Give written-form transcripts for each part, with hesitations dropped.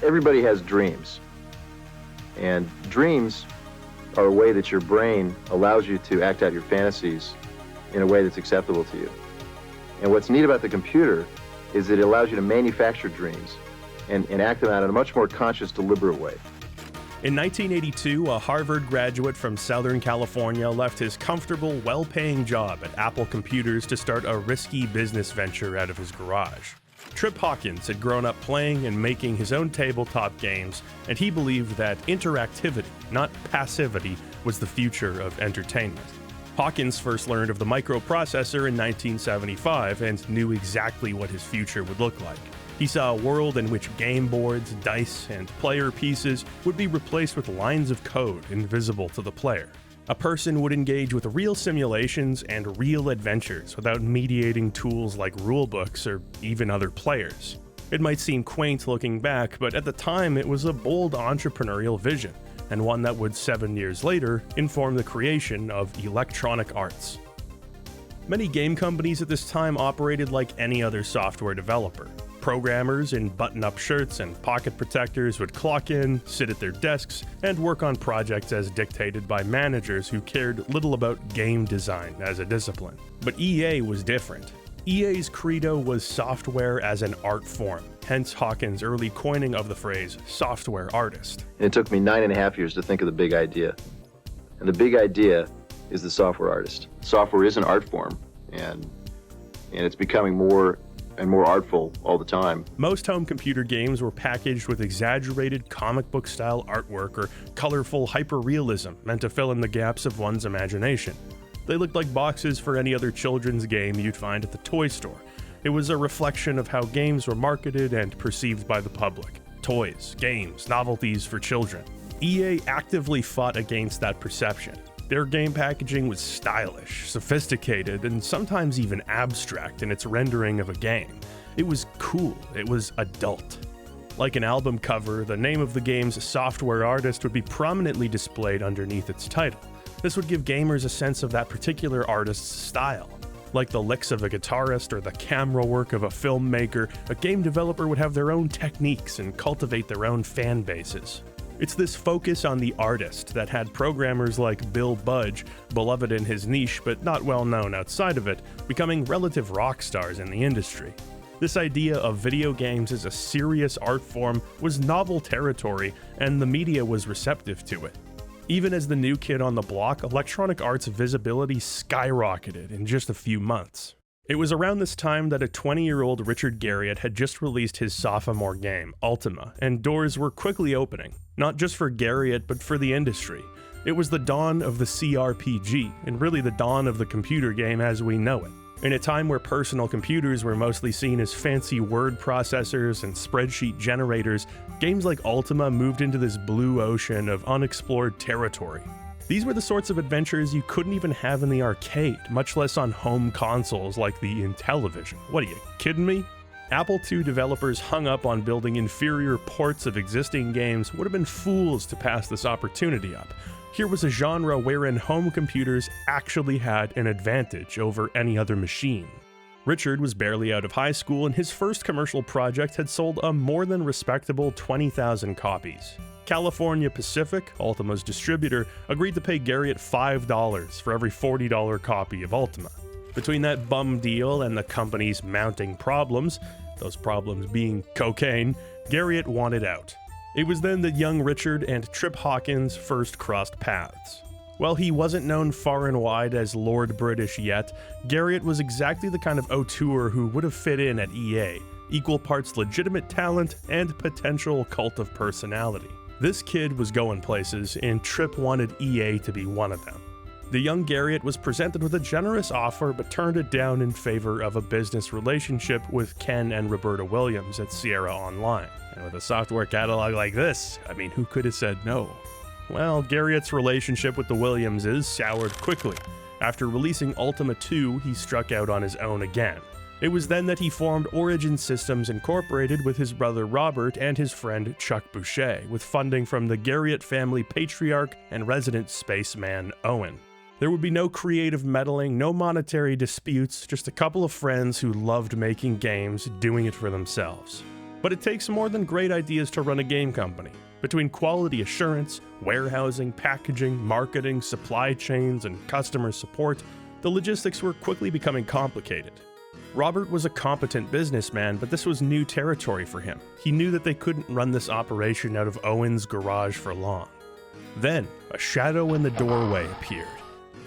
everybody has dreams. And dreams are a way that your brain allows you to act out your fantasies in a way that's acceptable to you. And what's neat about the computer is that it allows you to manufacture dreams and act them out in a much more conscious, deliberate way. In 1982, a Harvard graduate from Southern California left his comfortable, well-paying job at Apple Computers to start a risky business venture out of his garage. Trip Hawkins had grown up playing and making his own tabletop games, and he believed that interactivity, not passivity, was the future of entertainment. Hawkins first learned of the microprocessor in 1975 and knew exactly what his future would look like. He saw a world in which game boards, dice, and player pieces would be replaced with lines of code invisible to the player. A person would engage with real simulations and real adventures without mediating tools like rulebooks or even other players. It might seem quaint looking back, but at the time it was a bold entrepreneurial vision, and one that would 7 years later inform the creation of Electronic Arts. Many game companies at this time operated like any other software developer. Programmers in button-up shirts and pocket protectors would clock in, sit at their desks, and work on projects as dictated by managers who cared little about game design as a discipline. But EA was different. EA's credo was software as an art form, hence Hawkins' early coining of the phrase software artist. It took me 9.5 years to think of the big idea. And the big idea is the software artist. Software is an art form, and it's becoming more and more artful all the time. Most home computer games were packaged with exaggerated comic book style artwork or colorful hyperrealism meant to fill in the gaps of one's imagination. They looked like boxes for any other children's game you'd find at the toy store. It was a reflection of how games were marketed and perceived by the public. Toys, games, novelties for children. EA actively fought against that perception. Their game packaging was stylish, sophisticated, and sometimes even abstract in its rendering of a game. It was cool, it was adult. Like an album cover, the name of the game's software artist would be prominently displayed underneath its title. This would give gamers a sense of that particular artist's style. Like the licks of a guitarist or the camera work of a filmmaker, a game developer would have their own techniques and cultivate their own fan bases. It's this focus on the artist that had programmers like Bill Budge, beloved in his niche but not well known outside of it, becoming relative rock stars in the industry. This idea of video games as a serious art form was novel territory, and the media was receptive to it. Even as the new kid on the block, Electronic Arts' visibility skyrocketed in just a few months. It was around this time that a 20-year-old Richard Garriott had just released his sophomore game, Ultima, and doors were quickly opening, not just for Garriott but for the industry. It was the dawn of the CRPG, and really the dawn of the computer game as we know it. In a time where personal computers were mostly seen as fancy word processors and spreadsheet generators, games like Ultima moved into this blue ocean of unexplored territory. These were the sorts of adventures you couldn't even have in the arcade, much less on home consoles like the Intellivision. What are you, kidding me? Apple II developers hung up on building inferior ports of existing games would have been fools to pass this opportunity up. Here was a genre wherein home computers actually had an advantage over any other machine. Richard was barely out of high school, and his first commercial project had sold a more than respectable 20,000 copies. California Pacific, Ultima's distributor, agreed to pay Garriott $5 for every $40 copy of Ultima. Between that bum deal and the company's mounting problems, those problems being cocaine, Garriott wanted out. It was then that young Richard and Trip Hawkins first crossed paths. While he wasn't known far and wide as Lord British yet, Garriott was exactly the kind of auteur who would have fit in at EA, equal parts legitimate talent and potential cult of personality. This kid was going places, and Trip wanted EA to be one of them. The young Garriott was presented with a generous offer but turned it down in favor of a business relationship with Ken and Roberta Williams at Sierra Online. And with a software catalog like this, I mean, who could have said no? Well, Garriott's relationship with the Williamses soured quickly. After releasing Ultima II, he struck out on his own again. It was then that he formed Origin Systems Incorporated with his brother Robert and his friend Chuck Boucher, with funding from the Garriott family patriarch and resident spaceman Owen. There would be no creative meddling, no monetary disputes, just a couple of friends who loved making games, doing it for themselves. But it takes more than great ideas to run a game company. Between quality assurance, warehousing, packaging, marketing, supply chains, and customer support, the logistics were quickly becoming complicated. Robert was a competent businessman, but this was new territory for him. He knew that they couldn't run this operation out of Owen's garage for long. Then, a shadow in the doorway appeared.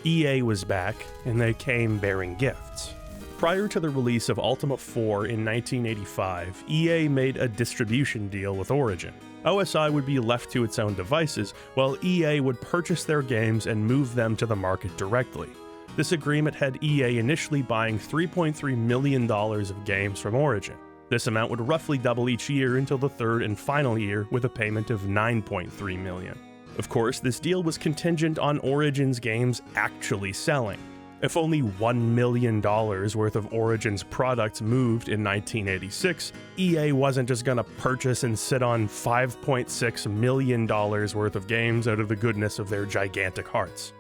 EA was back, and they came bearing gifts. Prior to the release of Ultima IV in 1985, EA made a distribution deal with Origin. OSI would be left to its own devices, while EA would purchase their games and move them to the market directly. This agreement had EA initially buying $3.3 million of games from Origin. This amount would roughly double each year until the third and final year with a payment of $9.3 million. Of course, this deal was contingent on Origin's games actually selling. If only $1 million worth of Origin's products moved in 1986, EA wasn't just gonna purchase and sit on $5.6 million worth of games out of the goodness of their gigantic hearts.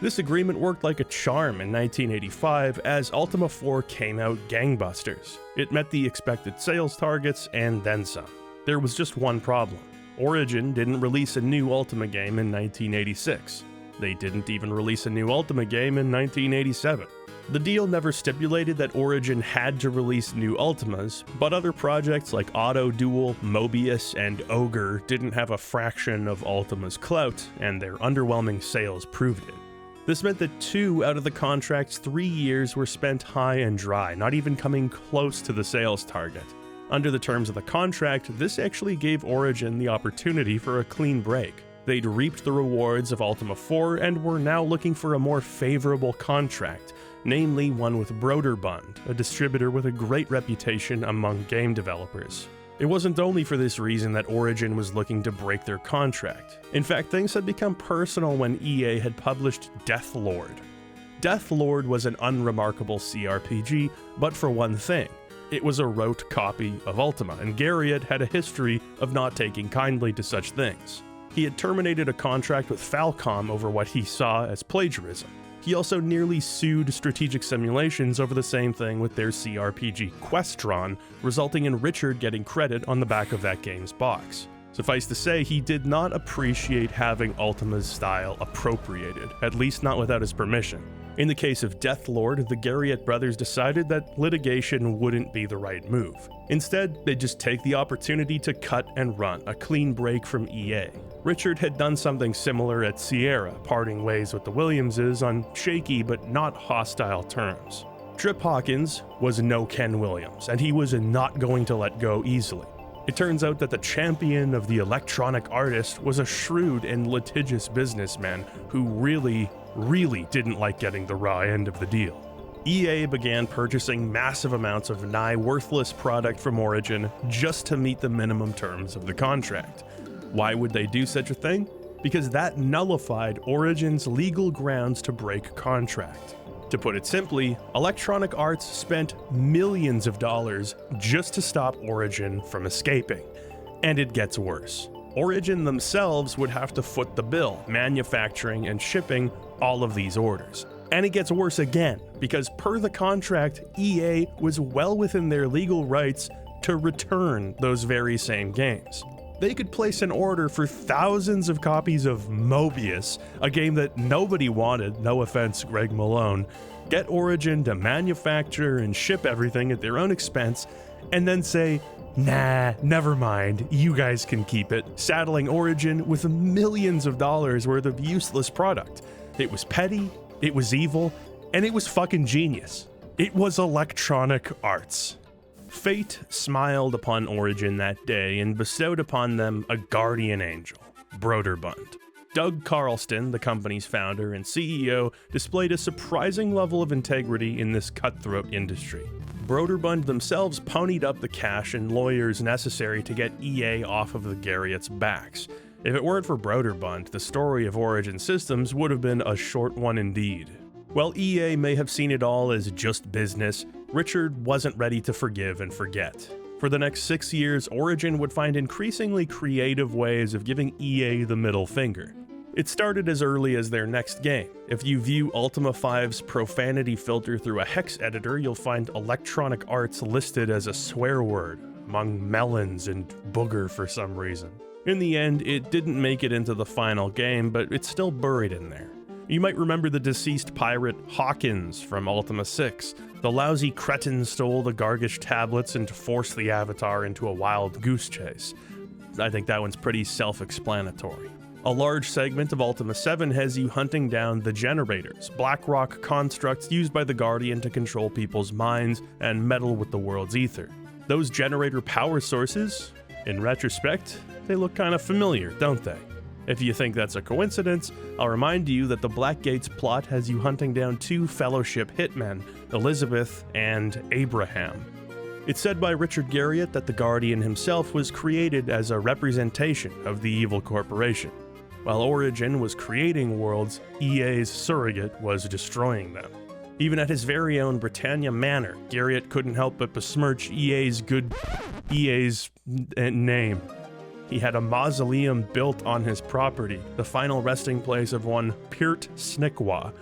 This agreement worked like a charm in 1985 as Ultima IV came out gangbusters. It met the expected sales targets and then some. There was just one problem. Origin didn't release a new Ultima game in 1986. They didn't even release a new Ultima game in 1987. The deal never stipulated that Origin had to release new Ultimas, but other projects like Auto Duel, Mobius, and Ogre didn't have a fraction of Ultima's clout, and their underwhelming sales proved it. This meant that 2 out of the contract's 3 years were spent high and dry, not even coming close to the sales target. Under the terms of the contract, this actually gave Origin the opportunity for a clean break. They'd reaped the rewards of Ultima IV and were now looking for a more favorable contract, namely one with Broderbund, a distributor with a great reputation among game developers. It wasn't only for this reason that Origin was looking to break their contract. In fact, things had become personal when EA had published Deathlord. Deathlord was an unremarkable CRPG, but for one thing. It was a rote copy of Ultima, and Garriott had a history of not taking kindly to such things. He had terminated a contract with Falcom over what he saw as plagiarism. He also nearly sued Strategic Simulations over the same thing with their CRPG Questron, resulting in Richard getting credit on the back of that game's box. Suffice to say, he did not appreciate having Ultima's style appropriated, at least not without his permission. In the case of Deathlord, the Garriott brothers decided that litigation wouldn't be the right move. Instead, they'd just take the opportunity to cut and run, a clean break from EA. Richard had done something similar at Sierra, parting ways with the Williamses on shaky but not hostile terms. Trip Hawkins was no Ken Williams, and he was not going to let go easily. It turns out that the champion of the electronic artist was a shrewd and litigious businessman who really didn't like getting the raw end of the deal. EA began purchasing massive amounts of nigh worthless product from Origin just to meet the minimum terms of the contract. Why would they do such a thing? Because that nullified Origin's legal grounds to break contract. To put it simply, Electronic Arts spent millions of dollars just to stop Origin from escaping. And it gets worse. Origin themselves would have to foot the bill, manufacturing and shipping all of these orders. And it gets worse again, because per the contract, EA was well within their legal rights to return those very same games. They could place an order for thousands of copies of Mobius, a game that nobody wanted, no offense Greg Malone, get Origin to manufacture and ship everything at their own expense, and then say, nah, never mind, you guys can keep it, saddling Origin with millions of dollars worth of useless product. It was petty, it was evil, and it was fucking genius. It was Electronic Arts. Fate smiled upon Origin that day and bestowed upon them a guardian angel, Broderbund. Doug Carlston, the company's founder and CEO, displayed a surprising level of integrity in this cutthroat industry. Broderbund themselves ponied up the cash and lawyers necessary to get EA off of the Garriott's backs. If it weren't for Broderbund, the story of Origin Systems would have been a short one indeed. While EA may have seen it all as just business, Richard wasn't ready to forgive and forget. For the next 6 years, Origin would find increasingly creative ways of giving EA the middle finger. It started as early as their next game. If you view Ultima V's profanity filter through a hex editor, you'll find Electronic Arts listed as a swear word. among melons and booger for some reason. In the end, it didn't make it into the final game, but it's still buried in there. You might remember the deceased pirate Hawkins from Ultima VI. The lousy cretin stole the Gargish tablets and forced the Avatar into a wild goose chase. I think that one's pretty self-explanatory. A large segment of Ultima VII has you hunting down the Generators, black rock constructs used by the Guardian to control people's minds and meddle with the world's ether. Those generator power sources, in retrospect, they look kind of familiar, don't they? If you think that's a coincidence, I'll remind you that the Black Gates plot has you hunting down two Fellowship hitmen, Elizabeth and Abraham. It's said by Richard Garriott that the Guardian himself was created as a representation of the evil corporation. While Origin was creating worlds, EA's surrogate was destroying them. Even at his very own Britannia Manor, Garriott couldn't help but besmirch EA's name. He had a mausoleum built on his property, the final resting place of one Peart Snickwa.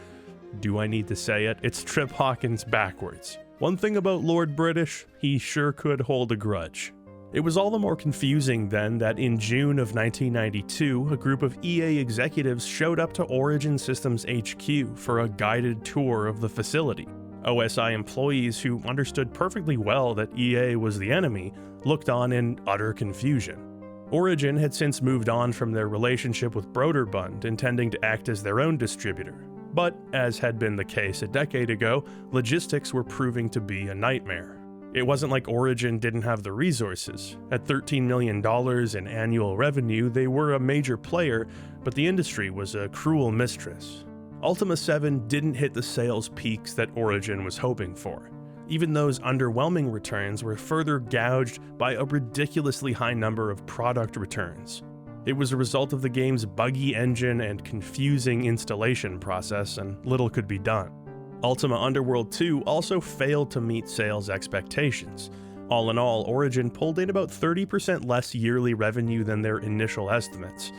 Do I need to say it? It's Trip Hawkins backwards. One thing about Lord British, he sure could hold a grudge. It was all the more confusing then that in June of 1992, a group of EA executives showed up to Origin Systems HQ for a guided tour of the facility. OSI employees who understood perfectly well that EA was the enemy looked on in utter confusion. Origin had since moved on from their relationship with Broderbund, intending to act as their own distributor. But, as had been the case a decade ago, logistics were proving to be a nightmare. It wasn't like Origin didn't have the resources. At $13 million in annual revenue, they were a major player, but the industry was a cruel mistress. Ultima VII didn't hit the sales peaks that Origin was hoping for. Even those underwhelming returns were further gouged by a ridiculously high number of product returns. It was a result of the game's buggy engine and confusing installation process, and little could be done. Ultima Underworld 2 also failed to meet sales expectations. All in all, Origin pulled in about 30% less yearly revenue than their initial estimates.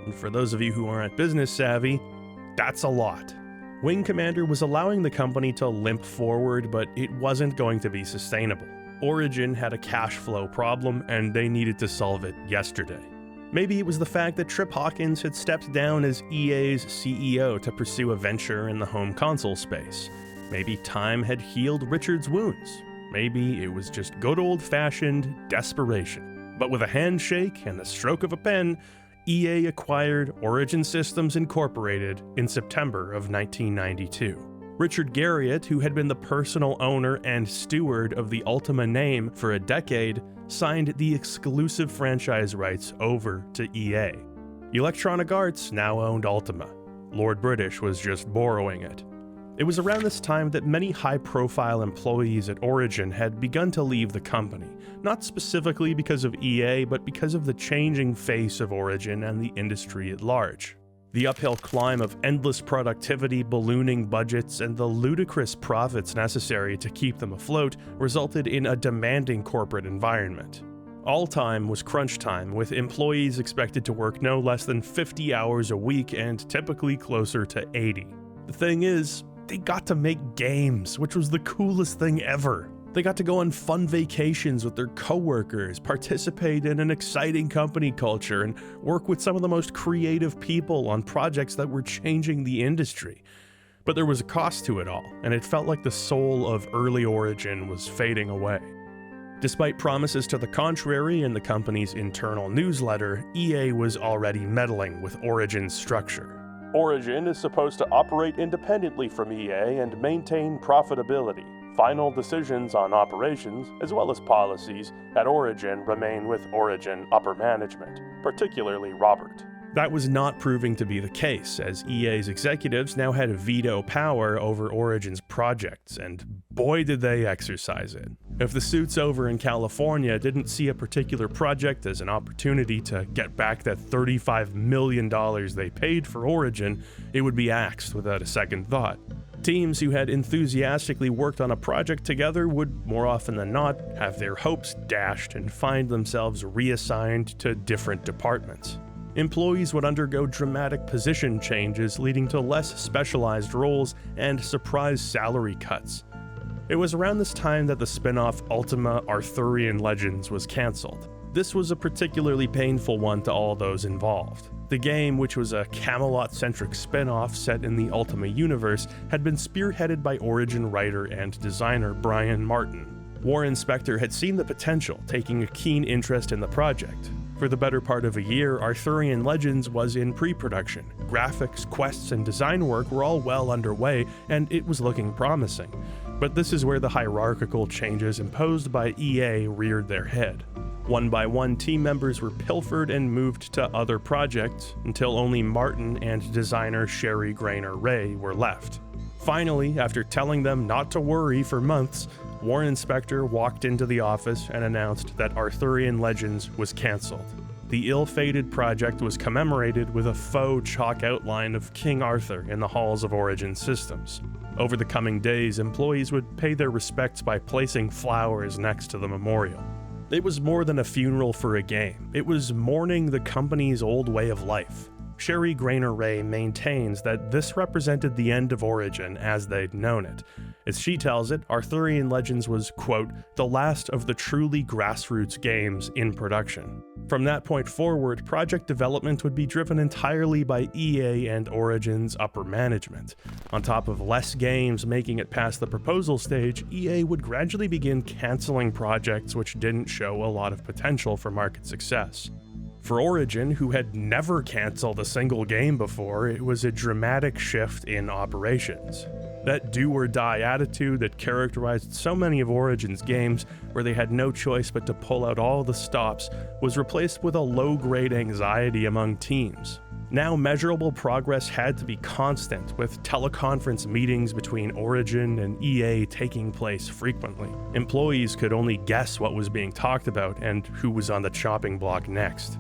And for those of you who aren't business savvy, that's a lot. Wing Commander was allowing the company to limp forward, but it wasn't going to be sustainable. Origin had a cash flow problem, and they needed to solve it yesterday. Maybe it was the fact that Trip Hawkins had stepped down as EA's CEO to pursue a venture in the home console space. Maybe time had healed Richard's wounds. Maybe it was just good old-fashioned desperation. But with a handshake and the stroke of a pen, EA acquired Origin Systems Incorporated in September of 1992. Richard Garriott, who had been the personal owner and steward of the Ultima name for a decade, signed the exclusive franchise rights over to EA. Electronic Arts now owned Ultima. Lord British was just borrowing it. It was around this time that many high-profile employees at Origin had begun to leave the company, not specifically because of EA, but because of the changing face of Origin and the industry at large. The uphill climb of endless productivity, ballooning budgets, and the ludicrous profits necessary to keep them afloat resulted in a demanding corporate environment. All time was crunch time, with employees expected to work no less than 50 hours a week and typically closer to 80. The thing is, they got to make games, which was the coolest thing ever. They got to go on fun vacations with their coworkers, participate in an exciting company culture, and work with some of the most creative people on projects that were changing the industry. But there was a cost to it all, and it felt like the soul of early Origin was fading away. Despite promises to the contrary in the company's internal newsletter, EA was already meddling with Origin's structure. Origin is supposed to operate independently from EA and maintain profitability. Final decisions on operations, as well as policies, at Origin remain with Origin upper management, particularly Robert. That was not proving to be the case, as EA's executives now had veto power over Origin's projects, and boy did they exercise it. If the suits over in California didn't see a particular project as an opportunity to get back that $35 million they paid for Origin, it would be axed without a second thought. Teams who had enthusiastically worked on a project together would, more often than not, have their hopes dashed and find themselves reassigned to different departments. Employees would undergo dramatic position changes, leading to less specialized roles and surprise salary cuts. It was around this time that the spin-off Ultima Arthurian Legends was cancelled. This was a particularly painful one to all those involved. The game, which was a Camelot-centric spin-off set in the Ultima universe, had been spearheaded by Origin writer and designer Brian Martin. Warren Spector had seen the potential, taking a keen interest in the project. For the better part of a year, Arthurian Legends was in pre-production. Graphics, quests, and design work were all well underway, and it was looking promising. But this is where the hierarchical changes imposed by EA reared their head. One by one, team members were pilfered and moved to other projects, until only Martin and designer Sherry Grainer Ray were left. Finally, after telling them not to worry for months, Warren Spector walked into the office and announced that Arthurian Legends was cancelled. The ill-fated project was commemorated with a faux chalk outline of King Arthur in the halls of Origin Systems. Over the coming days, employees would pay their respects by placing flowers next to the memorial. It was more than a funeral for a game. It was mourning the company's old way of life. Sherry Grainer Ray maintains that this represented the end of Origin as they'd known it. As she tells it, Arthurian Legends was, quote, the last of the truly grassroots games in production. From that point forward, project development would be driven entirely by EA and Origin's upper management. On top of less games making it past the proposal stage, EA would gradually begin cancelling projects which didn't show a lot of potential for market success. For Origin, who had never cancelled a single game before, it was a dramatic shift in operations. That do-or-die attitude that characterized so many of Origin's games, where they had no choice but to pull out all the stops, was replaced with a low-grade anxiety among teams. Now measurable progress had to be constant, with teleconference meetings between Origin and EA taking place frequently. Employees could only guess what was being talked about and who was on the chopping block next.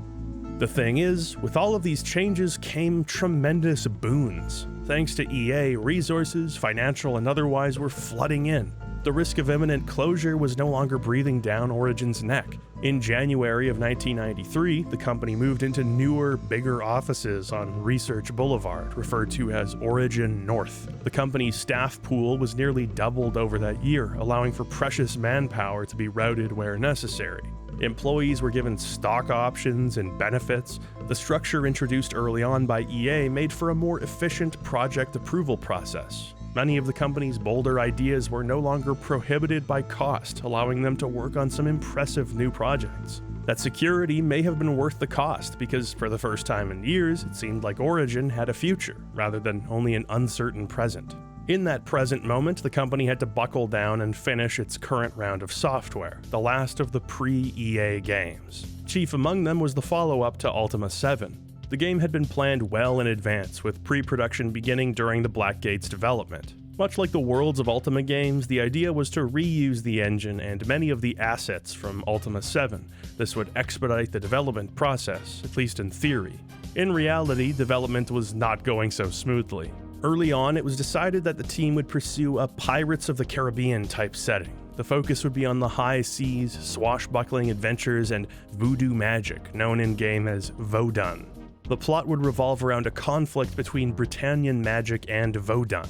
The thing is, with all of these changes came tremendous boons. Thanks to EA, resources, financial and otherwise, were flooding in. The risk of imminent closure was no longer breathing down Origin's neck. In January of 1993, the company moved into newer, bigger offices on Research Boulevard, referred to as Origin North. The company's staff pool was nearly doubled over that year, allowing for precious manpower to be routed where necessary. Employees were given stock options and benefits. The structure introduced early on by EA made for a more efficient project approval process. Many of the company's bolder ideas were no longer prohibited by cost, allowing them to work on some impressive new projects. That security may have been worth the cost, because for the first time in years, it seemed like Origin had a future, rather than only an uncertain present. In that present moment, the company had to buckle down and finish its current round of software, the last of the pre-EA games. Chief among them was the follow-up to Ultima VII. The game had been planned well in advance, with pre-production beginning during the Blackgate's development. Much like the Worlds of Ultima games, the idea was to reuse the engine and many of the assets from Ultima VII. This would expedite the development process, at least in theory. In reality, development was not going so smoothly. Early on, it was decided that the team would pursue a Pirates of the Caribbean type setting. The focus would be on the high seas, swashbuckling adventures, and voodoo magic, known in-game as Vodun. The plot would revolve around a conflict between Britannian magic and Vodun.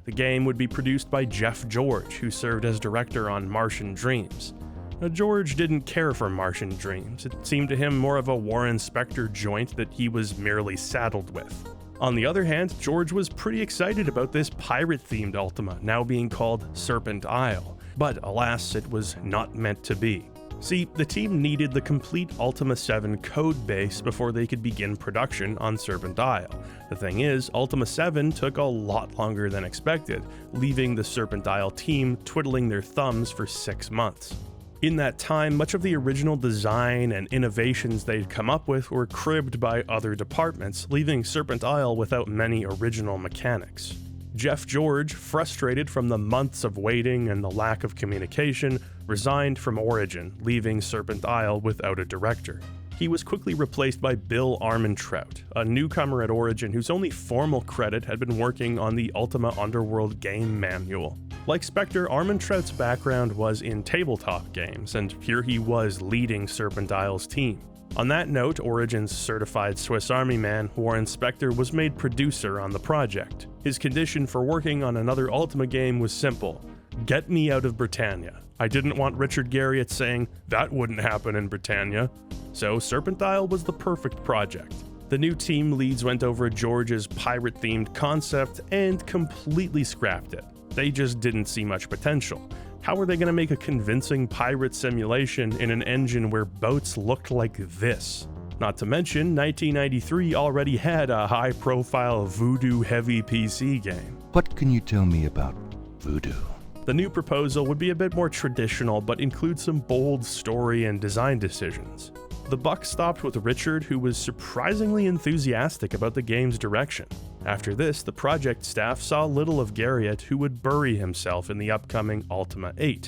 The game would be produced by Jeff George, who served as director on Martian Dreams. Now, George didn't care for Martian Dreams. It seemed to him more of a Warren Spector joint that he was merely saddled with. On the other hand, George was pretty excited about this pirate-themed Ultima, now being called Serpent Isle. But alas, it was not meant to be. See, the team needed the complete Ultima VII code base before they could begin production on Serpent Isle. The thing is, Ultima VII took a lot longer than expected, leaving the Serpent Isle team twiddling their thumbs for 6 months. In that time, much of the original design and innovations they'd come up with were cribbed by other departments, leaving Serpent Isle without many original mechanics. Jeff George, frustrated from the months of waiting and the lack of communication, resigned from Origin, leaving Serpent Isle without a director. He was quickly replaced by Bill Armentrout, a newcomer at Origin whose only formal credit had been working on the Ultima Underworld game manual. Like Spector, Armentrout's background was in tabletop games, and here he was leading Serpent Isle's team. On that note, Origin's certified Swiss Army man, Warren Spector, was made producer on the project. His condition for working on another Ultima game was simple: get me out of Britannia. I didn't want Richard Garriott saying, that wouldn't happen in Britannia. So Serpent Isle was the perfect project. The new team leads went over George's pirate-themed concept and completely scrapped it. They just didn't see much potential. How are they going to make a convincing pirate simulation in an engine where boats looked like this? Not to mention, 1993 already had a high-profile voodoo-heavy PC game. What can you tell me about voodoo? The new proposal would be a bit more traditional, but include some bold story and design decisions. The buck stopped with Richard, who was surprisingly enthusiastic about the game's direction. After this, the project staff saw little of Garriott, who would bury himself in the upcoming Ultima VIII.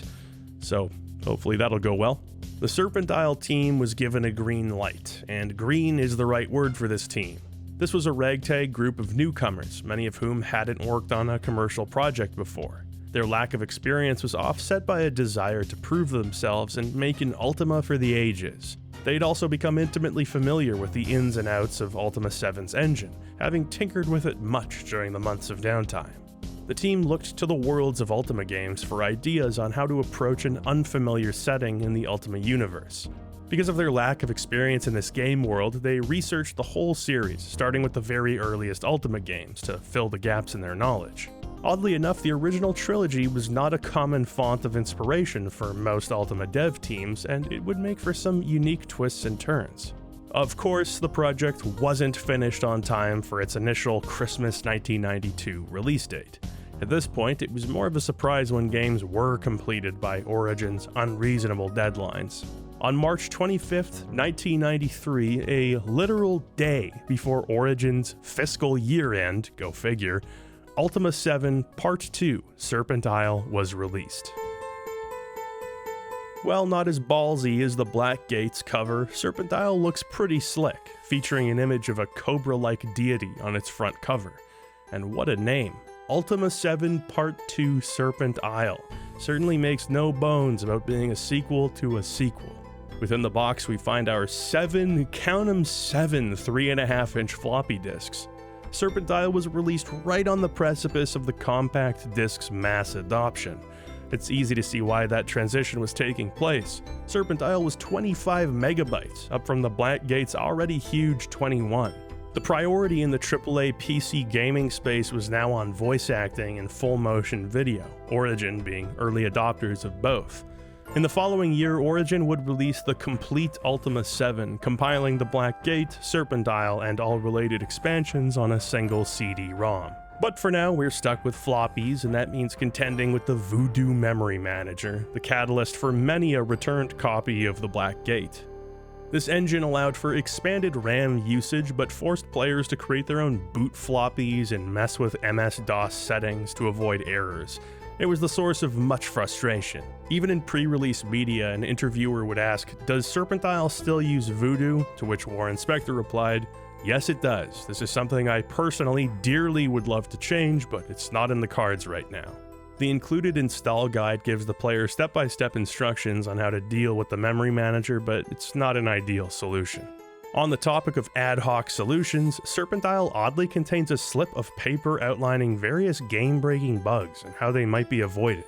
So, hopefully that'll go well. The Serpent Isle team was given a green light, and green is the right word for this team. This was a ragtag group of newcomers, many of whom hadn't worked on a commercial project before. Their lack of experience was offset by a desire to prove themselves and make an Ultima for the ages. They'd also become intimately familiar with the ins and outs of Ultima VII's engine, having tinkered with it much during the months of downtime. The team looked to the worlds of Ultima games for ideas on how to approach an unfamiliar setting in the Ultima universe. Because of their lack of experience in this game world, they researched the whole series, starting with the very earliest Ultima games to fill the gaps in their knowledge. Oddly enough, the original trilogy was not a common font of inspiration for most Ultima dev teams, and it would make for some unique twists and turns. Of course, the project wasn't finished on time for its initial Christmas 1992 release date. At this point, it was more of a surprise when games were completed by Origin's unreasonable deadlines. On March 25th, 1993, a literal day before Origin's fiscal year-end, go figure, Ultima VII Part 2 Serpent Isle was released. While not as ballsy as the Black Gate's cover, Serpent Isle looks pretty slick, featuring an image of a cobra-like deity on its front cover. And what a name! Ultima VII Part 2 Serpent Isle certainly makes no bones about being a sequel to a sequel. Within the box we find our 7 3.5-inch floppy disks. Serpent Isle was released right on the precipice of the compact disc's mass adoption. It's easy to see why that transition was taking place. Serpent Isle was 25 megabytes, up from the Black Gate's already huge 21. The priority in the AAA PC gaming space was now on voice acting and full motion video, Origin being early adopters of both. In the following year, Origin would release the complete Ultima VII, compiling the Black Gate, Serpent Isle, and all related expansions on a single CD-ROM. But for now, we're stuck with floppies, and that means contending with the Voodoo Memory Manager, the catalyst for many a returned copy of the Black Gate. This engine allowed for expanded RAM usage, but forced players to create their own boot floppies and mess with MS-DOS settings to avoid errors. It was the source of much frustration. Even in pre-release media, an interviewer would ask, "Does Serpent Isle still use Voodoo?" To which Warren Spector replied, "Yes, it does. This is something I personally dearly would love to change, but it's not in the cards right now." The included install guide gives the player step-by-step instructions on how to deal with the memory manager, but it's not an ideal solution. On the topic of ad hoc solutions, Serpent Isle oddly contains a slip of paper outlining various game-breaking bugs and how they might be avoided.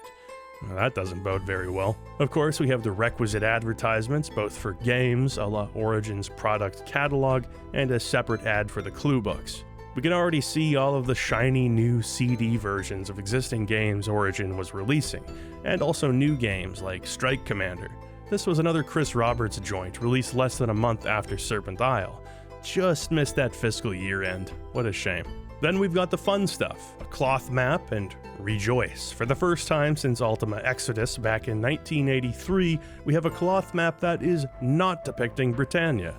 Well, that doesn't bode very well. Of course, we have the requisite advertisements, both for games, a la Origin's product catalog, and a separate ad for the clue books. We can already see all of the shiny new CD versions of existing games Origin was releasing, and also new games like Strike Commander. This was another Chris Roberts joint, released less than a month after Serpent Isle. Just missed that fiscal year end. What a shame. Then we've got the fun stuff, a cloth map, and Rejoice. For the first time since Ultima Exodus back in 1983, we have a cloth map that is not depicting Britannia.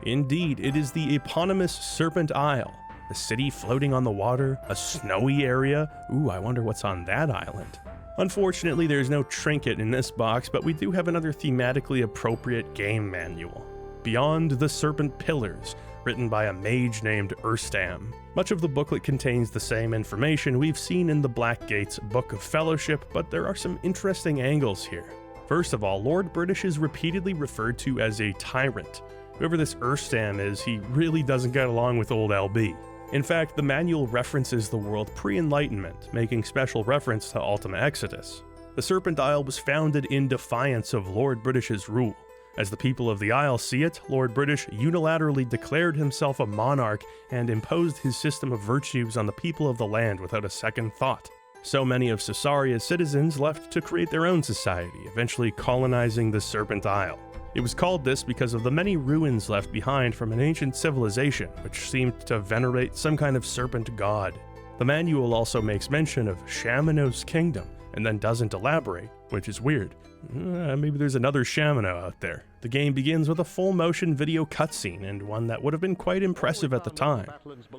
Indeed, it is the eponymous Serpent Isle, a city floating on the water, a snowy area. Ooh, I wonder what's on that island. Unfortunately, there's no trinket in this box, but we do have another thematically appropriate game manual. Beyond the Serpent Pillars, written by a mage named Urstam. Much of the booklet contains the same information we've seen in the Black Gate's Book of Fellowship, but there are some interesting angles here. First of all, Lord British is repeatedly referred to as a tyrant. Whoever this Urstam is, he really doesn't get along with old LB. In fact, the manual references the world pre-Enlightenment, making special reference to Ultima Exodus. The Serpent Isle was founded in defiance of Lord British's rule. As the people of the Isle see it, Lord British unilaterally declared himself a monarch and imposed his system of virtues on the people of the land without a second thought. So many of Cesaria's citizens left to create their own society, eventually colonizing the Serpent Isle. It was called this because of the many ruins left behind from an ancient civilization which seemed to venerate some kind of serpent god. The manual also makes mention of Shamino's kingdom, and then doesn't elaborate, which is weird. Maybe there's another Shamino out there. The game begins with a full-motion video cutscene, and one that would have been quite impressive at the time.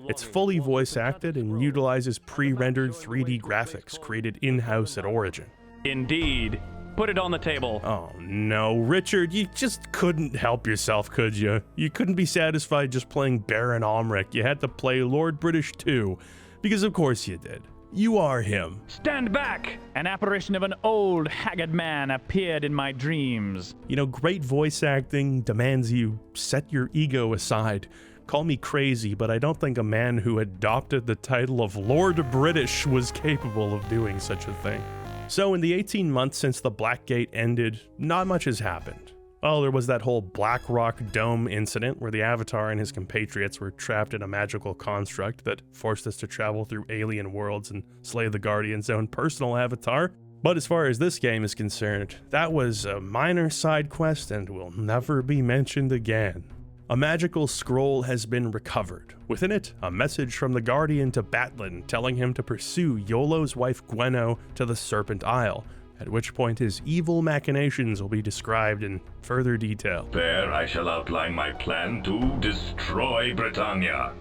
It's fully voice-acted and utilizes pre-rendered 3D graphics created in-house at Origin. Indeed. Put it on the table. Oh no, Richard, you just couldn't help yourself, could you? You couldn't be satisfied just playing Baron Almric. You had to play Lord British too, because of course you did. You are him. Stand back! An apparition of an old, haggard man appeared in my dreams. You know, great voice acting demands you set your ego aside. Call me crazy, but I don't think a man who adopted the title of Lord British was capable of doing such a thing. So in the 18 months since the Black Gate ended, not much has happened. Oh, there was that whole Black Rock Dome incident where the Avatar and his compatriots were trapped in a magical construct that forced us to travel through alien worlds and slay the Guardian's own personal avatar. But as far as this game is concerned, that was a minor side quest and will never be mentioned again. A magical scroll has been recovered. Within it, a message from the Guardian to Batlin telling him to pursue Iolo's wife Gwenno to the Serpent Isle, at which point his evil machinations will be described in further detail. There I shall outline my plan to destroy Britannia.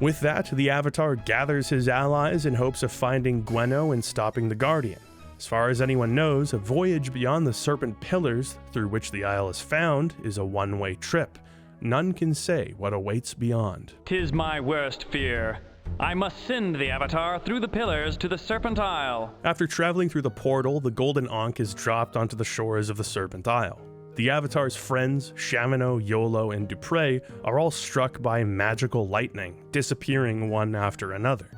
With that, the Avatar gathers his allies in hopes of finding Gwenno and stopping the Guardian. As far as anyone knows, a voyage beyond the Serpent Pillars, through which the Isle is found, is a one-way trip. None can say what awaits beyond. 'Tis my worst fear. I must send the Avatar through the pillars to the Serpent Isle. After traveling through the portal, the Golden Ankh is dropped onto the shores of the Serpent Isle. The Avatar's friends, Shamino, Iolo, and Dupre, are all struck by magical lightning, disappearing one after another.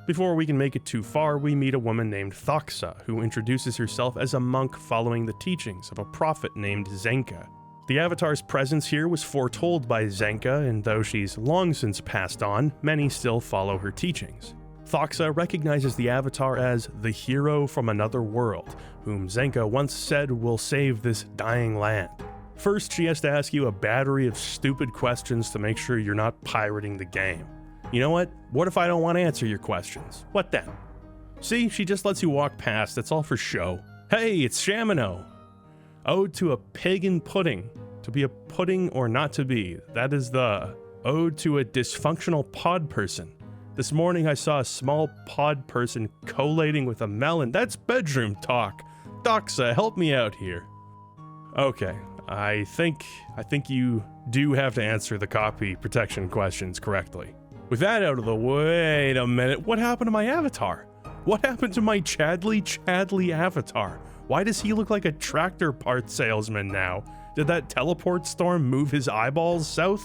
Before we can make it too far, we meet a woman named Thoxa, who introduces herself as a monk following the teachings of a prophet named Zenka. The Avatar's presence here was foretold by Zenka, and though she's long since passed on, many still follow her teachings. Thoxa recognizes the Avatar as the hero from another world, whom Zenka once said will save this dying land. First, she has to ask you a battery of stupid questions to make sure you're not pirating the game. You know what? What if I don't want to answer your questions? What then? See, she just lets you walk past, it's all for show. Hey, it's Shamino! Ode to a pagan pudding. To be a pudding or not to be, that is the ode to a dysfunctional pod person. This morning I saw a small pod person collating with a melon. That's bedroom talk. Doxa, help me out here. Okay, I think you do have to answer the copy protection questions correctly. With that out of the way, wait a minute, what happened to my avatar? What happened to my Chadley avatar? Why does he look like a tractor part salesman now? Did that teleport storm move his eyeballs south?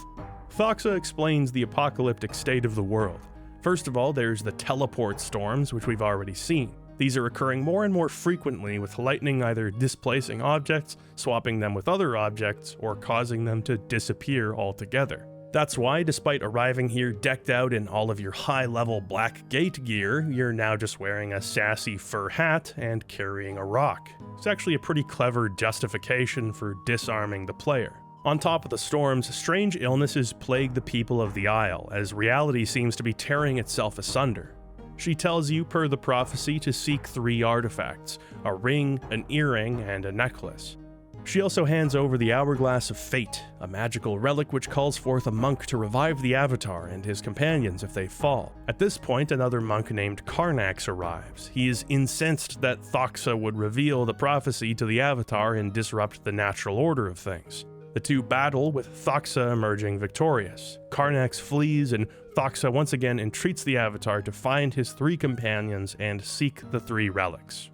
Thoxa explains the apocalyptic state of the world. First of all, there's the teleport storms, which we've already seen. These are occurring more and more frequently, with lightning either displacing objects, swapping them with other objects, or causing them to disappear altogether. That's why, despite arriving here decked out in all of your high-level Black Gate gear, you're now just wearing a sassy fur hat and carrying a rock. It's actually a pretty clever justification for disarming the player. On top of the storms, strange illnesses plague the people of the Isle, as reality seems to be tearing itself asunder. She tells you, per the prophecy, to seek 3 artifacts: a ring, an earring, and a necklace. She also hands over the Hourglass of Fate, a magical relic which calls forth a monk to revive the Avatar and his companions if they fall. At this point, another monk named Karnax arrives. He is incensed that Thoxa would reveal the prophecy to the Avatar and disrupt the natural order of things. The two battle, with Thoxa emerging victorious. Karnax flees, and Thoxa once again entreats the Avatar to find his 3 companions and seek the 3 relics.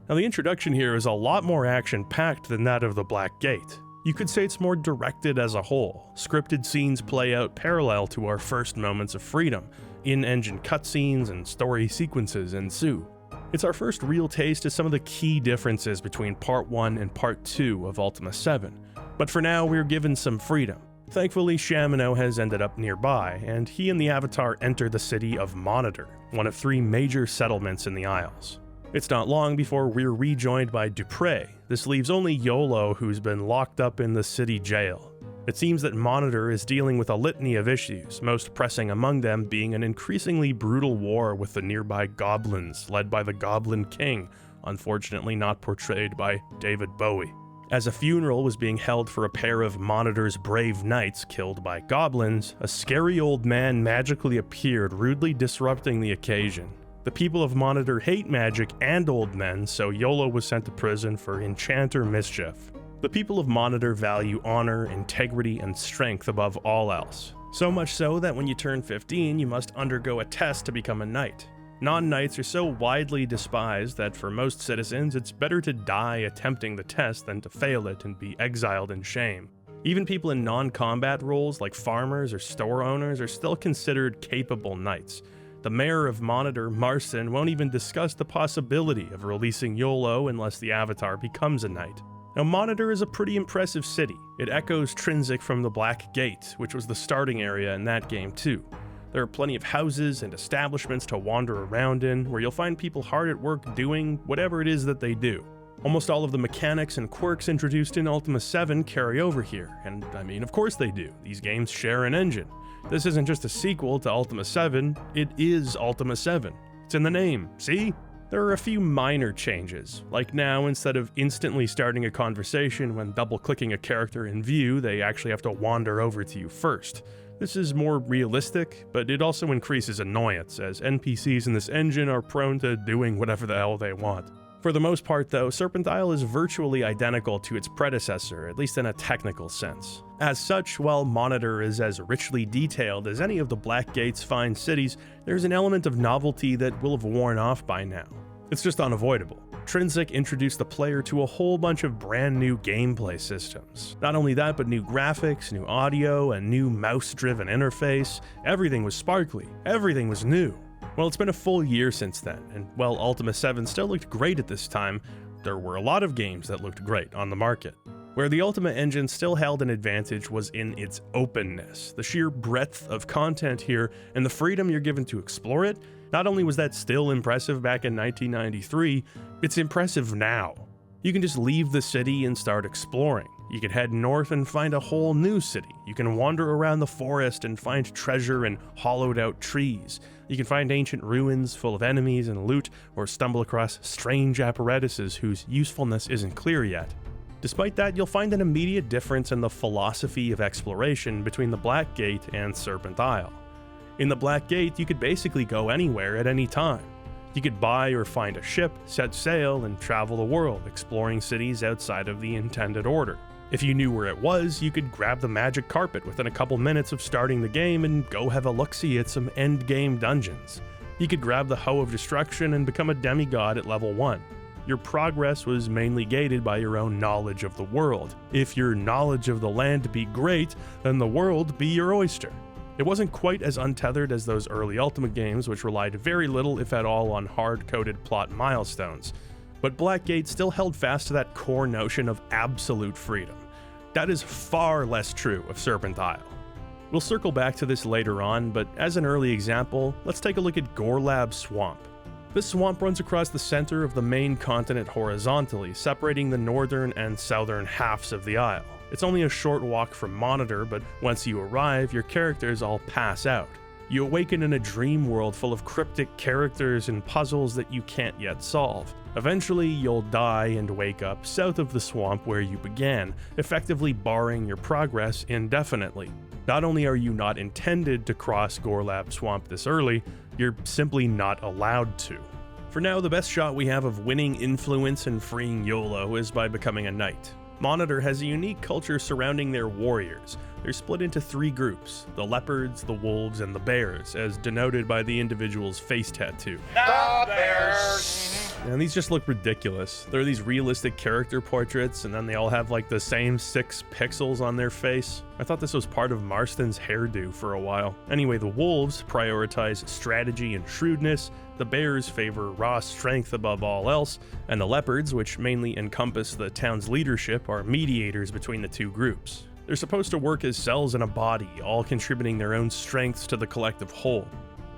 Now, the introduction here is a lot more action-packed than that of the Black Gate. You could say it's more directed as a whole. Scripted scenes play out parallel to our first moments of freedom. In-engine cutscenes and story sequences ensue. It's our first real taste of some of the key differences between Part 1 and Part 2 of Ultima VII, but for now we're given some freedom. Thankfully, Shamino has ended up nearby, and he and the Avatar enter the city of Monitor, one of 3 major settlements in the Isles. It's not long before we're rejoined by Dupre. This leaves only Yolo, who's been locked up in the city jail. It seems that Monitor is dealing with a litany of issues, most pressing among them being an increasingly brutal war with the nearby goblins, led by the Goblin King, unfortunately not portrayed by David Bowie. As a funeral was being held for a pair of Monitor's brave knights killed by goblins, a scary old man magically appeared, rudely disrupting the occasion. The people of Monitor hate magic and old men, so Yolo was sent to prison for enchanter mischief. The people of Monitor value honor, integrity, and strength above all else. So much so that when you turn 15, you must undergo a test to become a knight. Non-knights are so widely despised that for most citizens, it's better to die attempting the test than to fail it and be exiled in shame. Even people in non-combat roles like farmers or store owners are still considered capable knights. The mayor of Monitor, Marson, won't even discuss the possibility of releasing Yolo unless the Avatar becomes a knight. Now, Monitor is a pretty impressive city. It echoes Trinsic from the Black Gate, which was the starting area in that game too. There are plenty of houses and establishments to wander around in, where you'll find people hard at work doing whatever it is that they do. Almost all of the mechanics and quirks introduced in Ultima VII carry over here, and I mean, of course they do. These games share an engine. This isn't just a sequel to Ultima VII, it is Ultima VII. It's in the name, see? There are a few minor changes, like now instead of instantly starting a conversation when double-clicking a character in view, they actually have to wander over to you first. This is more realistic, but it also increases annoyance, as NPCs in this engine are prone to doing whatever the hell they want. For the most part though, Serpent Isle is virtually identical to its predecessor, at least in a technical sense. As such, while Monitor is as richly detailed as any of the Black Gate's fine cities, there's an element of novelty that will have worn off by now. It's just unavoidable. Trinsic introduced the player to a whole bunch of brand new gameplay systems. Not only that, but new graphics, new audio, a new mouse-driven interface. Everything was sparkly. Everything was new. Well, it's been a full year since then, and while Ultima VII still looked great at this time, there were a lot of games that looked great on the market. Where the Ultima engine still held an advantage was in its openness, the sheer breadth of content here, and the freedom you're given to explore it. Not only was that still impressive back in 1993, it's impressive now. You can just leave the city and start exploring. You can head north and find a whole new city. You can wander around the forest and find treasure and hollowed out trees. You can find ancient ruins full of enemies and loot, or stumble across strange apparatuses whose usefulness isn't clear yet. Despite that, you'll find an immediate difference in the philosophy of exploration between the Black Gate and Serpent Isle. In the Black Gate, you could basically go anywhere at any time. You could buy or find a ship, set sail, and travel the world, exploring cities outside of the intended order. If you knew where it was, you could grab the magic carpet within a couple minutes of starting the game and go have a look-see at some endgame dungeons. You could grab the Hoe of Destruction and become a demigod at level 1. Your progress was mainly gated by your own knowledge of the world. If your knowledge of the land be great, then the world be your oyster. It wasn't quite as untethered as those early Ultima games, which relied very little, if at all, on hard-coded plot milestones. But Black Gate still held fast to that core notion of absolute freedom. That is far less true of Serpent Isle. We'll circle back to this later on, but as an early example, let's take a look at Gorlab Swamp. This swamp runs across the center of the main continent horizontally, separating the northern and southern halves of the isle. It's only a short walk from Monitor, but once you arrive, your characters all pass out. You awaken in a dream world full of cryptic characters and puzzles that you can't yet solve. Eventually, you'll die and wake up south of the swamp where you began, effectively barring your progress indefinitely. Not only are you not intended to cross Gorlab Swamp this early, you're simply not allowed to. For now, the best shot we have of winning influence and freeing Yolo is by becoming a knight. Monitor has a unique culture surrounding their warriors, They're split into 3 groups: the leopards, the wolves, and the bears, as denoted by the individual's face tattoo. The bears! And these just look ridiculous. They're these realistic character portraits, and then they all have like the same 6 pixels on their face. I thought this was part of Marston's hairdo for a while. Anyway, the wolves prioritize strategy and shrewdness, the bears favor raw strength above all else, and the leopards, which mainly encompass the town's leadership, are mediators between the 2 groups. They're supposed to work as cells in a body, all contributing their own strengths to the collective whole.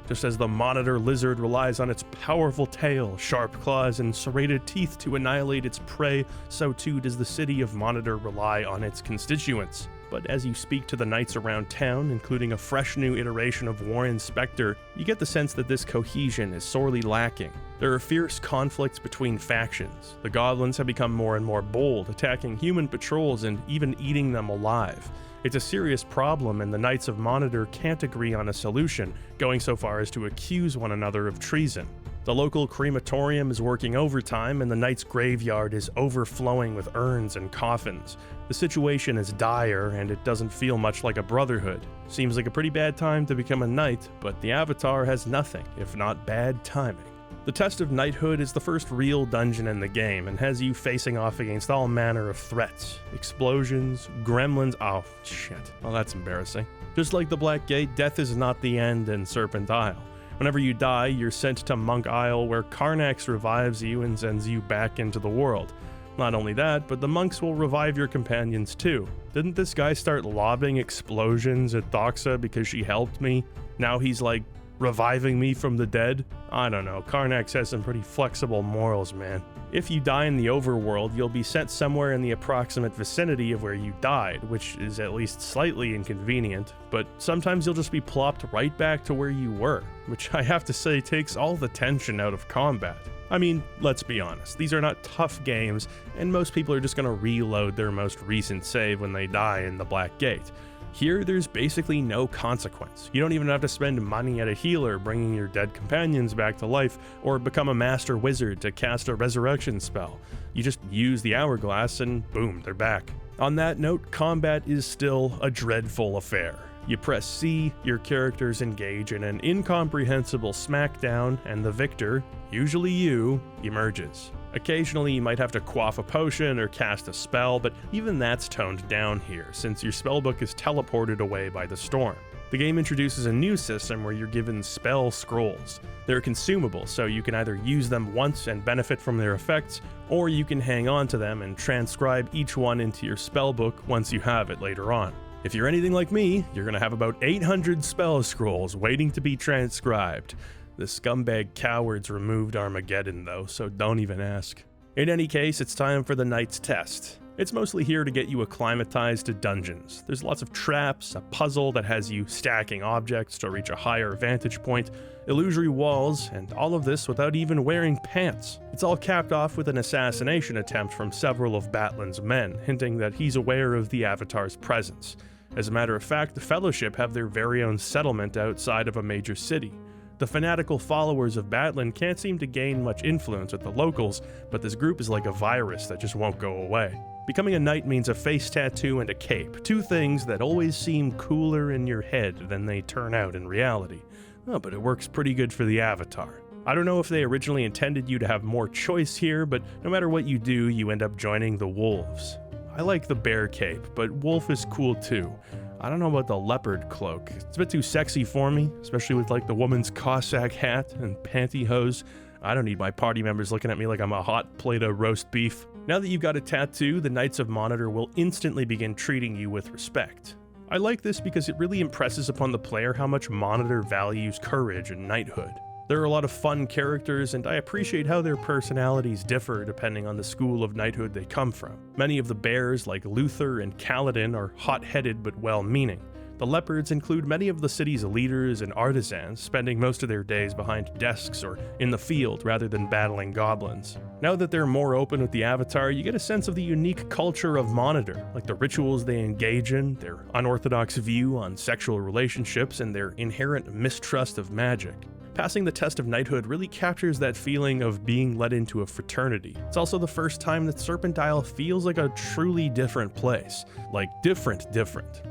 Just as the monitor lizard relies on its powerful tail, sharp claws, and serrated teeth to annihilate its prey, so too does the city of Monitor rely on its constituents. But as you speak to the knights around town, including a fresh new iteration of Warren Spectre, you get the sense that this cohesion is sorely lacking. There are fierce conflicts between factions. The goblins have become more and more bold, attacking human patrols and even eating them alive. It's a serious problem, and the Knights of Monitor can't agree on a solution, going so far as to accuse one another of treason. The local crematorium is working overtime, and the Knights' graveyard is overflowing with urns and coffins. The situation is dire, and it doesn't feel much like a brotherhood. Seems like a pretty bad time to become a knight, but the Avatar has nothing, if not bad timing. The Test of Knighthood is the first real dungeon in the game and has you facing off against all manner of threats. Explosions, gremlins, oh shit, well that's embarrassing. Just like the Black Gate, death is not the end in Serpent Isle. Whenever you die, you're sent to Monk Isle, where Karnax revives you and sends you back into the world. Not only that, but the monks will revive your companions too. Didn't this guy start lobbing explosions at Doxa because she helped me? Now he's like reviving me from the dead? I don't know, Karnax has some pretty flexible morals, man. If you die in the overworld, you'll be sent somewhere in the approximate vicinity of where you died, which is at least slightly inconvenient, but sometimes you'll just be plopped right back to where you were, which I have to say takes all the tension out of combat. I mean, let's be honest, these are not tough games, and most people are just gonna reload their most recent save when they die in the Black Gate. Here, there's basically no consequence. You don't even have to spend money at a healer bringing your dead companions back to life, or become a master wizard to cast a resurrection spell. You just use the hourglass and boom, they're back. On that note, combat is still a dreadful affair. You press C, your characters engage in an incomprehensible smackdown, and the victor, usually you, emerges. Occasionally you might have to quaff a potion or cast a spell, but even that's toned down here, since your spellbook is teleported away by the storm. The game introduces a new system where you're given spell scrolls. They're consumable, so you can either use them once and benefit from their effects, or you can hang on to them and transcribe each one into your spellbook once you have it later on. If you're anything like me, you're gonna have about 800 spell scrolls waiting to be transcribed. The scumbag cowards removed Armageddon though, so don't even ask. In any case, it's time for the Knight's Test. It's mostly here to get you acclimatized to dungeons. There's lots of traps, a puzzle that has you stacking objects to reach a higher vantage point, illusory walls, and all of this without even wearing pants. It's all capped off with an assassination attempt from several of Batlin's men, hinting that he's aware of the Avatar's presence. As a matter of fact, the Fellowship have their very own settlement outside of a major city. The fanatical followers of Batlin can't seem to gain much influence with the locals, but this group is like a virus that just won't go away. Becoming a knight means a face tattoo and a cape, 2 things that always seem cooler in your head than they turn out in reality. Oh, but it works pretty good for the Avatar. I don't know if they originally intended you to have more choice here, but no matter what you do, you end up joining the wolves. I like the bear cape, but wolf is cool too. I don't know about the leopard cloak. It's a bit too sexy for me, especially with like the woman's Cossack hat and pantyhose. I don't need my party members looking at me like I'm a hot plate of roast beef. Now that you've got a tattoo, the Knights of Monitor will instantly begin treating you with respect. I like this because it really impresses upon the player how much Monitor values courage and knighthood. There are a lot of fun characters, and I appreciate how their personalities differ depending on the school of knighthood they come from. Many of the bears, like Luther and Kaladin, are hot-headed but well-meaning. The leopards include many of the city's leaders and artisans, spending most of their days behind desks or in the field rather than battling goblins. Now that they're more open with the Avatar, you get a sense of the unique culture of Monitor, like the rituals they engage in, their unorthodox view on sexual relationships, and their inherent mistrust of magic. Passing the test of knighthood really captures that feeling of being let into a fraternity. It's also the first time that Serpent Isle feels like a truly different place. Like, different.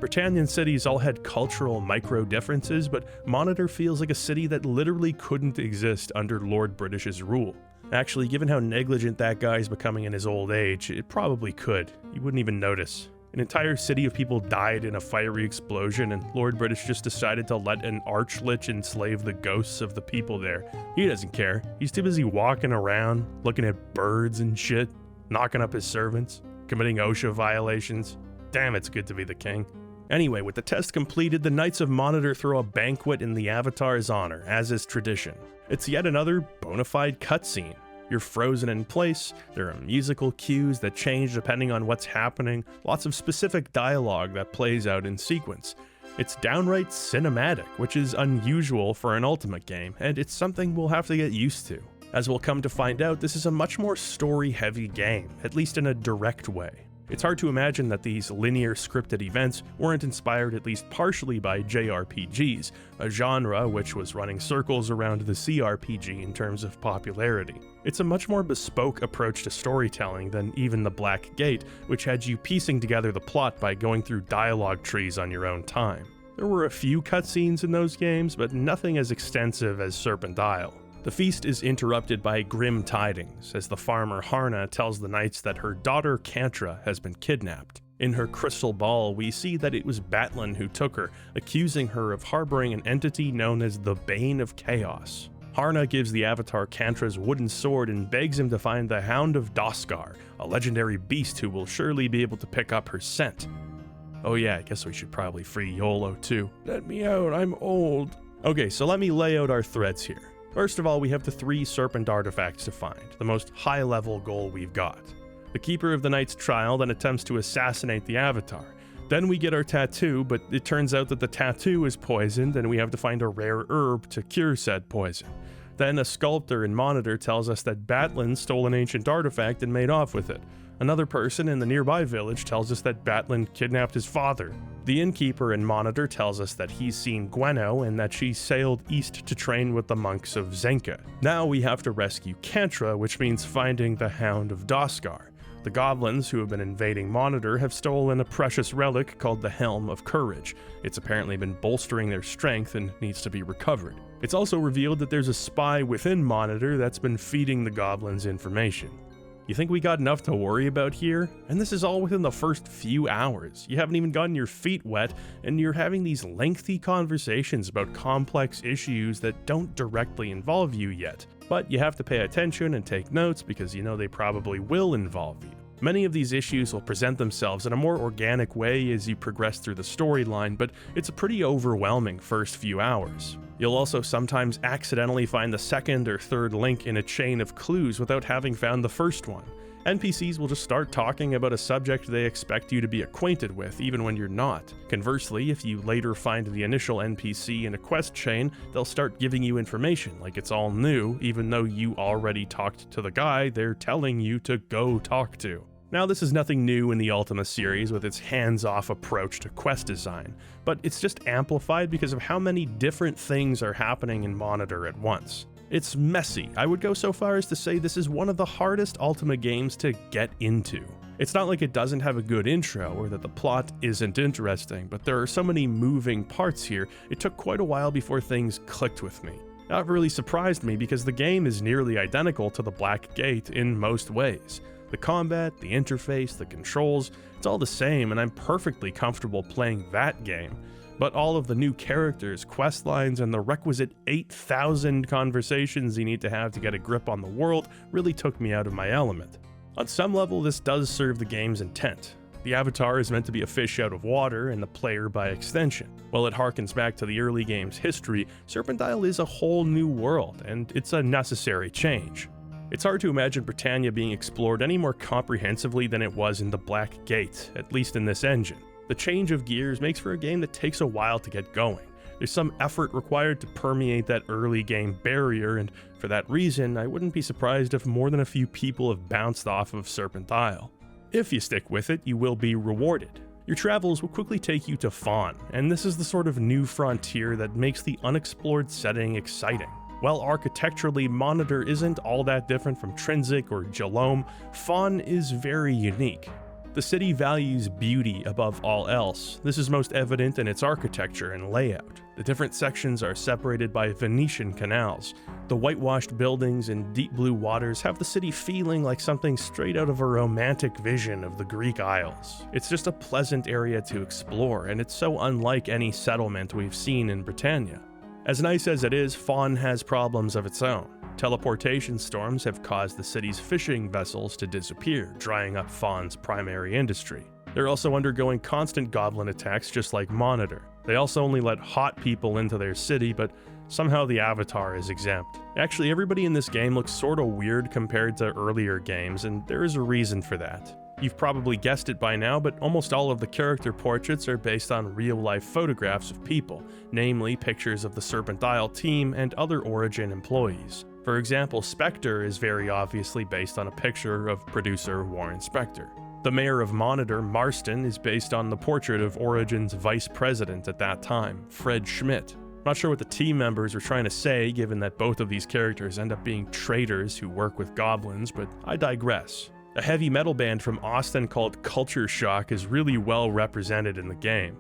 Britannian cities all had cultural micro differences, but Monitor feels like a city that literally couldn't exist under Lord British's rule. Actually, given how negligent that guy's becoming in his old age, it probably could. You wouldn't even notice. An entire city of people died in a fiery explosion, and Lord British just decided to let an archlich enslave the ghosts of the people there. He doesn't care. He's too busy walking around, looking at birds and shit, knocking up his servants, committing OSHA violations. Damn, it's good to be the king. Anyway, with the test completed, the Knights of Monitor throw a banquet in the Avatar's honor, as is tradition. It's yet another bona fide cutscene. You're frozen in place, there are musical cues that change depending on what's happening, lots of specific dialogue that plays out in sequence. It's downright cinematic, which is unusual for an Ultima game, and it's something we'll have to get used to. As we'll come to find out, this is a much more story-heavy game, at least in a direct way. It's hard to imagine that these linear scripted events weren't inspired at least partially by JRPGs, a genre which was running circles around the CRPG in terms of popularity. It's a much more bespoke approach to storytelling than even the Black Gate, which had you piecing together the plot by going through dialogue trees on your own time. There were a few cutscenes in those games, but nothing as extensive as Serpent Isle. The feast is interrupted by grim tidings, as the farmer Harna tells the knights that her daughter Cantra has been kidnapped. In her crystal ball, we see that it was Batlin who took her, accusing her of harboring an entity known as the Bane of Chaos. Harna gives the Avatar Cantra's wooden sword and begs him to find the Hound of Doskar, a legendary beast who will surely be able to pick up her scent. Oh yeah, I guess we should probably free Yolo too. Let me out, I'm old. Okay, so let me lay out our threads here. First of all, we have the 3 serpent artifacts to find, the most high-level goal we've got. The Keeper of the Night's Trial then attempts to assassinate the Avatar. Then we get our tattoo, but it turns out that the tattoo is poisoned and we have to find a rare herb to cure said poison. Then a sculptor in Monitor tells us that Batlin stole an ancient artifact and made off with it. Another person in the nearby village tells us that Batlin kidnapped his father. The innkeeper in Monitor tells us that he's seen Gweno and that she sailed east to train with the monks of Zenka. Now we have to rescue Cantra, which means finding the Hound of Doskar. The goblins who have been invading Monitor have stolen a precious relic called the Helm of Courage. It's apparently been bolstering their strength and needs to be recovered. It's also revealed that there's a spy within Monitor that's been feeding the goblins information. You think we got enough to worry about here? And this is all within the first few hours. You haven't even gotten your feet wet, and you're having these lengthy conversations about complex issues that don't directly involve you yet. But you have to pay attention and take notes because you know they probably will involve you. Many of these issues will present themselves in a more organic way as you progress through the storyline, but it's a pretty overwhelming first few hours. You'll also sometimes accidentally find the second or third link in a chain of clues without having found the first one. NPCs will just start talking about a subject they expect you to be acquainted with, even when you're not. Conversely, if you later find the initial NPC in a quest chain, they'll start giving you information like it's all new, even though you already talked to the guy they're telling you to go talk to. Now, this is nothing new in the Ultima series with its hands-off approach to quest design, but it's just amplified because of how many different things are happening in Monitor at once. It's messy. I would go so far as to say this is one of the hardest Ultima games to get into. It's not like it doesn't have a good intro or that the plot isn't interesting, but there are so many moving parts here, it took quite a while before things clicked with me. That really surprised me because the game is nearly identical to the Black Gate in most ways. The combat, the interface, the controls, it's all the same, and I'm perfectly comfortable playing that game. But all of the new characters, quest lines, and the requisite 8,000 conversations you need to have to get a grip on the world really took me out of my element. On some level, this does serve the game's intent. The Avatar is meant to be a fish out of water, and the player by extension. While it harkens back to the early game's history, Serpent Isle is a whole new world, and it's a necessary change. It's hard to imagine Britannia being explored any more comprehensively than it was in the Black Gate, at least in this engine. The change of gears makes for a game that takes a while to get going. There's some effort required to permeate that early game barrier, and for that reason, I wouldn't be surprised if more than a few people have bounced off of Serpent Isle. If you stick with it, you will be rewarded. Your travels will quickly take you to Fawn, and this is the sort of new frontier that makes the unexplored setting exciting. While architecturally Monitor isn't all that different from Trinsic or Jalome, Fawn is very unique. The city values beauty above all else. This is most evident in its architecture and layout. The different sections are separated by Venetian canals. The whitewashed buildings and deep blue waters have the city feeling like something straight out of a romantic vision of the Greek Isles. It's just a pleasant area to explore, and it's so unlike any settlement we've seen in Britannia. As nice as it is, Fawn has problems of its own. Teleportation storms have caused the city's fishing vessels to disappear, drying up Fawn's primary industry. They're also undergoing constant goblin attacks just like Monitor. They also only let hot people into their city, but somehow the Avatar is exempt. Actually, everybody in this game looks sorta weird compared to earlier games, and there is a reason for that. You've probably guessed it by now, but almost all of the character portraits are based on real-life photographs of people, namely pictures of the Serpent Isle team and other Origin employees. For example, Spectre is very obviously based on a picture of producer Warren Spector. The mayor of Monitor, Marston, is based on the portrait of Origin's vice president at that time, Fred Schmidt. Not sure what the team members were trying to say, given that both of these characters end up being traitors who work with goblins, but I digress. A heavy metal band from Austin called Culture Shock is really well represented in the game.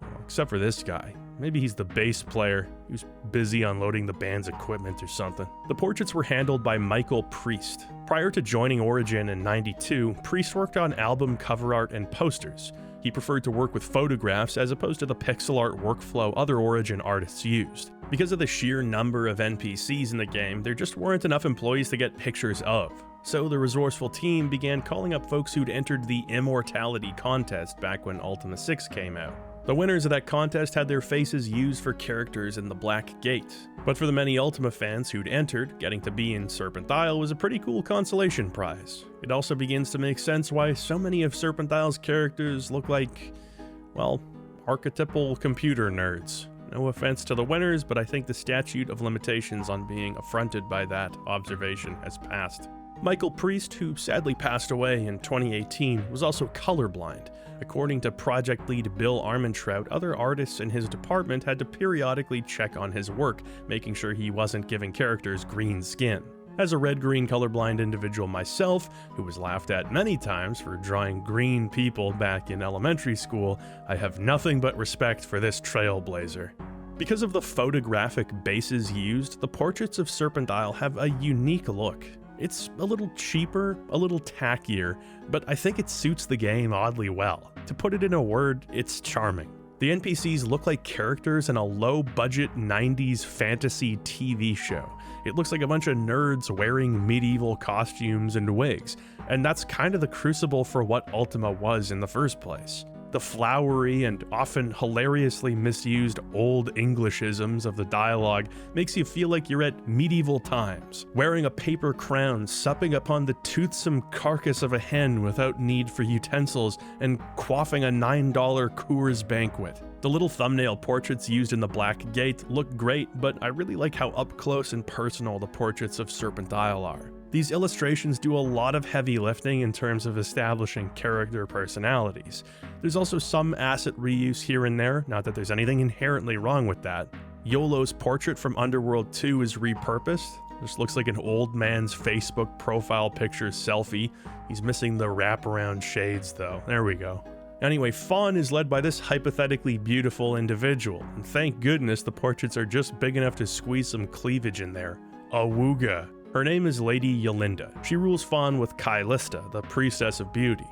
Well, except for this guy. Maybe he's the bass player. He was busy unloading the band's equipment or something. The portraits were handled by Michael Priest. Prior to joining Origin in '92, Priest worked on album cover art and posters. He preferred to work with photographs as opposed to the pixel art workflow other Origin artists used. Because of the sheer number of NPCs in the game, there just weren't enough employees to get pictures of. So the resourceful team began calling up folks who'd entered the Immortality contest back when Ultima VI came out. The winners of that contest had their faces used for characters in the Black Gate. But for the many Ultima fans who'd entered, getting to be in Serpent Isle was a pretty cool consolation prize. It also begins to make sense why so many of Serpent Isle's characters look like, well, archetypal computer nerds. No offense to the winners, but I think the statute of limitations on being affronted by that observation has passed. Michael Priest, who sadly passed away in 2018, was also colorblind. According to project lead Bill Armentrout, other artists in his department had to periodically check on his work, making sure he wasn't giving characters green skin. As a red-green colorblind individual myself, who was laughed at many times for drawing green people back in elementary school, I have nothing but respect for this trailblazer. Because of the photographic bases used, the portraits of Serpent Isle have a unique look. It's a little cheaper, a little tackier, but I think it suits the game oddly well. To put it in a word, it's charming. The NPCs look like characters in a low-budget 90s fantasy TV show. It looks like a bunch of nerds wearing medieval costumes and wigs, and that's kind of the crucible for what Ultima was in the first place. The flowery and often hilariously misused old Englishisms of the dialogue makes you feel like you're at medieval times, wearing a paper crown, supping upon the toothsome carcass of a hen without need for utensils, and quaffing a $9 Coors banquet. The little thumbnail portraits used in the Black Gate look great, but I really like how up close and personal the portraits of Serpent Isle are. These illustrations do a lot of heavy lifting in terms of establishing character personalities. There's also some asset reuse here and there, not that there's anything inherently wrong with that. YOLO's portrait from Underworld 2 is repurposed. This looks like an old man's Facebook profile picture selfie. He's missing the wraparound shades though. There we go. Anyway, Fawn is led by this hypothetically beautiful individual, and thank goodness the portraits are just big enough to squeeze some cleavage in there. Awooga. Her name is Lady Yolinda. She rules Fawn with Kylista, the priestess of beauty.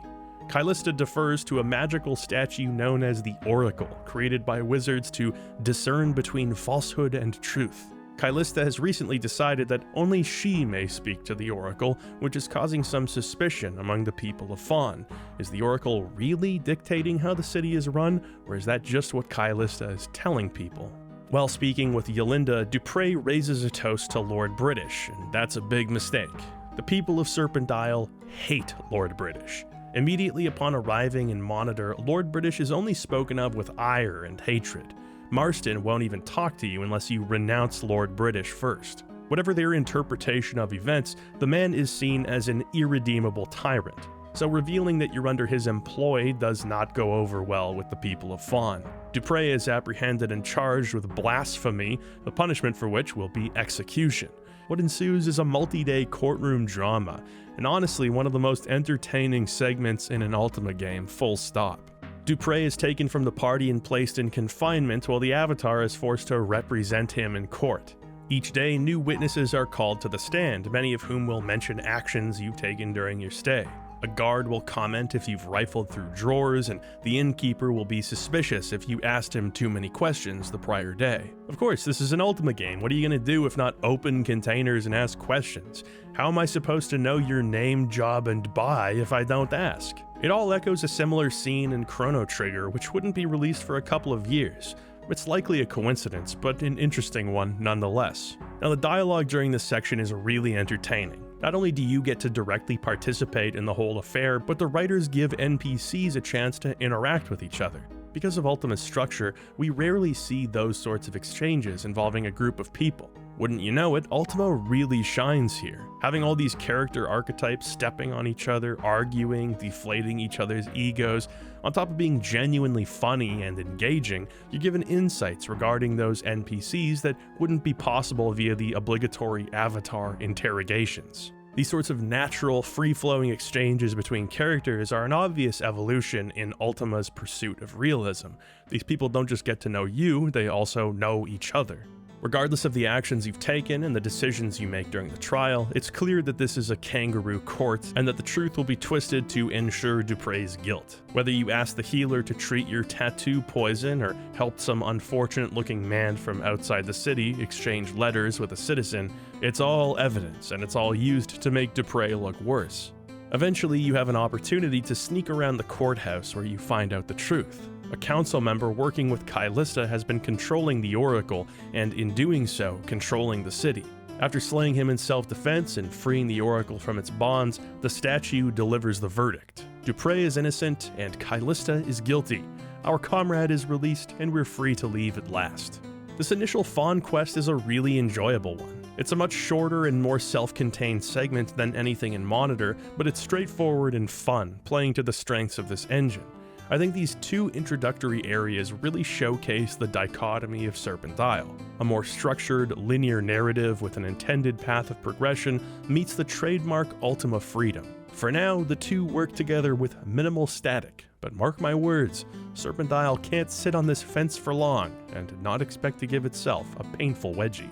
Kylista defers to a magical statue known as the Oracle, created by wizards to discern between falsehood and truth. Kylista has recently decided that only she may speak to the Oracle, which is causing some suspicion among the people of Fawn. Is the Oracle really dictating how the city is run, or is that just what Kylista is telling people? While speaking with Yolinda, Dupre raises a toast to Lord British, and that's a big mistake. The people of Serpent Isle hate Lord British. Immediately upon arriving in Monitor, Lord British is only spoken of with ire and hatred. Marston won't even talk to you unless you renounce Lord British first. Whatever their interpretation of events, the man is seen as an irredeemable tyrant. so revealing that you're under his employ does not go over well with the people of Fawn. Dupre is apprehended and charged with blasphemy, the punishment for which will be execution. What ensues is a multi-day courtroom drama, and honestly one of the most entertaining segments in an Ultima game, full stop. Dupre is taken from the party and placed in confinement while the Avatar is forced to represent him in court. Each day, new witnesses are called to the stand, many of whom will mention actions you've taken during your stay. A guard will comment if you've rifled through drawers, and the innkeeper will be suspicious if you asked him too many questions the prior day. Of course, this is an Ultima game. What are you gonna do if not open containers and ask questions? How am I supposed to know your name, job, and buy if I don't ask? It all echoes a similar scene in Chrono Trigger, which wouldn't be released for a couple of years. It's likely a coincidence, but an interesting one nonetheless. Now, the dialogue during this section is really entertaining. Not only do you get to directly participate in the whole affair, but the writers give NPCs a chance to interact with each other. Because of Ultima's structure, we rarely see those sorts of exchanges involving a group of people. Wouldn't you know it, Ultima really shines here. Having all these character archetypes stepping on each other, arguing, deflating each other's egos, on top of being genuinely funny and engaging, you're given insights regarding those NPCs that wouldn't be possible via the obligatory Avatar interrogations. These sorts of natural, free-flowing exchanges between characters are an obvious evolution in Ultima's pursuit of realism. These people don't just get to know you, they also know each other. Regardless of the actions you've taken and the decisions you make during the trial, it's clear that this is a kangaroo court and that the truth will be twisted to ensure Dupre's guilt. Whether you ask the healer to treat your tattoo poison or help some unfortunate-looking man from outside the city exchange letters with a citizen, it's all evidence and it's all used to make Dupre look worse. Eventually, you have an opportunity to sneak around the courthouse where you find out the truth. A council member working with Kylista has been controlling the Oracle, and in doing so, controlling the city. After slaying him in self-defense and freeing the Oracle from its bonds, the statue delivers the verdict. Dupre is innocent, and Kylista is guilty. Our comrade is released, and we're free to leave at last. This initial Fawn quest is a really enjoyable one. It's a much shorter and more self-contained segment than anything in Monitor, but it's straightforward and fun, playing to the strengths of this engine. I think these two introductory areas really showcase the dichotomy of Serpent Isle. A more structured, linear narrative with an intended path of progression meets the trademark Ultima freedom. For now, the two work together with minimal static, but mark my words, Serpent Isle can't sit on this fence for long and not expect to give itself a painful wedgie.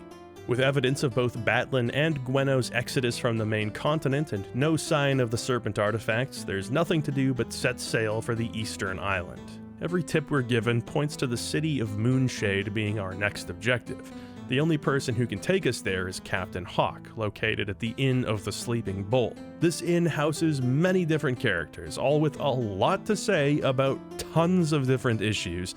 With evidence of both Batlin and Gweno's exodus from the main continent and no sign of the Serpent artifacts, there's nothing to do but set sail for the eastern island. Every tip we're given points to the city of Moonshade being our next objective. The only person who can take us there is Captain Hawk, located at the Inn of the Sleeping Bull. This inn houses many different characters, all with a lot to say about tons of different issues,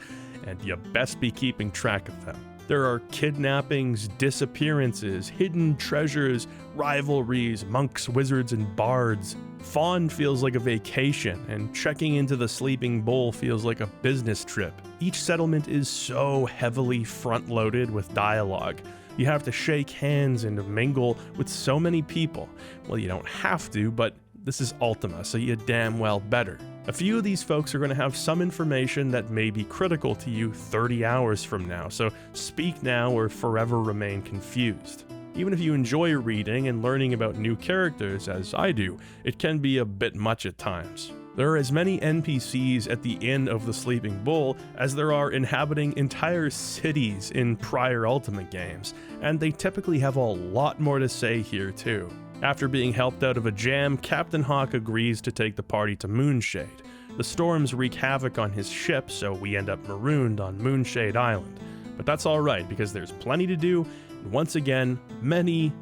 and you best be keeping track of them. There are kidnappings, disappearances, hidden treasures, rivalries, monks, wizards, and bards. Fawn feels like a vacation, and checking into the Sleeping Bull feels like a business trip. Each settlement is so heavily front-loaded with dialogue. You have to shake hands and mingle with so many people. Well, you don't have to, but this is Ultima, so you damn well better. A few of these folks are going to have some information that may be critical to you 30 hours from now, so speak now or forever remain confused. Even if you enjoy reading and learning about new characters, as I do, it can be a bit much at times. There are as many NPCs at the Inn of the Sleeping Bull as there are inhabiting entire cities in prior Ultima games, and they typically have a lot more to say here too. After being helped out of a jam, Captain Hawk agrees to take the party to Moonshade. The storms wreak havoc on his ship, so we end up marooned on Moonshade Island. But that's alright, because there's plenty to do, and once again, many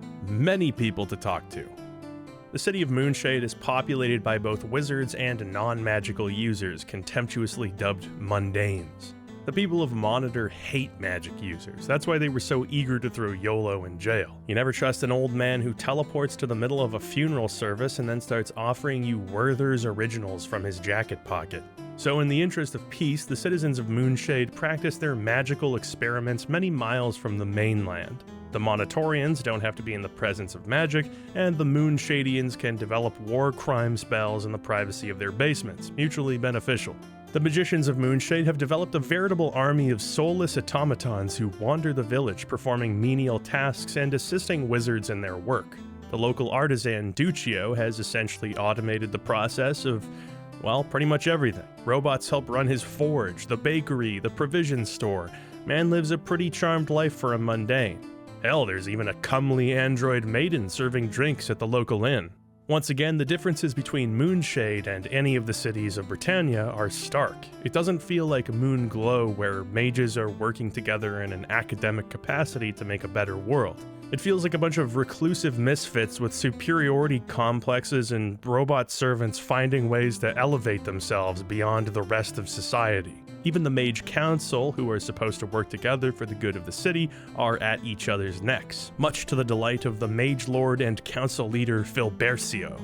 people to talk to. The city of Moonshade is populated by both wizards and non-magical users, contemptuously dubbed mundanes. The people of Monitor hate magic users. That's why they were so eager to throw YOLO in jail. You never trust an old man who teleports to the middle of a funeral service and then starts offering you Werther's originals from his jacket pocket. So in the interest of peace, the citizens of Moonshade practice their magical experiments many miles from the mainland. The Monitorians don't have to be in the presence of magic, and the Moonshadians can develop war crime spells in the privacy of their basements, mutually beneficial. The magicians of Moonshade have developed a veritable army of soulless automatons who wander the village, performing menial tasks and assisting wizards in their work. The local artisan Duccio has essentially automated the process of, well, pretty much everything. Robots help run his forge, the bakery, the provision store. Man lives a pretty charmed life for a mundane. Hell, there's even a comely android maiden serving drinks at the local inn. Once again, the differences between Moonshade and any of the cities of Britannia are stark. It doesn't feel like Moonglow, where mages are working together in an academic capacity to make a better world. It feels like a bunch of reclusive misfits with superiority complexes and robot servants finding ways to elevate themselves beyond the rest of society. Even the Mage Council, who are supposed to work together for the good of the city, are at each other's necks, much to the delight of the Mage Lord and Council Leader Filbercio.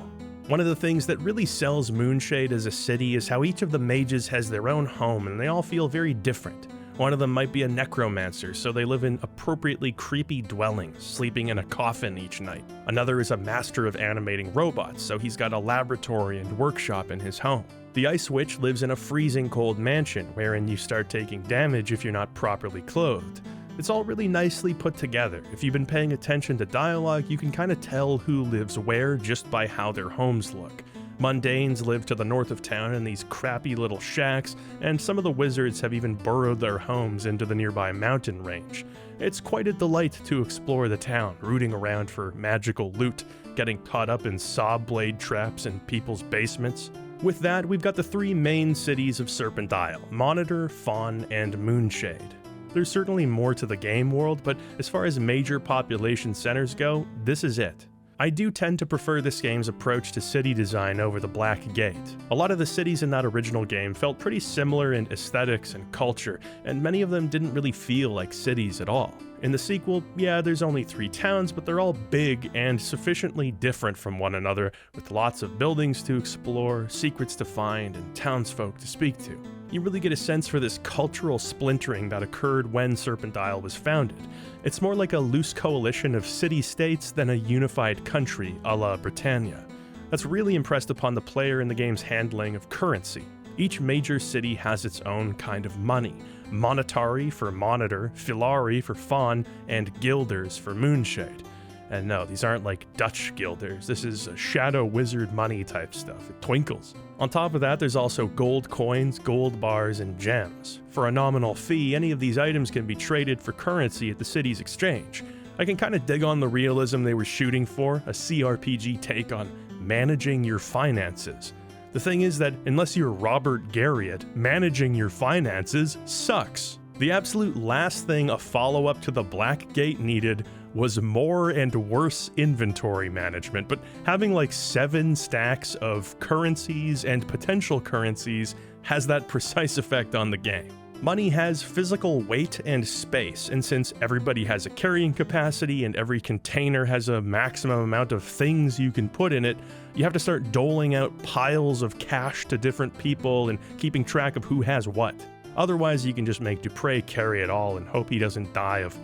One of the things that really sells Moonshade as a city is how each of the mages has their own home and they all feel very different. One of them might be a necromancer, so they live in appropriately creepy dwellings, sleeping in a coffin each night. Another is a master of animating robots, so he's got a laboratory and workshop in his home. The Ice Witch lives in a freezing cold mansion, wherein you start taking damage if you're not properly clothed. It's all really nicely put together. If you've been paying attention to dialogue, you can kind of tell who lives where just by how their homes look. Mundanes live to the north of town in these crappy little shacks, and some of the wizards have even burrowed their homes into the nearby mountain range. It's quite a delight to explore the town, rooting around for magical loot, getting caught up in saw blade traps in people's basements. With that, we've got the three main cities of Serpent Isle: Monitor, Fawn, and Moonshade. There's certainly more to the game world, but as far as major population centers go, this is it. I do tend to prefer this game's approach to city design over the Black Gate. A lot of the cities in that original game felt pretty similar in aesthetics and culture, and many of them didn't really feel like cities at all. In the sequel, yeah, there's only 3 towns, but they're all big and sufficiently different from one another, with lots of buildings to explore, secrets to find, and townsfolk to speak to. You really get a sense for this cultural splintering that occurred when Serpent Isle was founded. It's more like a loose coalition of city-states than a unified country a la Britannia. That's really impressed upon the player in the game's handling of currency. Each major city has its own kind of money. Monetary for Monitor, Filari for Fawn, and Guilders for Moonshade. And no, these aren't like Dutch guilders. This is shadow wizard money type stuff. It twinkles. On top of that, there's also gold coins, gold bars, and gems. For a nominal fee, any of these items can be traded for currency at the city's exchange. I can kind of dig on the realism they were shooting for, a CRPG take on managing your finances. The thing is that unless you're Robert Garriott, managing your finances sucks. The absolute last thing a follow-up to the Black Gate needed was more and worse inventory management, but having like 7 stacks of currencies and potential currencies has that precise effect on the game. Money has physical weight and space, and since everybody has a carrying capacity and every container has a maximum amount of things you can put in it, you have to start doling out piles of cash to different people and keeping track of who has what. Otherwise, you can just make Dupre carry it all and hope he doesn't die of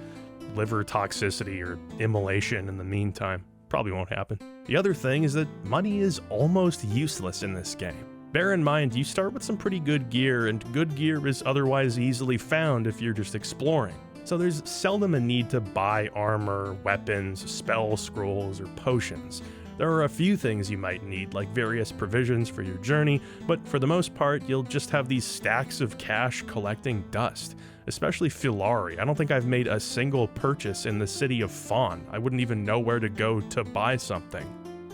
liver toxicity or immolation in the meantime. Probably won't happen. The other thing is that money is almost useless in this game. Bear in mind, you start with some pretty good gear, and good gear is otherwise easily found if you're just exploring. So there's seldom a need to buy armor, weapons, spell scrolls, or potions. There are a few things you might need, like various provisions for your journey, but for the most part, you'll just have these stacks of cash collecting dust. Especially Filari. I don't think I've made a single purchase in the city of Fawn. I wouldn't even know where to go to buy something.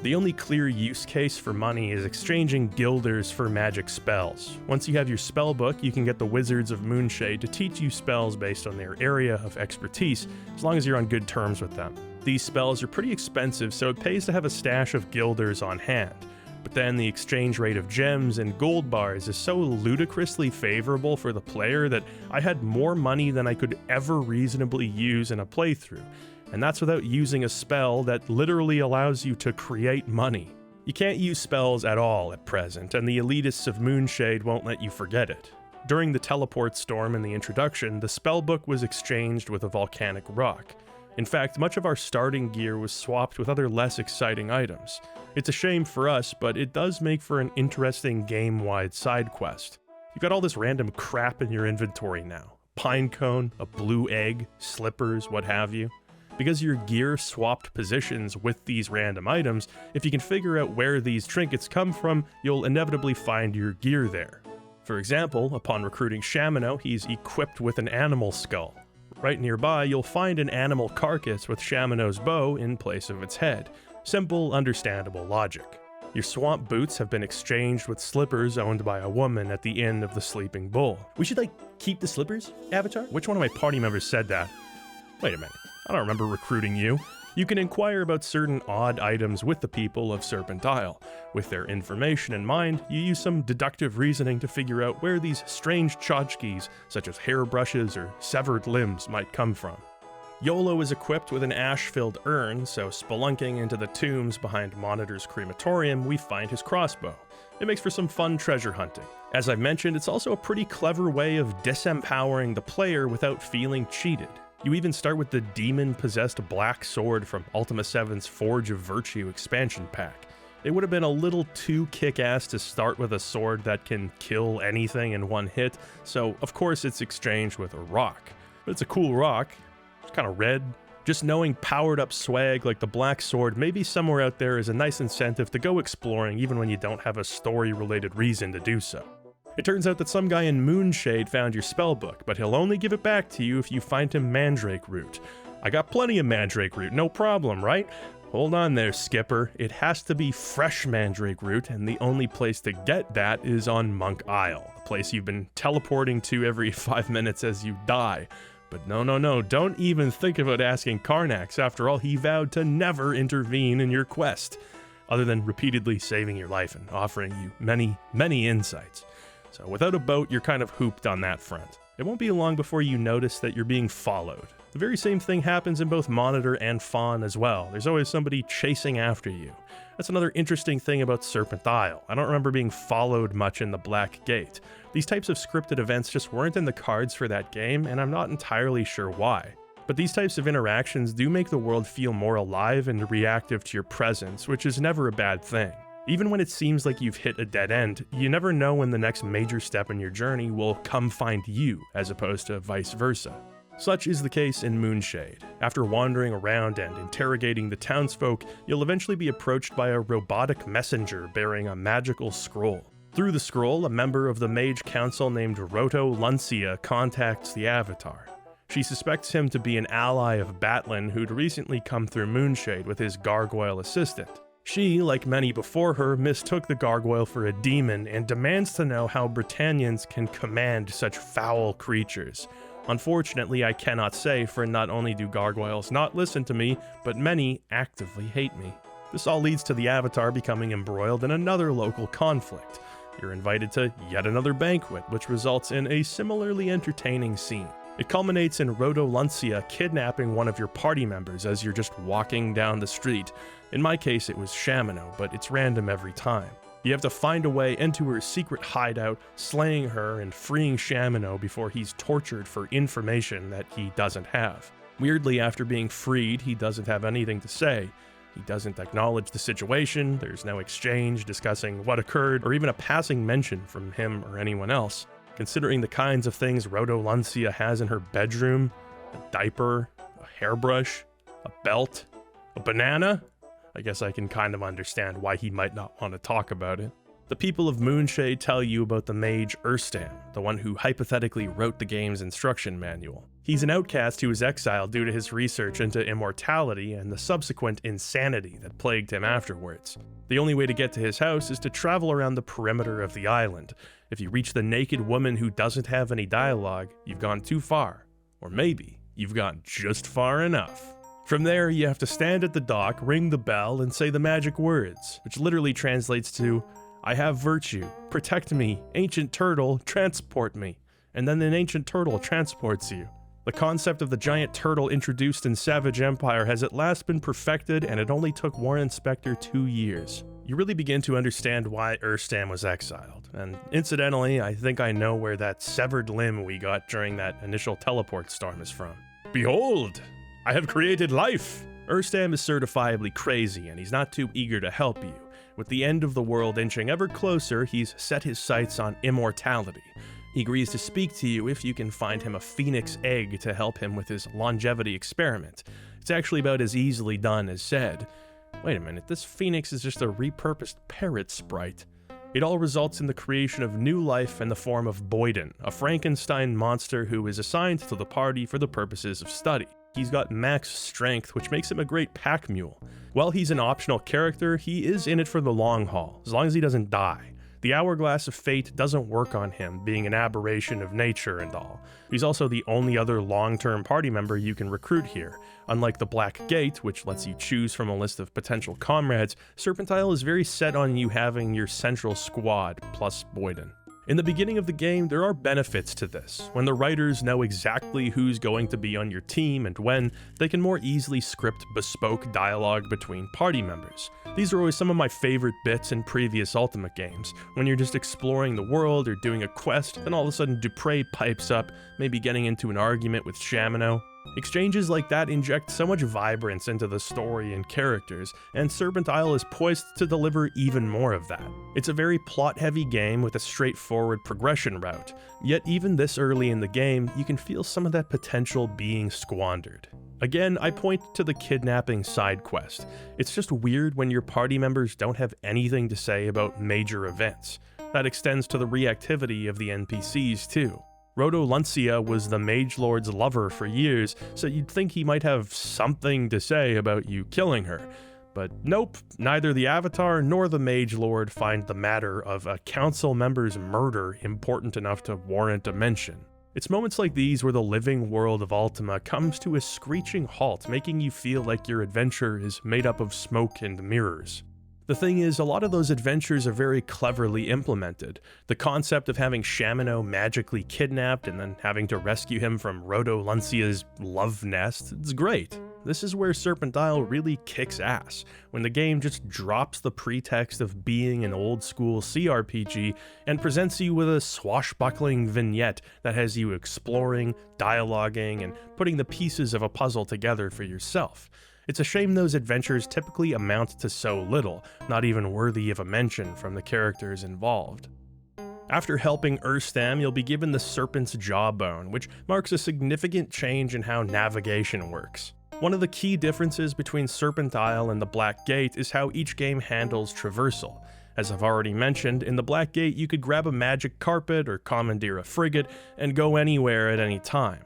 The only clear use case for money is exchanging guilders for magic spells. Once you have your spell book, you can get the Wizards of Moonshade to teach you spells based on their area of expertise, as long as you're on good terms with them. These spells are pretty expensive, so it pays to have a stash of guilders on hand. But then the exchange rate of gems and gold bars is so ludicrously favorable for the player that I had more money than I could ever reasonably use in a playthrough. And that's without using a spell that literally allows you to create money. You can't use spells at all at present, and the elitists of Moonshade won't let you forget it. During the teleport storm in the introduction, the spellbook was exchanged with a volcanic rock. In fact, much of our starting gear was swapped with other less exciting items. It's a shame for us, but it does make for an interesting game-wide side quest. You've got all this random crap in your inventory now. Pine cone, a blue egg, slippers, what have you. Because your gear swapped positions with these random items, if you can figure out where these trinkets come from, you'll inevitably find your gear there. For example, upon recruiting Shamino, he's equipped with an animal skull. Right nearby, you'll find an animal carcass with Shamino's bow in place of its head. Simple, understandable logic. Your swamp boots have been exchanged with slippers owned by a woman at the Inn of the Sleeping Bull. We should, keep the slippers, Avatar? Which one of my party members said that? Wait a minute. I don't remember recruiting you. You can inquire about certain odd items with the people of Serpent Isle. With their information in mind, you use some deductive reasoning to figure out where these strange tchotchkes, such as hairbrushes or severed limbs, might come from. Yolo is equipped with an ash-filled urn, so spelunking into the tombs behind Monitor's crematorium, we find his crossbow. It makes for some fun treasure hunting. As I've mentioned, it's also a pretty clever way of disempowering the player without feeling cheated. You even start with the demon-possessed black sword from Ultima VII's Forge of Virtue expansion pack. It would have been a little too kick-ass to start with a sword that can kill anything in one hit, so of course it's exchanged with a rock. But it's a cool rock. It's kind of red. Just knowing powered-up swag like the black sword maybe somewhere out there is a nice incentive to go exploring even when you don't have a story-related reason to do so. It turns out that some guy in Moonshade found your spellbook, but he'll only give it back to you if you find him mandrake root. I got plenty of mandrake root, no problem, right? Hold on there, Skipper. It has to be fresh mandrake root, and the only place to get that is on Monk Isle, the place you've been teleporting to every 5 minutes as you die. But no, don't even think about asking Karnax. After all, he vowed to never intervene in your quest, other than repeatedly saving your life and offering you many, many insights. So without a boat, you're kind of hooped on that front. It won't be long before you notice that you're being followed. The very same thing happens in both Monitor and Fawn as well. There's always somebody chasing after you. That's another interesting thing about Serpent Isle. I don't remember being followed much in the Black Gate. These types of scripted events just weren't in the cards for that game, and I'm not entirely sure why. But these types of interactions do make the world feel more alive and reactive to your presence, which is never a bad thing. Even when it seems like you've hit a dead end, you never know when the next major step in your journey will come find you, as opposed to vice versa. Such is the case in Moonshade. After wandering around and interrogating the townsfolk, you'll eventually be approached by a robotic messenger bearing a magical scroll. Through the scroll, a member of the Mage Council named Roto Luncia contacts the Avatar. She suspects him to be an ally of Batlin who'd recently come through Moonshade with his gargoyle assistant. She, like many before her, mistook the gargoyle for a demon and demands to know how Britannians can command such foul creatures. Unfortunately, I cannot say, for not only do gargoyles not listen to me, but many actively hate me. This all leads to the Avatar becoming embroiled in another local conflict. You're invited to yet another banquet, which results in a similarly entertaining scene. It culminates in Roto Luncia kidnapping one of your party members as you're just walking down the street. In my case, it was Shamino, but it's random every time. You have to find a way into her secret hideout, slaying her and freeing Shamino before he's tortured for information that he doesn't have. Weirdly, after being freed, he doesn't have anything to say. He doesn't acknowledge the situation, there's no exchange discussing what occurred, or even a passing mention from him or anyone else. Considering the kinds of things Roto Luncia has in her bedroom, a diaper, a hairbrush, a belt, a banana, I guess I can kind of understand why he might not want to talk about it. The people of Moonshade tell you about the mage Urstam, the one who hypothetically wrote the game's instruction manual. He's an outcast who was exiled due to his research into immortality and the subsequent insanity that plagued him afterwards. The only way to get to his house is to travel around the perimeter of the island. If you reach the naked woman who doesn't have any dialogue, you've gone too far. Or maybe you've gone just far enough. From there, you have to stand at the dock, ring the bell, and say the magic words, which literally translates to, "I have virtue, protect me, ancient turtle, transport me," and then an ancient turtle transports you. The concept of the giant turtle introduced in Savage Empire has at last been perfected, and it only took Warren Spector 2 years. you really begin to understand why Urstam was exiled. And incidentally, I think I know where that severed limb we got during that initial teleport storm is from. Behold! I have created life! Urstam is certifiably crazy, and he's not too eager to help you. With the end of the world inching ever closer, he's set his sights on immortality. He agrees to speak to you if you can find him a phoenix egg to help him with his longevity experiment. It's actually about as easily done as said. Wait a minute, this phoenix is just a repurposed parrot sprite. It all results in the creation of new life in the form of Boyden, a Frankenstein monster who is assigned to the party for the purposes of study. He's got max strength, which makes him a great pack mule. While he's an optional character, he is in it for the long haul, as long as he doesn't die. The Hourglass of Fate doesn't work on him, being an aberration of nature and all. He's also the only other long-term party member you can recruit here. Unlike the Black Gate, which lets you choose from a list of potential comrades, Serpent Isle is very set on you having your central squad, plus Boyden. In the beginning of the game, there are benefits to this. When the writers know exactly who's going to be on your team and when, they can more easily script bespoke dialogue between party members. These are always some of my favorite bits in previous Ultima games, when you're just exploring the world or doing a quest, then all of a sudden Dupre pipes up, maybe getting into an argument with Shamino. Exchanges like that inject so much vibrance into the story and characters, and Serpent Isle is poised to deliver even more of that. It's a very plot-heavy game with a straightforward progression route, yet even this early in the game, you can feel some of that potential being squandered. Again, I point to the kidnapping side quest. It's just weird when your party members don't have anything to say about major events. That extends to the reactivity of the NPCs too. Rodolencia was the Mage Lord's lover for years, so you'd think he might have something to say about you killing her. But nope, neither the Avatar nor the Mage Lord find the matter of a council member's murder important enough to warrant a mention. It's moments like these where the living world of Ultima comes to a screeching halt, making you feel like your adventure is made up of smoke and mirrors. The thing is, a lot of those adventures are very cleverly implemented. The concept of having Shamino magically kidnapped and then having to rescue him from Rodolencia's love nest, it's great. This is where Serpent Isle really kicks ass, when the game just drops the pretext of being an old-school CRPG and presents you with a swashbuckling vignette that has you exploring, dialoguing, and putting the pieces of a puzzle together for yourself. It's a shame those adventures typically amount to so little, not even worthy of a mention from the characters involved. After helping Urstam, you'll be given the Serpent's Jawbone, which marks a significant change in how navigation works. One of the key differences between Serpent Isle and the Black Gate is how each game handles traversal. As I've already mentioned, in the Black Gate you could grab a magic carpet or commandeer a frigate and go anywhere at any time.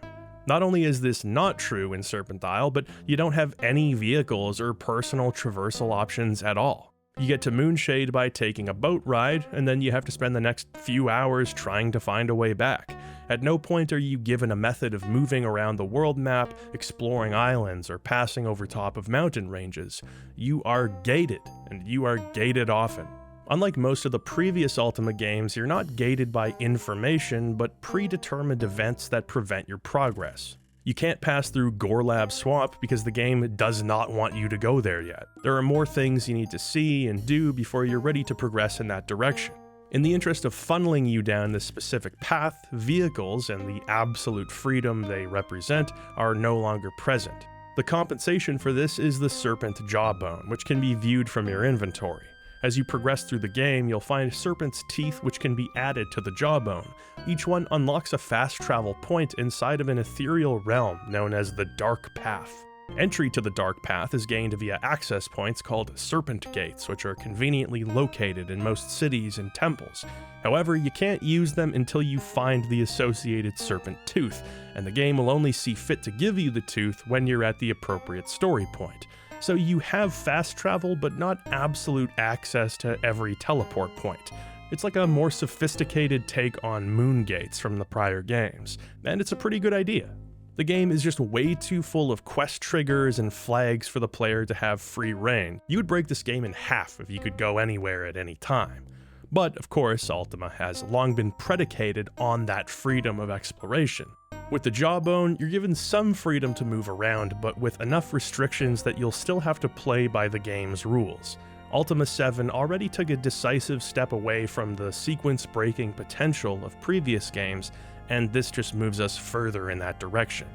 Not only is this not true in Serpent Isle, but you don't have any vehicles or personal traversal options at all. You get to Moonshade by taking a boat ride, and then you have to spend the next few hours trying to find a way back. At no point are you given a method of moving around the world map, exploring islands, or passing over top of mountain ranges. You are gated, and you are gated often. Unlike most of the previous Ultima games, you're not gated by information, but predetermined events that prevent your progress. You can't pass through Gorlab Swamp because the game does not want you to go there yet. There are more things you need to see and do before you're ready to progress in that direction. In the interest of funneling you down this specific path, vehicles and the absolute freedom they represent are no longer present. The compensation for this is the Serpent Jawbone, which can be viewed from your inventory. As you progress through the game, you'll find serpent's teeth which can be added to the jawbone. Each one unlocks a fast travel point inside of an ethereal realm known as the Dark Path. Entry to the Dark Path is gained via access points called Serpent Gates, which are conveniently located in most cities and temples. However, you can't use them until you find the associated serpent tooth, and the game will only see fit to give you the tooth when you're at the appropriate story point. So you have fast travel, but not absolute access to every teleport point. It's like a more sophisticated take on moon gates from the prior games, and it's a pretty good idea. The game is just way too full of quest triggers and flags for the player to have free reign. You would break this game in half if you could go anywhere at any time. But, of course, Ultima has long been predicated on that freedom of exploration. With the Jawbone, you're given some freedom to move around, but with enough restrictions that you'll still have to play by the game's rules. Ultima VII already took a decisive step away from the sequence-breaking potential of previous games, and this just moves us further in that direction.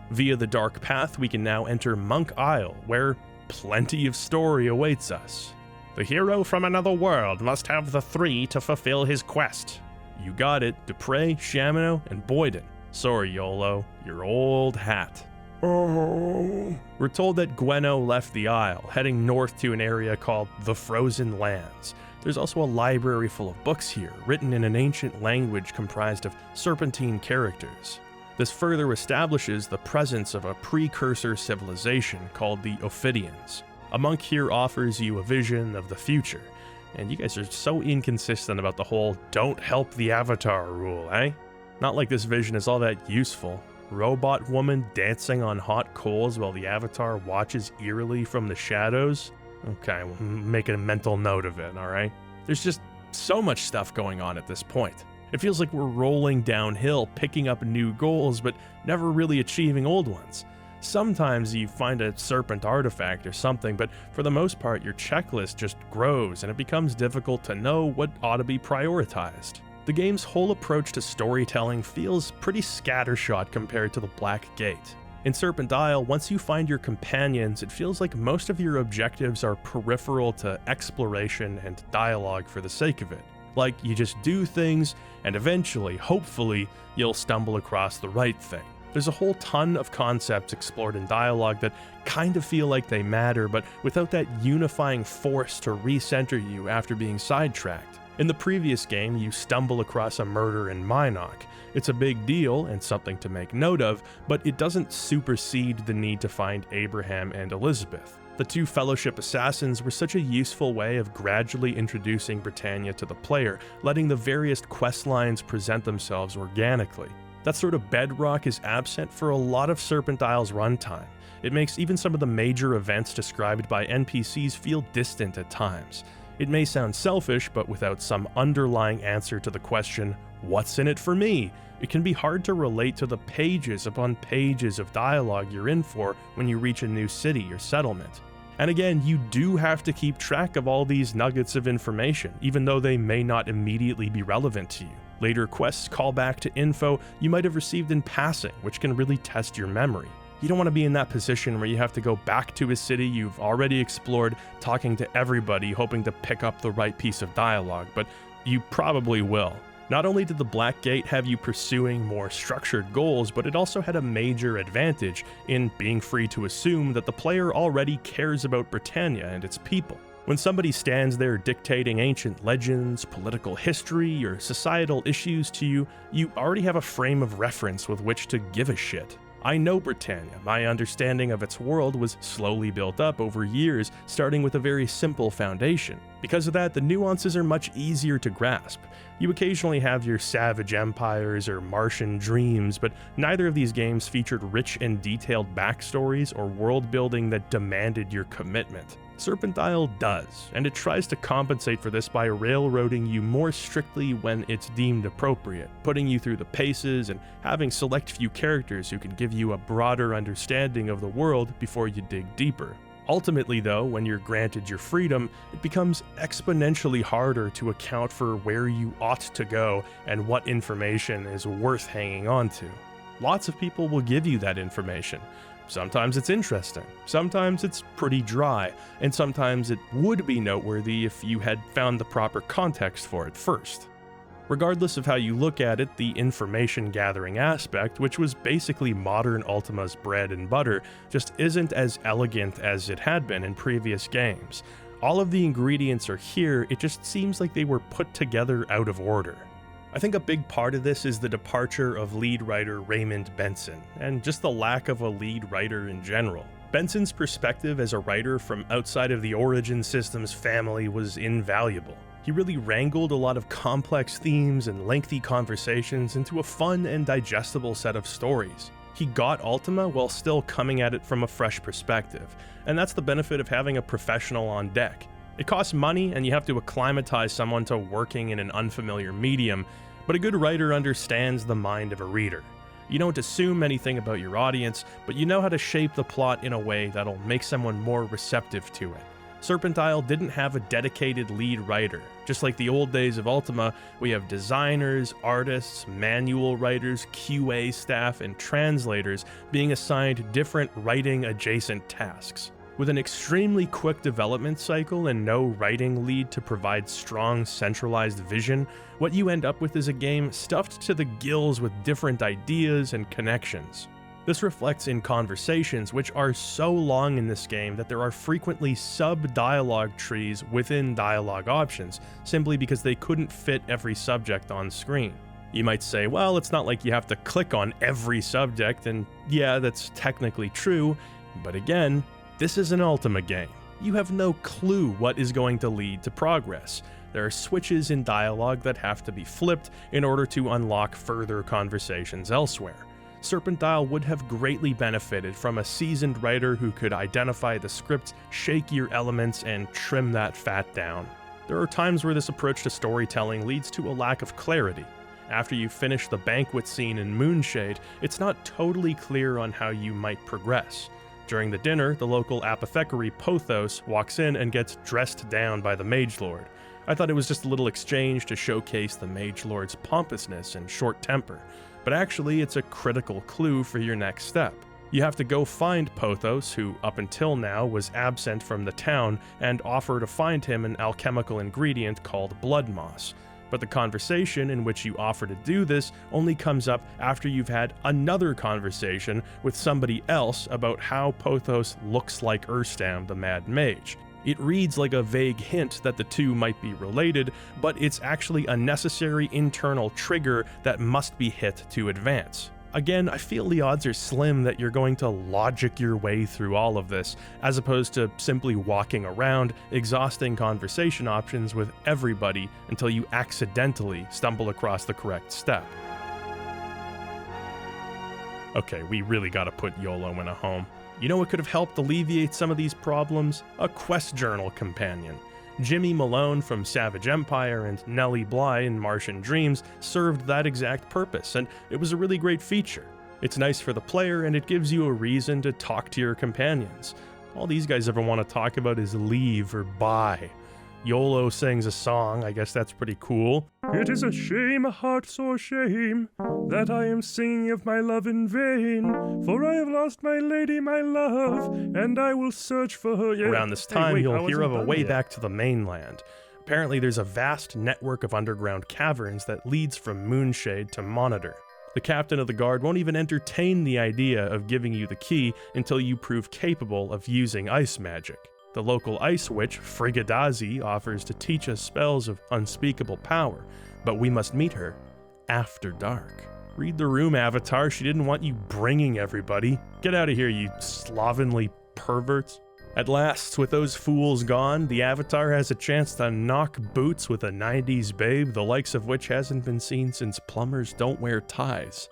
Via the Dark Path, we can now enter Monk Isle, where plenty of story awaits us. The hero from another world must have the 3 to fulfill his quest. You got it, Dupre, Shamino, and Boyden. Sorry, YOLO, your old hat. Oh. We're told that Gweno left the Isle, heading north to an area called the Frozen Lands. There's also a library full of books here, written in an ancient language comprised of serpentine characters. This further establishes the presence of a precursor civilization called the Ophidians. A monk here offers you a vision of the future, and you guys are so inconsistent about the whole don't help the avatar rule, eh? Not like this vision is all that useful. Robot woman dancing on hot coals while the avatar watches eerily from the shadows? Okay, we'll make a mental note of it, alright? There's just so much stuff going on at this point. It feels like we're rolling downhill, picking up new goals, but never really achieving old ones. Sometimes you find a serpent artifact or something, but for the most part your checklist just grows and it becomes difficult to know what ought to be prioritized. The game's whole approach to storytelling feels pretty scattershot compared to the Black Gate. In Serpent Isle, once you find your companions, it feels like most of your objectives are peripheral to exploration and dialogue for the sake of it. Like, you just do things, and eventually, hopefully, you'll stumble across the right thing. There's a whole ton of concepts explored in dialogue that kind of feel like they matter, but without that unifying force to recenter you after being sidetracked. In the previous game, you stumble across a murder in Minok. It's a big deal and something to make note of, but it doesn't supersede the need to find Abraham and Elizabeth. The 2 Fellowship assassins were such a useful way of gradually introducing Britannia to the player, letting the various quest lines present themselves organically. That sort of bedrock is absent for a lot of Serpent Isle's runtime. It makes even some of the major events described by NPCs feel distant at times. It may sound selfish, but without some underlying answer to the question, what's in it for me? It can be hard to relate to the pages upon pages of dialogue you're in for when you reach a new city or settlement. And again, you do have to keep track of all these nuggets of information, even though they may not immediately be relevant to you. Later quests call back to info you might have received in passing, which can really test your memory. You don't want to be in that position where you have to go back to a city you've already explored, talking to everybody, hoping to pick up the right piece of dialogue, but you probably will. Not only did the Black Gate have you pursuing more structured goals, but it also had a major advantage in being free to assume that the player already cares about Britannia and its people. When somebody stands there dictating ancient legends, political history, or societal issues to you, you already have a frame of reference with which to give a shit. I know Britannia. My understanding of its world was slowly built up over years, starting with a very simple foundation. Because of that, the nuances are much easier to grasp. You occasionally have your savage empires or Martian dreams, but neither of these games featured rich and detailed backstories or world building that demanded your commitment. Serpent Isle does, and it tries to compensate for this by railroading you more strictly when it's deemed appropriate, putting you through the paces and having select few characters who can give you a broader understanding of the world before you dig deeper. Ultimately though, when you're granted your freedom, it becomes exponentially harder to account for where you ought to go and what information is worth hanging on to. Lots of people will give you that information. Sometimes it's interesting, sometimes it's pretty dry, and sometimes it would be noteworthy if you had found the proper context for it first. Regardless of how you look at it, the information gathering aspect, which was basically modern Ultima's bread and butter, just isn't as elegant as it had been in previous games. All of the ingredients are here, it just seems like they were put together out of order. I think a big part of this is the departure of lead writer Raymond Benson, and just the lack of a lead writer in general. Benson's perspective as a writer from outside of the Origin Systems family was invaluable. He really wrangled a lot of complex themes and lengthy conversations into a fun and digestible set of stories. He got Ultima while still coming at it from a fresh perspective, and that's the benefit of having a professional on deck. It costs money and you have to acclimatize someone to working in an unfamiliar medium, but a good writer understands the mind of a reader. You don't assume anything about your audience, but you know how to shape the plot in a way that'll make someone more receptive to it. Serpent Isle didn't have a dedicated lead writer. Just like the old days of Ultima, we have designers, artists, manual writers, QA staff, and translators being assigned different writing-adjacent tasks. With an extremely quick development cycle and no writing lead to provide strong, centralized vision, what you end up with is a game stuffed to the gills with different ideas and connections. This reflects in conversations, which are so long in this game that there are frequently sub-dialogue trees within dialogue options, simply because they couldn't fit every subject on screen. You might say, well, it's not like you have to click on every subject, and yeah, that's technically true, but again, this is an Ultima game. You have no clue what is going to lead to progress. There are switches in dialogue that have to be flipped in order to unlock further conversations elsewhere. Serpent Isle would have greatly benefited from a seasoned writer who could identify the script's shakier elements and trim that fat down. There are times where this approach to storytelling leads to a lack of clarity. After you finish the banquet scene in Moonshade, it's not totally clear on how you might progress. During the dinner, the local apothecary Pothos walks in and gets dressed down by the Mage Lord. I thought it was just a little exchange to showcase the Mage Lord's pompousness and short temper, but actually it's a critical clue for your next step. You have to go find Pothos, who up until now was absent from the town, and offer to find him an alchemical ingredient called blood moss. But the conversation in which you offer to do this only comes up after you've had another conversation with somebody else about how Pothos looks like Erstam the Mad Mage. It reads like a vague hint that the two might be related, but it's actually a necessary internal trigger that must be hit to advance. Again, I feel the odds are slim that you're going to logic your way through all of this, as opposed to simply walking around, exhausting conversation options with everybody until you accidentally stumble across the correct step. Okay, we really gotta put YOLO in a home. You know what could have helped alleviate some of these problems? A quest journal companion. Jimmy Malone from Savage Empire and Nellie Bly in Martian Dreams served that exact purpose, and it was a really great feature. It's nice for the player, and it gives you a reason to talk to your companions. All these guys ever want to talk about is leave or buy. YOLO sings a song, I guess that's pretty cool. It is a shame, a heart sore shame, that I am singing of my love in vain, for I have lost my lady, my love, and I will search for her. Yeah. Around this time, you'll hear of a way back to the mainland. Apparently there's a vast network of underground caverns that leads from Moonshade to Monitor. The captain of the guard won't even entertain the idea of giving you the key until you prove capable of using ice magic. The local ice witch, Frigidazi, offers to teach us spells of unspeakable power, but we must meet her after dark. Read the room, Avatar. She didn't want you bringing everybody. Get out of here, you slovenly perverts. At last, with those fools gone, the Avatar has a chance to knock boots with a 90s babe, the likes of which hasn't been seen since plumbers don't wear ties.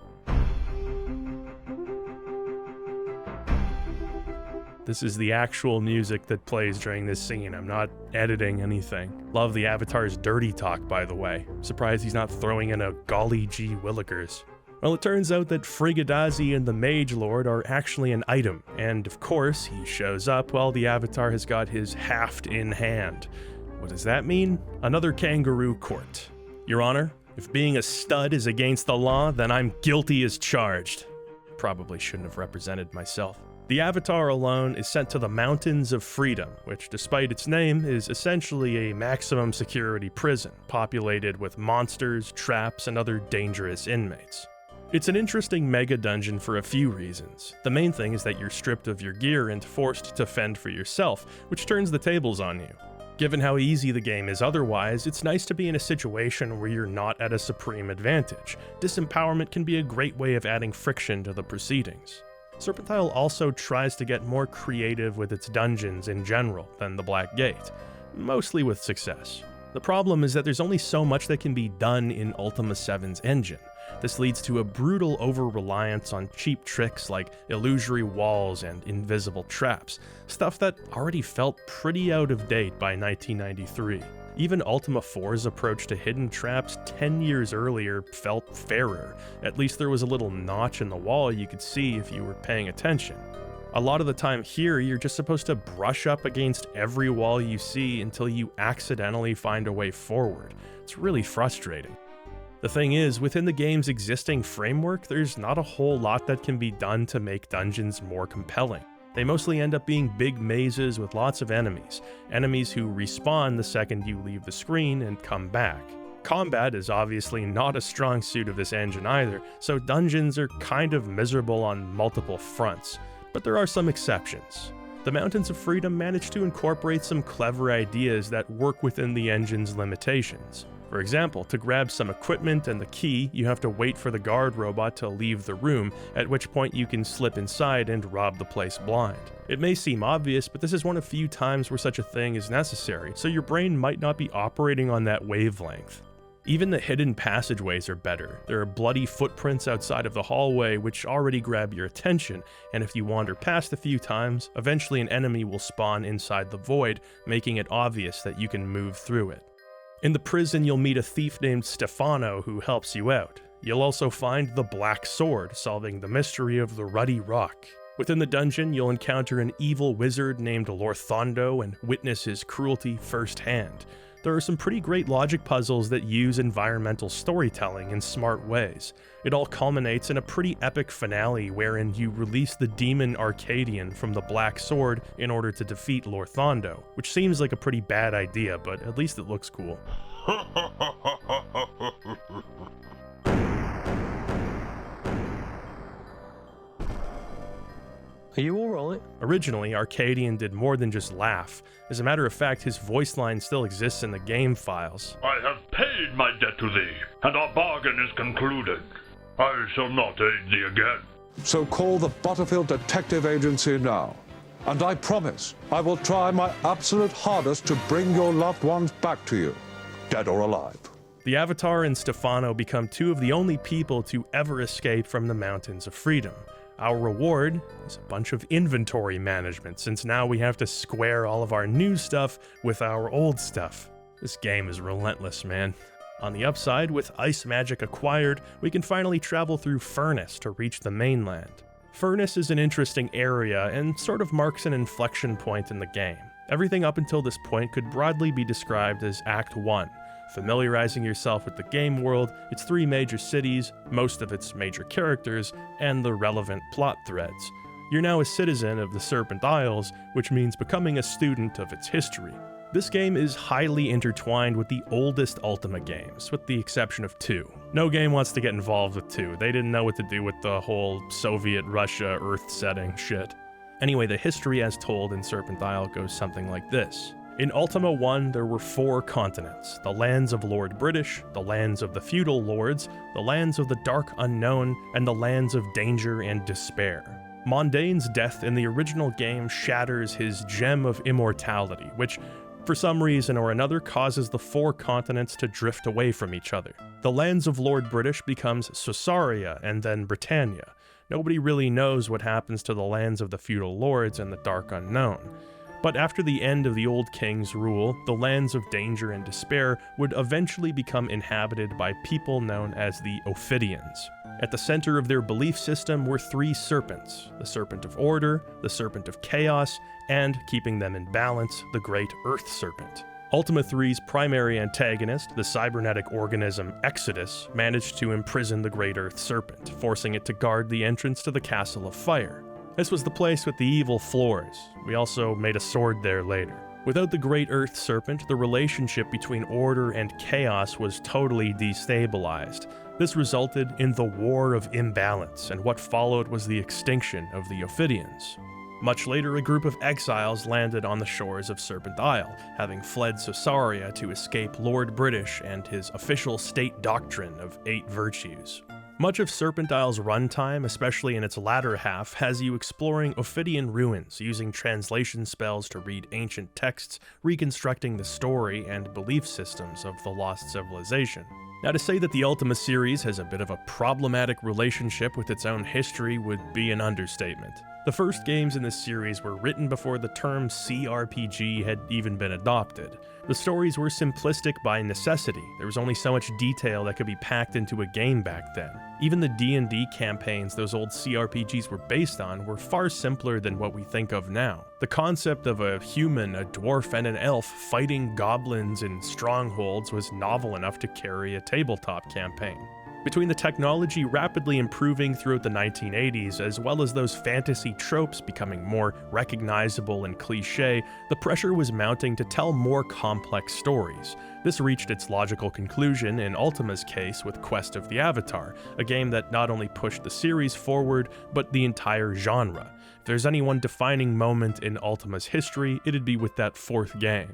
This is the actual music that plays during this scene. I'm not editing anything. Love the Avatar's dirty talk, by the way. Surprised he's not throwing in a golly gee willikers. Well, it turns out that Frigidazi and the Mage Lord are actually an item, and of course, he shows up while the Avatar has got his haft in hand. What does that mean? Another kangaroo court. Your Honor, if being a stud is against the law, then I'm guilty as charged. Probably shouldn't have represented myself. The Avatar alone is sent to the Mountains of Freedom, which, despite its name, is essentially a maximum security prison, populated with monsters, traps, and other dangerous inmates. It's an interesting mega dungeon for a few reasons. The main thing is that you're stripped of your gear and forced to fend for yourself, which turns the tables on you. Given how easy the game is otherwise, it's nice to be in a situation where you're not at a supreme advantage. Disempowerment can be a great way of adding friction to the proceedings. Serpent Isle also tries to get more creative with its dungeons in general than the Black Gate, mostly with success. The problem is that there's only so much that can be done in Ultima VII's engine. This leads to a brutal over-reliance on cheap tricks like illusory walls and invisible traps, stuff that already felt pretty out of date by 1993. Even Ultima IV's approach to hidden traps 10 years earlier felt fairer. At least there was a little notch in the wall you could see if you were paying attention. A lot of the time here, you're just supposed to brush up against every wall you see until you accidentally find a way forward. It's really frustrating. The thing is, within the game's existing framework, there's not a whole lot that can be done to make dungeons more compelling. They mostly end up being big mazes with lots of enemies who respawn the second you leave the screen and come back. Combat is obviously not a strong suit of this engine either, so dungeons are kind of miserable on multiple fronts, but there are some exceptions. The Mountains of Freedom managed to incorporate some clever ideas that work within the engine's limitations. For example, to grab some equipment and the key, you have to wait for the guard robot to leave the room, at which point you can slip inside and rob the place blind. It may seem obvious, but this is one of few times where such a thing is necessary, so your brain might not be operating on that wavelength. Even the hidden passageways are better. There are bloody footprints outside of the hallway which already grab your attention, and if you wander past a few times, eventually an enemy will spawn inside the void, making it obvious that you can move through it. In the prison, you'll meet a thief named Stefano who helps you out. You'll also find the Black Sword, solving the mystery of the Ruddy Rock. Within the dungeon, you'll encounter an evil wizard named Lorthondo and witness his cruelty firsthand. There are some pretty great logic puzzles that use environmental storytelling in smart ways. It all culminates in a pretty epic finale wherein you release the demon Arcadian from the Black Sword in order to defeat Lorthondo, which seems like a pretty bad idea, but at least it looks cool. Are you alright? Originally, Arcadian did more than just laugh. As a matter of fact, his voice line still exists in the game files. I have paid my debt to thee, and our bargain is concluded. I shall not aid thee again. So call the Butterfield Detective Agency now. And I promise I will try my absolute hardest to bring your loved ones back to you, dead or alive. The Avatar and Stefano become two of the only people to ever escape from the Mountains of Freedom. Our reward is a bunch of inventory management, since now we have to square all of our new stuff with our old stuff. This game is relentless, man. On the upside, with ice magic acquired, we can finally travel through Furnace to reach the mainland. Furnace is an interesting area and sort of marks an inflection point in the game. Everything up until this point could broadly be described as Act 1, familiarizing yourself with the game world, its 3 major cities, most of its major characters, and the relevant plot threads. You're now a citizen of the Serpent Isles, which means becoming a student of its history. This game is highly intertwined with the oldest Ultima games, with the exception of 2. No game wants to get involved with 2. They didn't know what to do with the whole Soviet Russia Earth setting shit. Anyway, the history as told in Serpent Isle goes something like this. In Ultima I, there were 4 continents: the lands of Lord British, the lands of the feudal lords, the lands of the dark unknown, and the lands of danger and despair. Mondaine's death in the original game shatters his gem of immortality, which, for some reason or another, causes the 4 continents to drift away from each other. The lands of Lord British becomes Sosaria and then Britannia. Nobody really knows what happens to the lands of the feudal lords and the dark unknown. But after the end of the Old King's rule, the lands of danger and despair would eventually become inhabited by people known as the Ophidians. At the center of their belief system were 3 serpents: the Serpent of Order, the Serpent of Chaos, and, keeping them in balance, the Great Earth Serpent. Ultima III's primary antagonist, the cybernetic organism Exodus, managed to imprison the Great Earth Serpent, forcing it to guard the entrance to the Castle of Fire. This was the place with the evil floors. We also made a sword there later. Without the Great Earth Serpent, the relationship between order and chaos was totally destabilized. This resulted in the War of Imbalance, and what followed was the extinction of the Ophidians. Much later, a group of exiles landed on the shores of Serpent Isle, having fled Sosaria to escape Lord British and his official state doctrine of 8 virtues. Much of Serpent Isle's runtime, especially in its latter half, has you exploring Ophidian ruins, using translation spells to read ancient texts, reconstructing the story and belief systems of the lost civilization. Now, to say that the Ultima series has a bit of a problematic relationship with its own history would be an understatement. The first games in this series were written before the term CRPG had even been adopted. The stories were simplistic by necessity. There was only so much detail that could be packed into a game back then. Even the D&D campaigns those old CRPGs were based on were far simpler than what we think of now. The concept of a human, a dwarf, and an elf fighting goblins in strongholds was novel enough to carry a tabletop campaign. Between the technology rapidly improving throughout the 1980s, as well as those fantasy tropes becoming more recognizable and cliché, the pressure was mounting to tell more complex stories. This reached its logical conclusion in Ultima's case with Quest of the Avatar, a game that not only pushed the series forward, but the entire genre. If there's any one defining moment in Ultima's history, it'd be with that fourth game.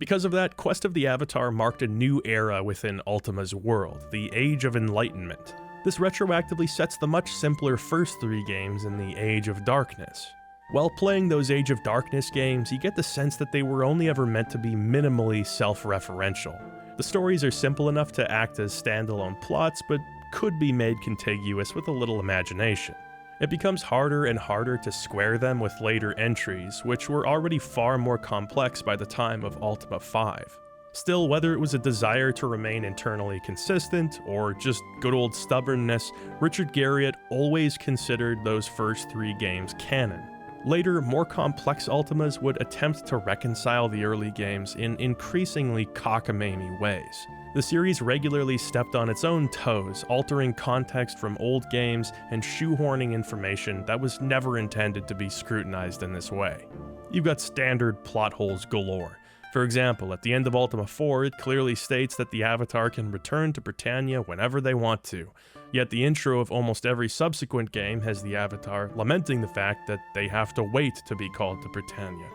Because of that, Quest of the Avatar marked a new era within Ultima's world, the Age of Enlightenment. This retroactively sets the much simpler first three games in the Age of Darkness. While playing those Age of Darkness games, you get the sense that they were only ever meant to be minimally self-referential. The stories are simple enough to act as standalone plots, but could be made contiguous with a little imagination. It becomes harder and harder to square them with later entries, which were already far more complex by the time of Ultima V. Still, whether it was a desire to remain internally consistent, or just good old stubbornness, Richard Garriott always considered those first three games canon. Later, more complex Ultimas would attempt to reconcile the early games in increasingly cockamamie ways. The series regularly stepped on its own toes, altering context from old games and shoehorning information that was never intended to be scrutinized in this way. You've got standard plot holes galore. For example, at the end of Ultima IV, it clearly states that the Avatar can return to Britannia whenever they want to, yet the intro of almost every subsequent game has the Avatar lamenting the fact that they have to wait to be called to Britannia.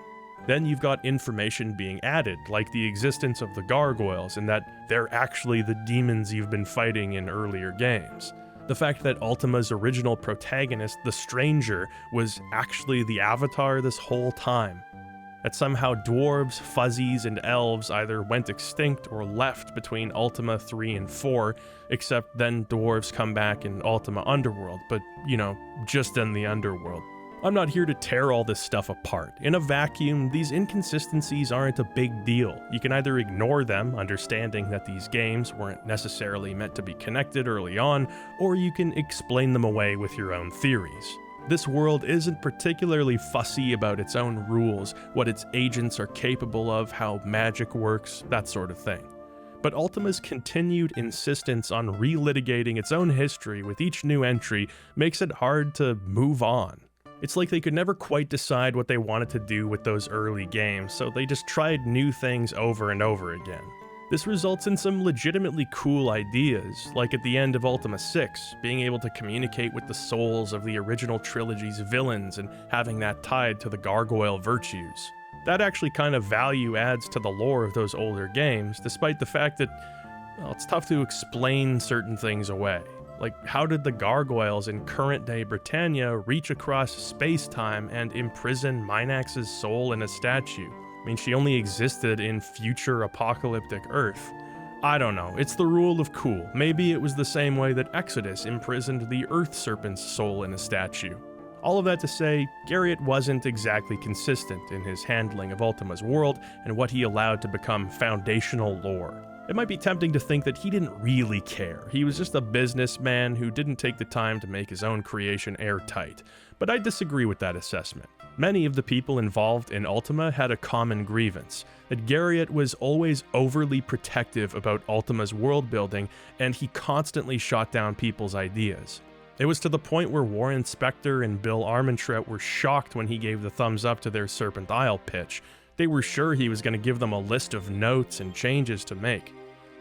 Then you've got information being added, like the existence of the gargoyles and that they're actually the demons you've been fighting in earlier games. The fact that Ultima's original protagonist, the Stranger, was actually the Avatar this whole time. That somehow dwarves, fuzzies, and elves either went extinct or left between Ultima 3 and 4, except then dwarves come back in Ultima Underworld, but, just in the Underworld. I'm not here to tear all this stuff apart. In a vacuum, these inconsistencies aren't a big deal. You can either ignore them, understanding that these games weren't necessarily meant to be connected early on, or you can explain them away with your own theories. This world isn't particularly fussy about its own rules, what its agents are capable of, how magic works, that sort of thing. But Ultima's continued insistence on relitigating its own history with each new entry makes it hard to move on. It's like they could never quite decide what they wanted to do with those early games, so they just tried new things over and over again. This results in some legitimately cool ideas, like at the end of Ultima VI, being able to communicate with the souls of the original trilogy's villains and having that tied to the gargoyle virtues. That actually kind of value adds to the lore of those older games, despite the fact that, it's tough to explain certain things away. Like, how did the gargoyles in current-day Britannia reach across space-time and imprison Minax's soul in a statue? I mean, she only existed in future apocalyptic Earth. I don't know, it's the rule of cool. Maybe it was the same way that Exodus imprisoned the Earth Serpent's soul in a statue. All of that to say, Garriott wasn't exactly consistent in his handling of Ultima's world and what he allowed to become foundational lore. It might be tempting to think that he didn't really care. He was just a businessman who didn't take the time to make his own creation airtight. But I disagree with that assessment. Many of the people involved in Ultima had a common grievance, that Garriott was always overly protective about Ultima's world building, and he constantly shot down people's ideas. It was to the point where Warren Spector and Bill Armentrout were shocked when he gave the thumbs up to their Serpent Isle pitch. They were sure he was going to give them a list of notes and changes to make.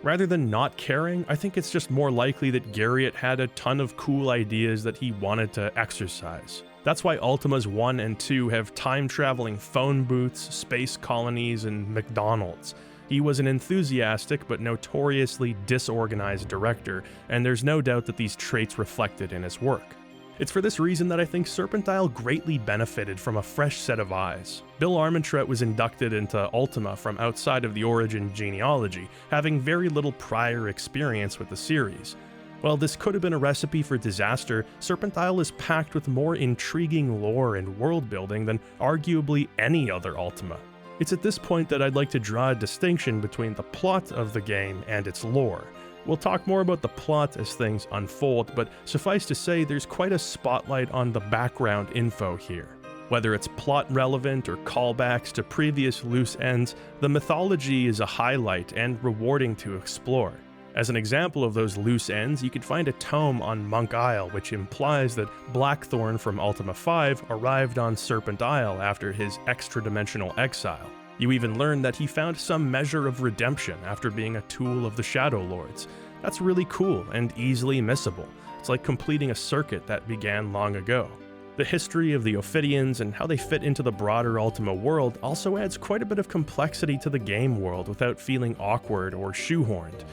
Rather than not caring, I think it's just more likely that Garriott had a ton of cool ideas that he wanted to exercise. That's why Ultimas 1 and 2 have time-traveling phone booths, space colonies, and McDonald's. He was an enthusiastic but notoriously disorganized director, and there's no doubt that these traits reflected in his work. It's for this reason that I think Serpent Isle greatly benefited from a fresh set of eyes. Bill Armentrout was inducted into Ultima from outside of the Origin genealogy, having very little prior experience with the series. While this could have been a recipe for disaster, Serpent Isle is packed with more intriguing lore and world building than arguably any other Ultima. It's at this point that I'd like to draw a distinction between the plot of the game and its lore. We'll talk more about the plot as things unfold, but suffice to say there's quite a spotlight on the background info here. Whether it's plot relevant or callbacks to previous loose ends, the mythology is a highlight and rewarding to explore. As an example of those loose ends, you could find a tome on Monk Isle which implies that Blackthorn from Ultima V arrived on Serpent Isle after his extra-dimensional exile. You even learn that he found some measure of redemption after being a tool of the Shadow Lords. That's really cool and easily missable. It's like completing a circuit that began long ago. The history of the Ophidians and how they fit into the broader Ultima world also adds quite a bit of complexity to the game world without feeling awkward or shoehorned,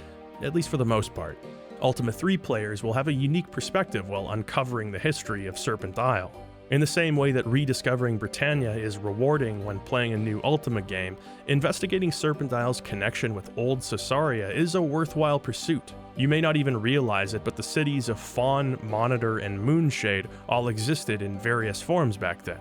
at least for the most part. Ultima 3 players will have a unique perspective while uncovering the history of Serpent Isle. In the same way that rediscovering Britannia is rewarding when playing a new Ultima game, investigating Serpent Isle's connection with old Caesarea is a worthwhile pursuit. You may not even realize it, but the cities of Fawn, Monitor, and Moonshade all existed in various forms back then.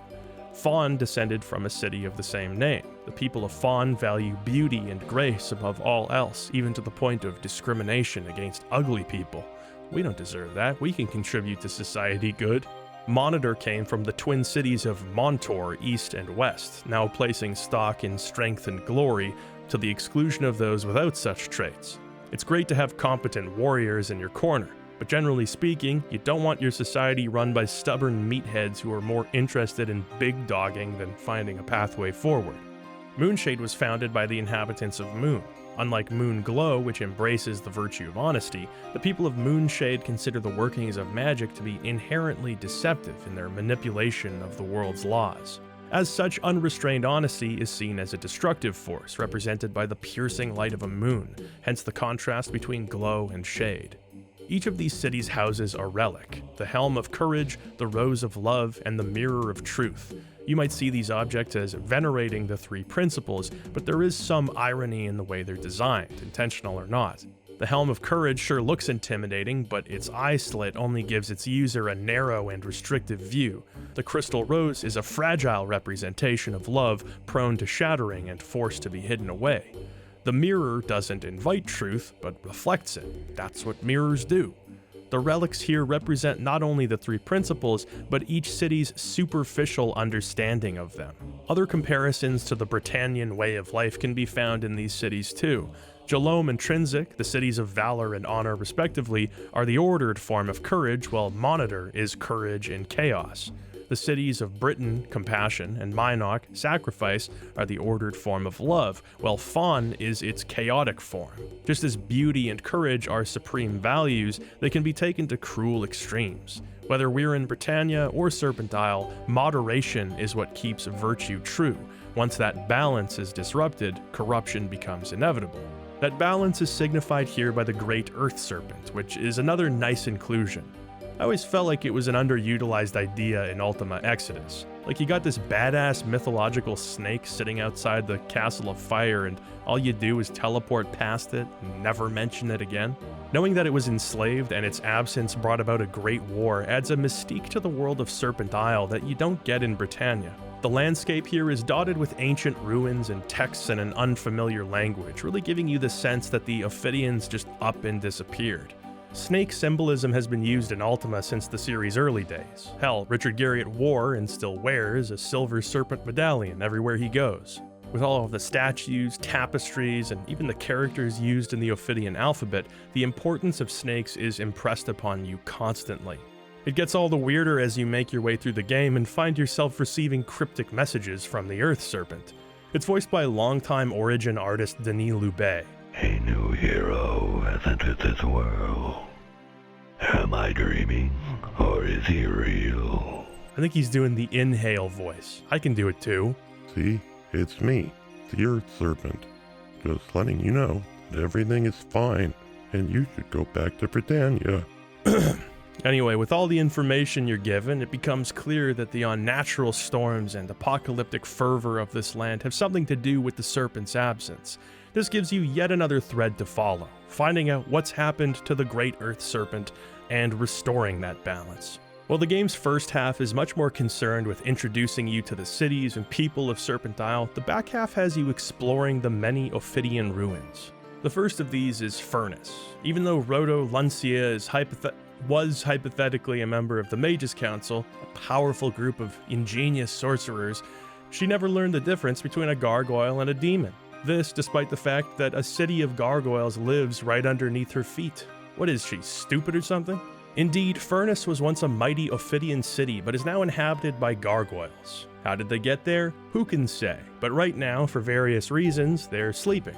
Fawn descended from a city of the same name. The people of Fawn value beauty and grace above all else, even to the point of discrimination against ugly people. We don't deserve that. We can contribute to society good. Monitor came from the twin cities of Montor, east and west, now placing stock in strength and glory to the exclusion of those without such traits. It's great to have competent warriors in your corner, but generally speaking, you don't want your society run by stubborn meatheads who are more interested in big dogging than finding a pathway forward. Moonshade was founded by the inhabitants of Moon. Unlike Moonglow, which embraces the virtue of honesty, the people of Moonshade consider the workings of magic to be inherently deceptive in their manipulation of the world's laws. As such, unrestrained honesty is seen as a destructive force, represented by the piercing light of a moon, hence the contrast between glow and shade. Each of these cities houses a relic: the Helm of Courage, the Rose of Love, and the Mirror of Truth. You might see these objects as venerating the three principles, but there is some irony in the way they're designed, intentional or not. The Helm of Courage sure looks intimidating, but its eye slit only gives its user a narrow and restrictive view. The Crystal Rose is a fragile representation of love, prone to shattering and forced to be hidden away. The mirror doesn't invite truth, but reflects it. That's what mirrors do. The relics here represent not only the three principles, but each city's superficial understanding of them. Other comparisons to the Britannian way of life can be found in these cities too. Jalome and Trinsic, the cities of valor and honor respectively, are the ordered form of courage, while Monitor is courage and chaos. The cities of Britain, compassion, and Minok, sacrifice, are the ordered form of love, while Fawn is its chaotic form. Just as beauty and courage are supreme values, they can be taken to cruel extremes. Whether we're in Britannia or Serpent Isle, moderation is what keeps virtue true. Once that balance is disrupted, corruption becomes inevitable. That balance is signified here by the Great Earth Serpent, which is another nice inclusion. I always felt like it was an underutilized idea in Ultima Exodus. Like, you got this badass mythological snake sitting outside the Castle of Fire and all you do is teleport past it and never mention it again. Knowing that it was enslaved and its absence brought about a great war adds a mystique to the world of Serpent Isle that you don't get in Britannia. The landscape here is dotted with ancient ruins and texts in an unfamiliar language, really giving you the sense that the Ophidians just up and disappeared. Snake symbolism has been used in Ultima since the series' early days. Hell, Richard Garriott wore, and still wears, a silver serpent medallion everywhere he goes. With all of the statues, tapestries, and even the characters used in the Ophidian alphabet, the importance of snakes is impressed upon you constantly. It gets all the weirder as you make your way through the game and find yourself receiving cryptic messages from the Earth Serpent. It's voiced by longtime Origin artist Denis Loubet. A new hero has entered this world. Am I dreaming, or is he real? I think he's doing the Inhale voice. I can do it too. See, it's me, the Earth Serpent. Just letting you know that everything is fine, and you should go back to Britannia. Anyway, with all the information you're given, it becomes clear that the unnatural storms and apocalyptic fervor of this land have something to do with the Serpent's absence. This gives you yet another thread to follow, finding out what's happened to the Great Earth Serpent and restoring that balance. While the game's first half is much more concerned with introducing you to the cities and people of Serpent Isle, the back half has you exploring the many Ophidian ruins. The first of these is Furnace. Even though Roto Luncia was hypothetically a member of the Mages Council, a powerful group of ingenious sorcerers, she never learned the difference between a gargoyle and a demon. This despite the fact that a city of gargoyles lives right underneath her feet. What is she, stupid or something? Indeed, Furnace was once a mighty Ophidian city, but is now inhabited by gargoyles. How did they get there? Who can say? But right now, for various reasons, they're sleeping.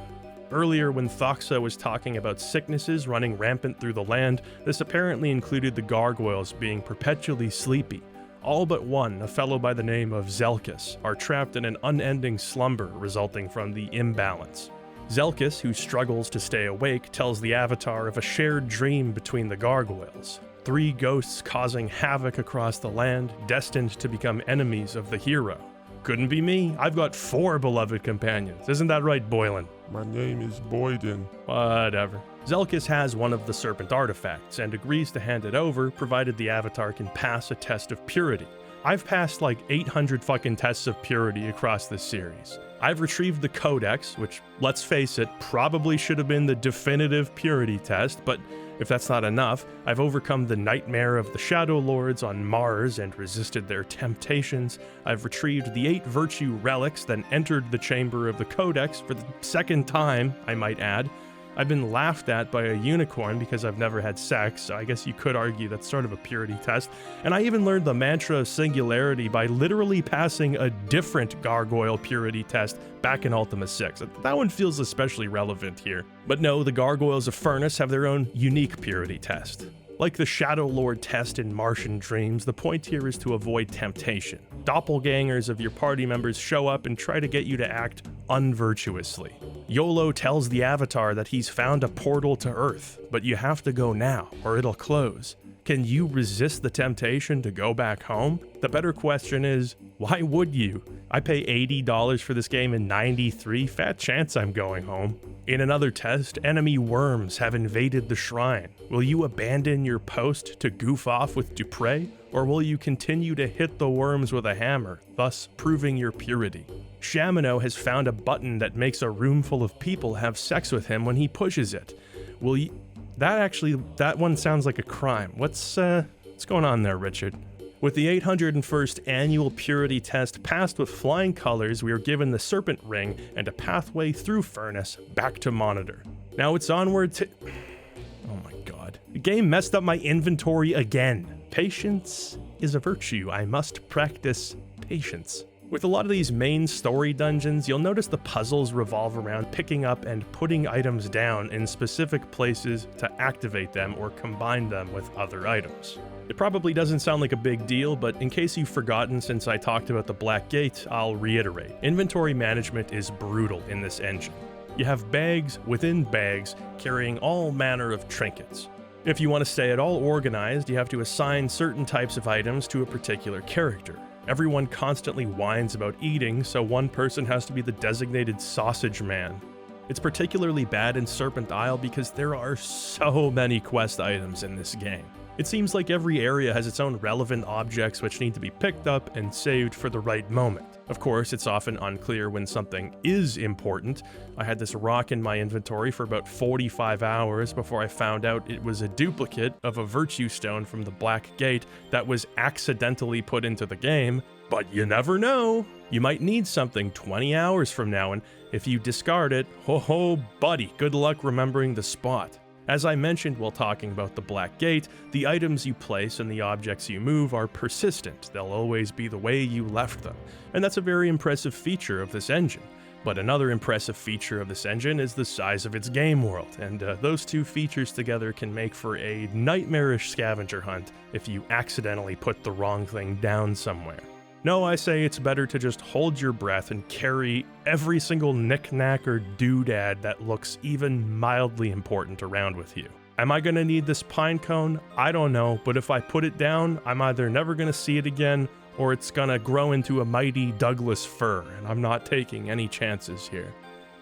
Earlier, when Thoxa was talking about sicknesses running rampant through the land, this apparently included the gargoyles being perpetually sleepy. All but one, a fellow by the name of Zelkis, are trapped in an unending slumber resulting from the imbalance. Zelkis, who struggles to stay awake, tells the Avatar of a shared dream between the gargoyles. 3 ghosts causing havoc across the land, destined to become enemies of the hero. Couldn't be me, I've got 4 beloved companions. Isn't that right, Boylan? My name is Boyden. Whatever. Zelkis has one of the serpent artifacts and agrees to hand it over provided the Avatar can pass a test of purity. I've passed like 800 fucking tests of purity across this series. I've retrieved the Codex, which, let's face it, probably should have been the definitive purity test, but if that's not enough, I've overcome the nightmare of the Shadow Lords on Mars and resisted their temptations. I've retrieved the 8 virtue relics, then entered the chamber of the Codex for the 2nd time, I might add. I've been laughed at by a unicorn because I've never had sex, so I guess you could argue that's sort of a purity test. And I even learned the mantra of singularity by literally passing a different gargoyle purity test back in Ultima VI. That one feels especially relevant here. But no, the gargoyles of Furnace have their own unique purity test. Like the Shadow Lord test in Martian Dreams, the point here is to avoid temptation. Doppelgangers of your party members show up and try to get you to act unvirtuously. YOLO tells the Avatar that he's found a portal to Earth, but you have to go now or it'll close. Can you resist the temptation to go back home? The better question is, why would you? I pay $80 for this game and 93, fat chance I'm going home. In another test, enemy worms have invaded the shrine. Will you abandon your post to goof off with Dupre, or will you continue to hit the worms with a hammer, thus proving your purity? Shamino has found a button that makes a room full of people have sex with him when he pushes it. Will you... That one sounds like a crime. What's going on there, Richard? With the 801st annual purity test passed with flying colors, we are given the Serpent Ring and a pathway through Furnace back to Monitor. Now it's onward to... Oh my god. The game messed up my inventory again. Patience is a virtue. I must practice patience. With a lot of these main story dungeons, you'll notice the puzzles revolve around picking up and putting items down in specific places to activate them or combine them with other items. It probably doesn't sound like a big deal, but in case you've forgotten since I talked about the Black Gate, I'll reiterate. Inventory management is brutal in this engine. You have bags within bags carrying all manner of trinkets. If you want to stay at all organized, you have to assign certain types of items to a particular character. Everyone constantly whines about eating, so one person has to be the designated sausage man. It's particularly bad in Serpent Isle because there are so many quest items in this game. It seems like every area has its own relevant objects which need to be picked up and saved for the right moment. Of course, it's often unclear when something is important. I had this rock in my inventory for about 45 hours before I found out it was a duplicate of a virtue stone from the Black Gate that was accidentally put into the game. But you never know. You might need something 20 hours from now, and if you discard it, ho buddy, good luck remembering the spot. As I mentioned while talking about the Black Gate, the items you place and the objects you move are persistent. They'll always be the way you left them, and that's a very impressive feature of this engine. But another impressive feature of this engine is the size of its game world, and those two features together can make for a nightmarish scavenger hunt if you accidentally put the wrong thing down somewhere. No, I say it's better to just hold your breath and carry every single knick-knack or doodad that looks even mildly important around with you. Am I gonna need this pine cone? I don't know, but if I put it down, I'm either never gonna see it again, or it's gonna grow into a mighty Douglas fir, and I'm not taking any chances here.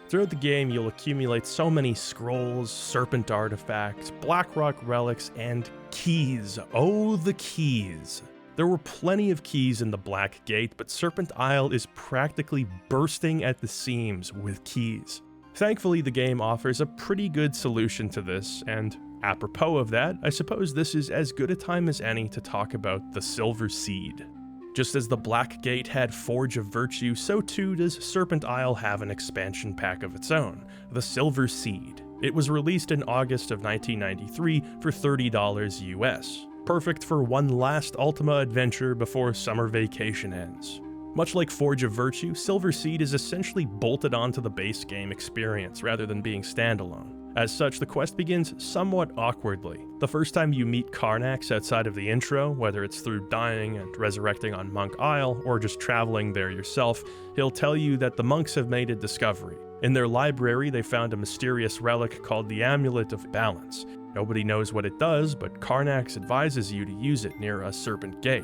Throughout the game, you'll accumulate so many scrolls, serpent artifacts, Blackrock relics, and keys. Oh, the keys. There were plenty of keys in the Black Gate, but Serpent Isle is practically bursting at the seams with keys. Thankfully, the game offers a pretty good solution to this, and apropos of that, I suppose this is as good a time as any to talk about the Silver Seed. Just as the Black Gate had Forge of Virtue, so too does Serpent Isle have an expansion pack of its own, the Silver Seed. It was released in August of 1993 for $30 US. Perfect for one last Ultima adventure before summer vacation ends. Much like Forge of Virtue, Silver Seed is essentially bolted onto the base game experience rather than being standalone. As such, the quest begins somewhat awkwardly. The first time you meet Karnax outside of the intro, whether it's through dying and resurrecting on Monk Isle, or just traveling there yourself, he'll tell you that the monks have made a discovery. In their library, they found a mysterious relic called the Amulet of Balance. Nobody knows what it does, but Karnax advises you to use it near a Serpent Gate.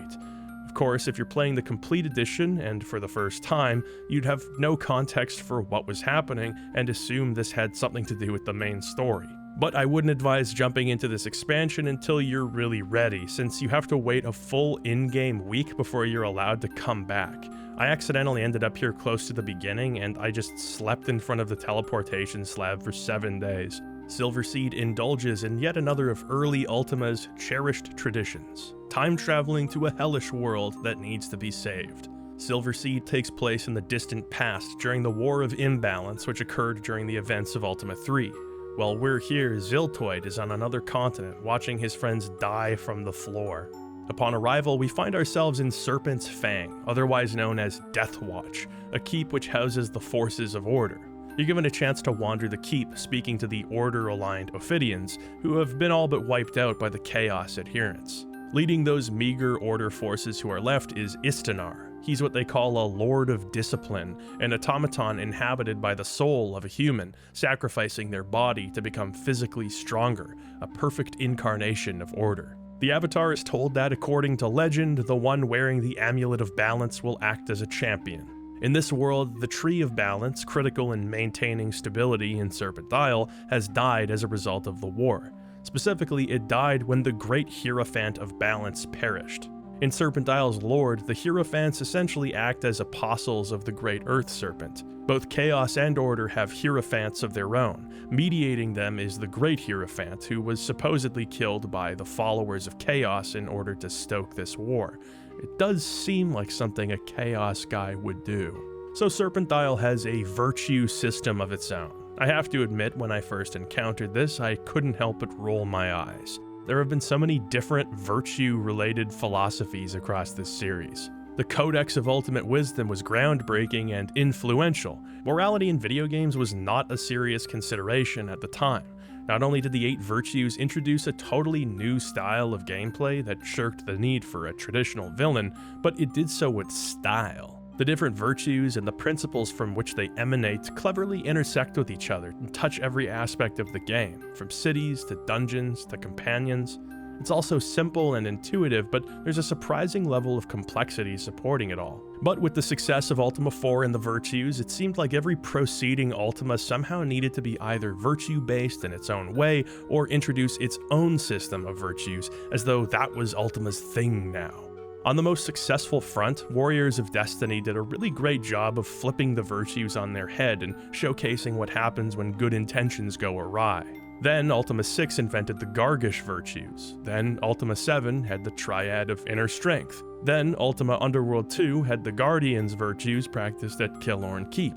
Of course, if you're playing the complete edition, and for the first time, you'd have no context for what was happening and assume this had something to do with the main story. But I wouldn't advise jumping into this expansion until you're really ready, since you have to wait a full in-game week before you're allowed to come back. I accidentally ended up here close to the beginning, and I just slept in front of the teleportation slab for 7 days. Silver Seed indulges in yet another of early Ultima's cherished traditions, time traveling to a hellish world that needs to be saved. Silver Seed takes place in the distant past during the War of Imbalance, which occurred during the events of Ultima 3. While we're here, Ziltoid is on another continent, watching his friends die from the floor. Upon arrival, we find ourselves in Serpent's Fang, otherwise known as Deathwatch, a keep which houses the forces of order. You're given a chance to wander the keep, speaking to the Order-aligned Ophidians, who have been all but wiped out by the Chaos adherents. Leading those meager Order forces who are left is Istanar. He's what they call a Lord of Discipline, an automaton inhabited by the soul of a human, sacrificing their body to become physically stronger, a perfect incarnation of Order. The Avatar is told that, according to legend, the one wearing the Amulet of Balance will act as a champion. In this world, the Tree of Balance, critical in maintaining stability in Serpent Isle, has died as a result of the war. Specifically, it died when the Great Hierophant of Balance perished. In Serpent Isle's lore, the Hierophants essentially act as apostles of the Great Earth Serpent. Both Chaos and Order have Hierophants of their own. Mediating them is the Great Hierophant, who was supposedly killed by the followers of Chaos in order to stoke this war. It does seem like something a Chaos guy would do. So Serpent Isle has a virtue system of its own. I have to admit, when I first encountered this, I couldn't help but roll my eyes. There have been so many different virtue-related philosophies across this series. The Codex of Ultimate Wisdom was groundbreaking and influential. Morality in video games was not a serious consideration at the time. Not only did the 8 virtues introduce a totally new style of gameplay that shirked the need for a traditional villain, but it did so with style. The different virtues and the principles from which they emanate cleverly intersect with each other and touch every aspect of the game, from cities to dungeons to companions. It's also simple and intuitive, but there's a surprising level of complexity supporting it all. But with the success of Ultima 4 and the virtues, it seemed like every proceeding Ultima somehow needed to be either virtue-based in its own way, or introduce its own system of virtues, as though that was Ultima's thing now. On the most successful front, Warriors of Destiny did a really great job of flipping the virtues on their head and showcasing what happens when good intentions go awry. Then Ultima 6 invented the Gargish virtues. Then Ultima 7 had the Triad of Inner Strength. Then Ultima Underworld 2 had the Guardian's virtues practiced at Killorn Keep.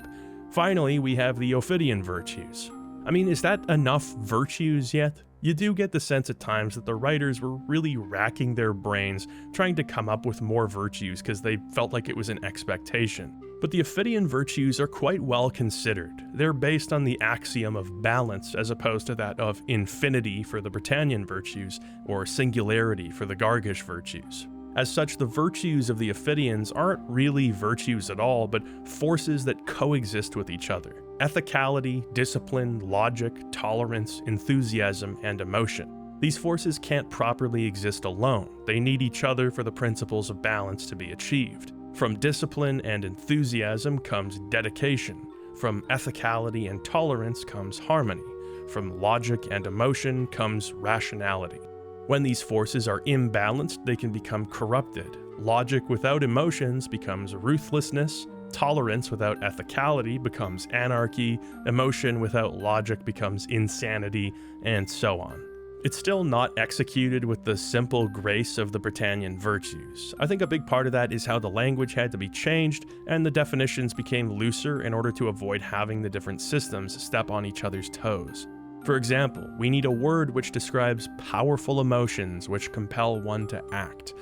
Finally, we have the Ophidian virtues. I mean, is that enough virtues yet? You do get the sense at times that the writers were really racking their brains trying to come up with more virtues because they felt like it was an expectation. But the Ophidian virtues are quite well considered. They're based on the axiom of balance as opposed to that of infinity for the Britannian virtues or singularity for the Gargish virtues. As such, the virtues of the Ophidians aren't really virtues at all, but forces that coexist with each other. Ethicality, discipline, logic, tolerance, enthusiasm, and emotion. These forces can't properly exist alone. They need each other for the principles of balance to be achieved. From discipline and enthusiasm comes dedication. From ethicality and tolerance comes harmony. From logic and emotion comes rationality. When these forces are imbalanced, they can become corrupted. Logic without emotions becomes ruthlessness. Tolerance without ethicality becomes anarchy. Emotion without logic becomes insanity, and so on. It's still not executed with the simple grace of the Britannian virtues. I think a big part of that is how the language had to be changed, and the definitions became looser in order to avoid having the different systems step on each other's toes. For example, we need a word which describes powerful emotions which compel one to act.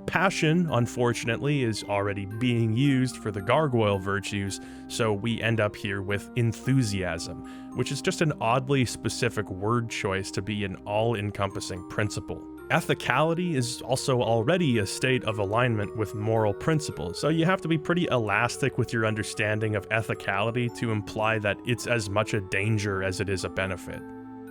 Passion, unfortunately, is already being used for the gargoyle virtues, so we end up here with enthusiasm, which is just an oddly specific word choice to be an all-encompassing principle. Ethicality is also already a state of alignment with moral principles, so you have to be pretty elastic with your understanding of ethicality to imply that it's as much a danger as it is a benefit.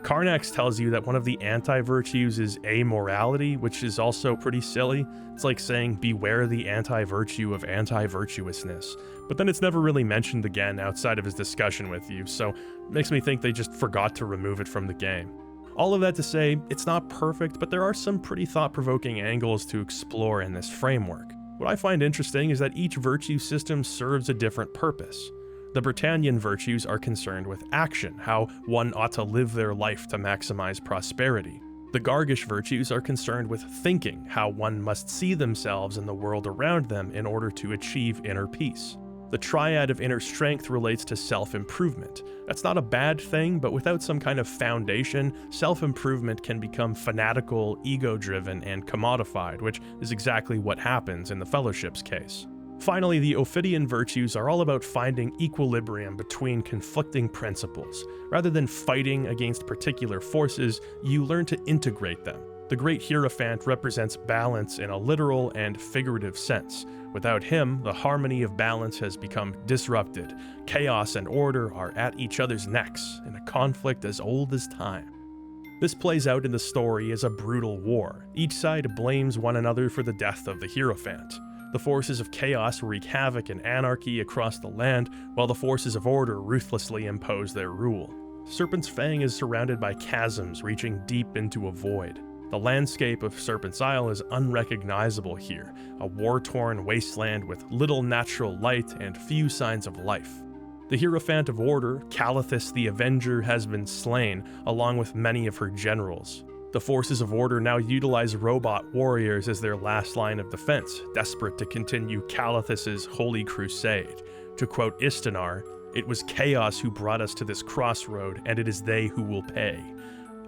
Carnax tells you that one of the anti-virtues is amorality, which is also pretty silly. It's like saying beware the anti-virtue of anti-virtuousness. But then it's never really mentioned again outside of his discussion with you, so it makes me think they just forgot to remove it from the game. All of that to say, it's not perfect, but there are some pretty thought-provoking angles to explore in this framework. What I find interesting is that each virtue system serves a different purpose. The Britannian virtues are concerned with action, how one ought to live their life to maximize prosperity. The Gargish virtues are concerned with thinking, how one must see themselves and the world around them in order to achieve inner peace. The triad of inner strength relates to self-improvement. That's not a bad thing, but without some kind of foundation, self-improvement can become fanatical, ego-driven, and commodified, which is exactly what happens in the Fellowship's case. Finally, the Ophidian virtues are all about finding equilibrium between conflicting principles. Rather than fighting against particular forces, you learn to integrate them. The Great Hierophant represents balance in a literal and figurative sense. Without him, the harmony of balance has become disrupted. Chaos and order are at each other's necks, in a conflict as old as time. This plays out in the story as a brutal war. Each side blames one another for the death of the Hierophant. The forces of chaos wreak havoc and anarchy across the land, while the forces of order ruthlessly impose their rule. Serpent's Fang is surrounded by chasms reaching deep into a void. The landscape of Serpent's Isle is unrecognizable here, a war-torn wasteland with little natural light and few signs of life. The Hierophant of Order, Calathus the Avenger, has been slain, along with many of her generals. The forces of order now utilize robot warriors as their last line of defense, desperate to continue Calathus's holy crusade. To quote Istanar, "It was chaos who brought us to this crossroad, and it is they who will pay."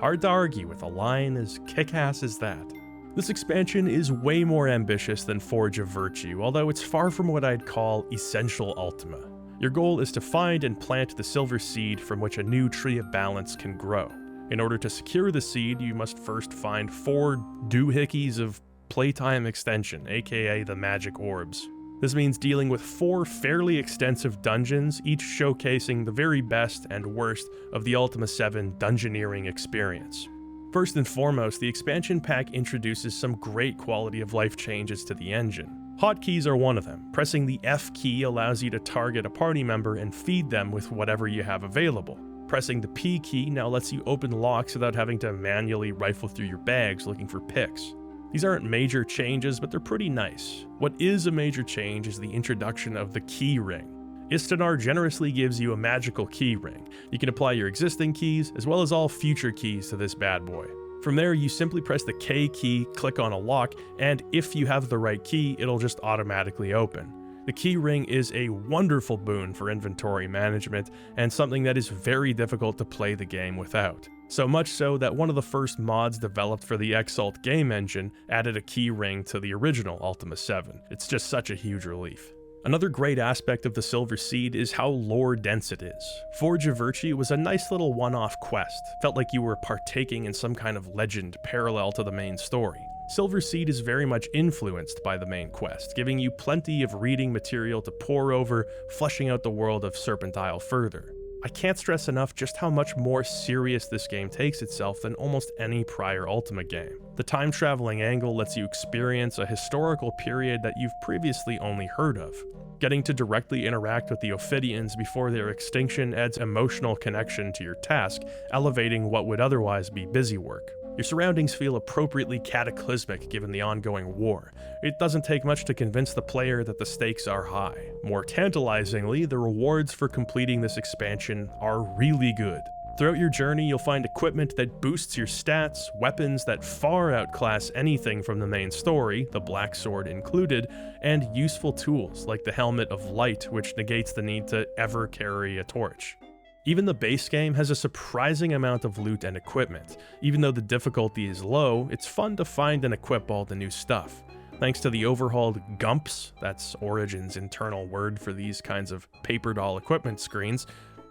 Hard to argue with a line as kick-ass as that. This expansion is way more ambitious than Forge of Virtue, although it's far from what I'd call essential Ultima. Your goal is to find and plant the silver seed from which a new tree of balance can grow. In order to secure the seed, you must first find 4 doohickeys of playtime extension, aka the magic orbs. This means dealing with 4 fairly extensive dungeons, each showcasing the very best and worst of the Ultima VII dungeoneering experience. First and foremost, the expansion pack introduces some great quality of life changes to the engine. Hotkeys are one of them. Pressing the F key allows you to target a party member and feed them with whatever you have available. Pressing the P key now lets you open locks without having to manually rifle through your bags looking for picks. These aren't major changes, but they're pretty nice. What is a major change is the introduction of the key ring. Istanar generously gives you a magical key ring. You can apply your existing keys, as well as all future keys to this bad boy. From there, you simply press the K key, click on a lock, and if you have the right key, it'll just automatically open. The key ring is a wonderful boon for inventory management, and something that is very difficult to play the game without. So much so that one of the first mods developed for the Exalt game engine added a key ring to the original Ultima VII. It's just such a huge relief. Another great aspect of the Silver Seed is how lore-dense it is. Forge of Virtue was a nice little one-off quest, felt like you were partaking in some kind of legend parallel to the main story. Silver Seed is very much influenced by the main quest, giving you plenty of reading material to pore over, fleshing out the world of Serpent Isle further. I can't stress enough just how much more serious this game takes itself than almost any prior Ultima game. The time-traveling angle lets you experience a historical period that you've previously only heard of. Getting to directly interact with the Ophidians before their extinction adds emotional connection to your task, elevating what would otherwise be busy work. Your surroundings feel appropriately cataclysmic given the ongoing war. It doesn't take much to convince the player that the stakes are high. More tantalizingly, the rewards for completing this expansion are really good. Throughout your journey, you'll find equipment that boosts your stats, weapons that far outclass anything from the main story, the Black Sword included, and useful tools like the Helmet of Light, which negates the need to ever carry a torch. Even the base game has a surprising amount of loot and equipment. Even though the difficulty is low, it's fun to find and equip all the new stuff. Thanks to the overhauled Gumps, that's Origin's internal word for these kinds of paper doll equipment screens.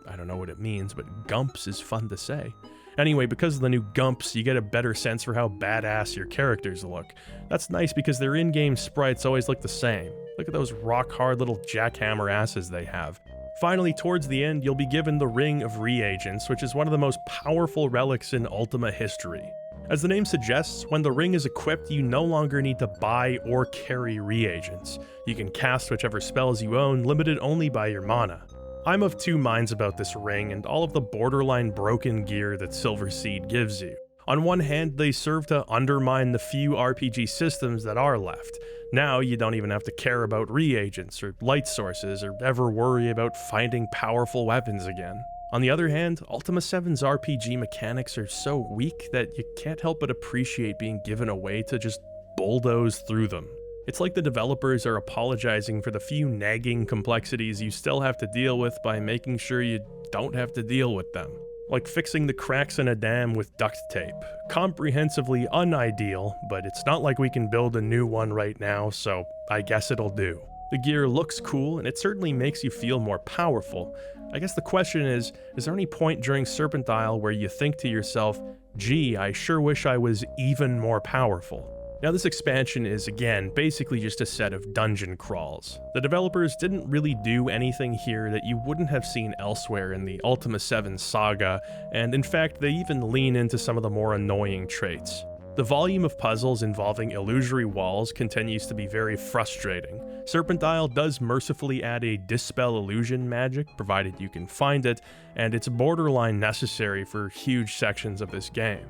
I don't know what it means, but Gumps is fun to say. Anyway, because of the new Gumps, you get a better sense for how badass your characters look. That's nice because their in-game sprites always look the same. Look at those rock-hard little jackhammer asses they have. Finally, towards the end, you'll be given the Ring of Reagents, which is one of the most powerful relics in Ultima history. As the name suggests, when the ring is equipped, you no longer need to buy or carry reagents. You can cast whichever spells you own, limited only by your mana. I'm of two minds about this ring and all of the borderline broken gear that Silverseed gives you. On one hand, they serve to undermine the few RPG systems that are left. Now you don't even have to care about reagents or light sources or ever worry about finding powerful weapons again. On the other hand, Ultima VII's RPG mechanics are so weak that you can't help but appreciate being given a way to just bulldoze through them. It's like the developers are apologizing for the few nagging complexities you still have to deal with by making sure you don't have to deal with them. Like fixing the cracks in a dam with duct tape. Comprehensively unideal, but it's not like we can build a new one right now, so I guess it'll do. The gear looks cool, and it certainly makes you feel more powerful. I guess the question is there any point during Serpent Isle where you think to yourself, gee, I sure wish I was even more powerful? Now this expansion is, again, basically just a set of dungeon crawls. The developers didn't really do anything here that you wouldn't have seen elsewhere in the Ultima VII saga, and in fact they even lean into some of the more annoying traits. The volume of puzzles involving illusory walls continues to be very frustrating. Serpent Isle does mercifully add a dispel illusion magic, provided you can find it, and it's borderline necessary for huge sections of this game.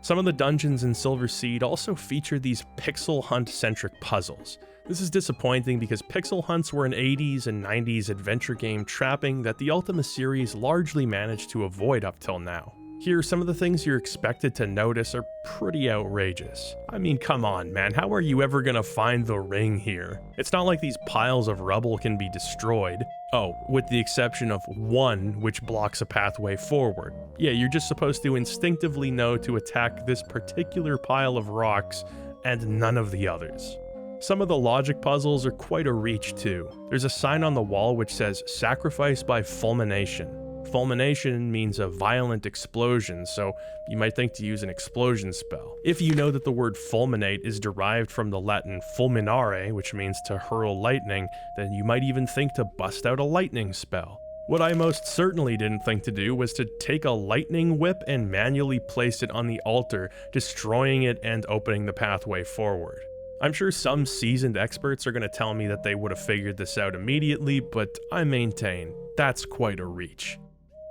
Some of the dungeons in Silverseed also feature these pixel hunt-centric puzzles. This is disappointing because pixel hunts were an 80s and 90s adventure game trapping that the Ultima series largely managed to avoid up till now. Here, some of the things you're expected to notice are pretty outrageous. I mean, come on, man, how are you ever gonna find the ring here? It's not like these piles of rubble can be destroyed. Oh, with the exception of one which blocks a pathway forward. Yeah, you're just supposed to instinctively know to attack this particular pile of rocks and none of the others. Some of the logic puzzles are quite a reach too. There's a sign on the wall which says, "Sacrifice by fulmination." Fulmination means a violent explosion, so you might think to use an explosion spell. If you know that the word fulminate is derived from the Latin fulminare, which means to hurl lightning, then you might even think to bust out a lightning spell. What I most certainly didn't think to do was to take a lightning whip and manually place it on the altar, destroying it and opening the pathway forward. I'm sure some seasoned experts are going to tell me that they would have figured this out immediately, but I maintain that's quite a reach.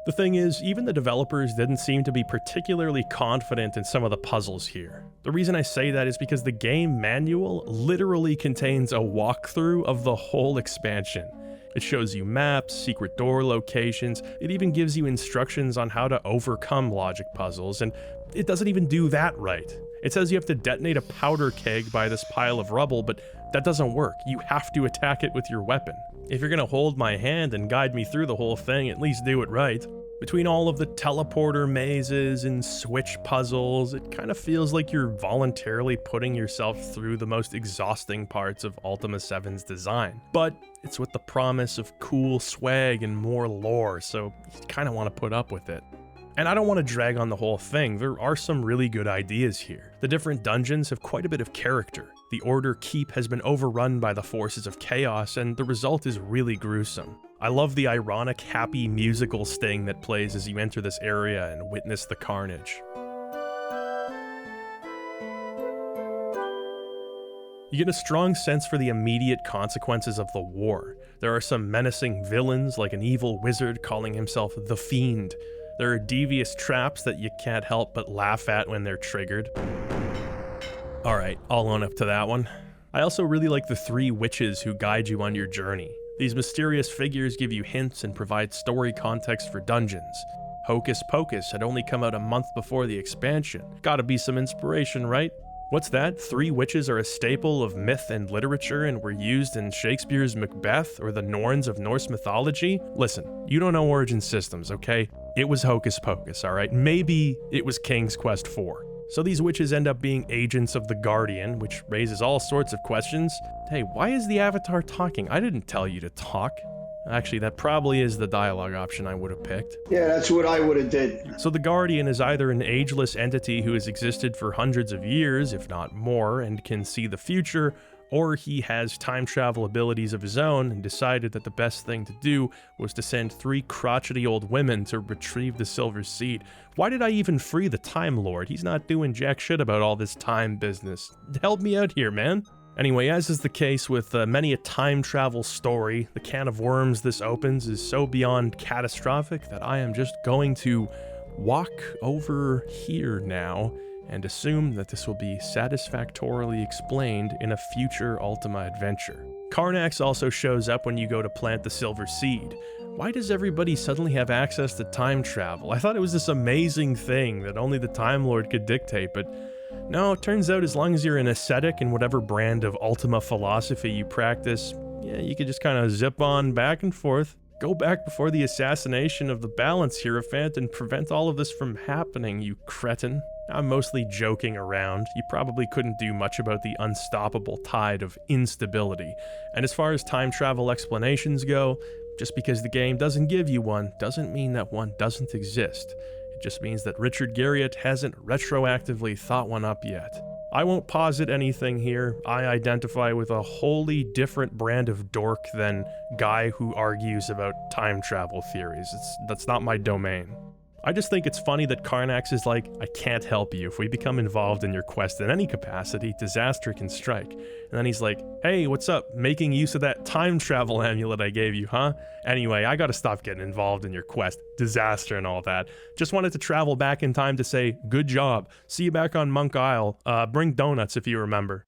The thing is, even the developers didn't seem to be particularly confident in some of the puzzles here. The reason I say that is because the game manual literally contains a walkthrough of the whole expansion. It shows you maps, secret door locations, it even gives you instructions on how to overcome logic puzzles, and it doesn't even do that right. It says you have to detonate a powder keg by this pile of rubble, but that doesn't work. You have to attack it with your weapon. If you're gonna hold my hand and guide me through the whole thing, at least do it right. Between all of the teleporter mazes and switch puzzles, it kind of feels like you're voluntarily putting yourself through the most exhausting parts of Ultima VII's design. But it's with the promise of cool swag and more lore, so you kind of want to put up with it. And I don't want to drag on the whole thing, there are some really good ideas here. The different dungeons have quite a bit of character. The Order Keep has been overrun by the forces of chaos, and the result is really gruesome. I love the ironic, happy musical sting that plays as you enter this area and witness the carnage. You get a strong sense for the immediate consequences of the war. There are some menacing villains, like an evil wizard calling himself the Fiend. There are devious traps that you can't help but laugh at when they're triggered. Alright, I'll own up to that one. I also really like the 3 witches who guide you on your journey. These mysterious figures give you hints and provide story context for dungeons. Hocus Pocus had only come out a month before the expansion. Gotta be some inspiration, right? What's that? 3 witches are a staple of myth and literature and were used in Shakespeare's Macbeth or the Norns of Norse mythology? Listen, you don't know Origin Systems, okay? It was Hocus Pocus, alright? Maybe it was King's Quest IV. So these witches end up being agents of the Guardian, which raises all sorts of questions. Hey, why is the Avatar talking? I didn't tell you to talk. Actually, that probably is the dialogue option I would have picked. Yeah, that's what I would have did. So the Guardian is either an ageless entity who has existed for hundreds of years, if not more, and can see the future, or he has time travel abilities of his own and decided that the best thing to do was to send 3 crotchety old women to retrieve the Silver Seed. Why did I even free the Time Lord? He's not doing jack shit about all this time business. Help me out here, man. Anyway, as is the case with many a time travel story, the can of worms this opens is so beyond catastrophic that I am just going to walk over here now and assume that this will be satisfactorily explained in a future Ultima adventure. Karnax also shows up when you go to plant the Silver Seed. Why does everybody suddenly have access to time travel? I thought it was this amazing thing that only the Time Lord could dictate, but no, it turns out as long as you're an ascetic in whatever brand of Ultima philosophy you practice, yeah, you can just kind of zip on back and forth. Go back before the assassination of the Balance Hierophant and prevent all of this from happening, you cretin. I'm mostly joking around. You probably couldn't do much about the unstoppable tide of instability. And as far as time travel explanations go, just because the game doesn't give you one doesn't mean that one doesn't exist. It just means that Richard Garriott hasn't retroactively thought one up yet. I won't posit anything here. I identify with a wholly different brand of dork than guy who argues about time travel theories. That's not my domain. I just think it's funny that Karnax is like, I can't help you. If we become involved in your quest in any capacity, disaster can strike. And then he's like, hey, what's up? Making use of that time travel amulet I gave you, huh? Anyway, I gotta stop getting involved in your quest, disaster and all that. Just wanted to travel back in time to say, good job. See you back on Monk Isle. Bring donuts if you remember.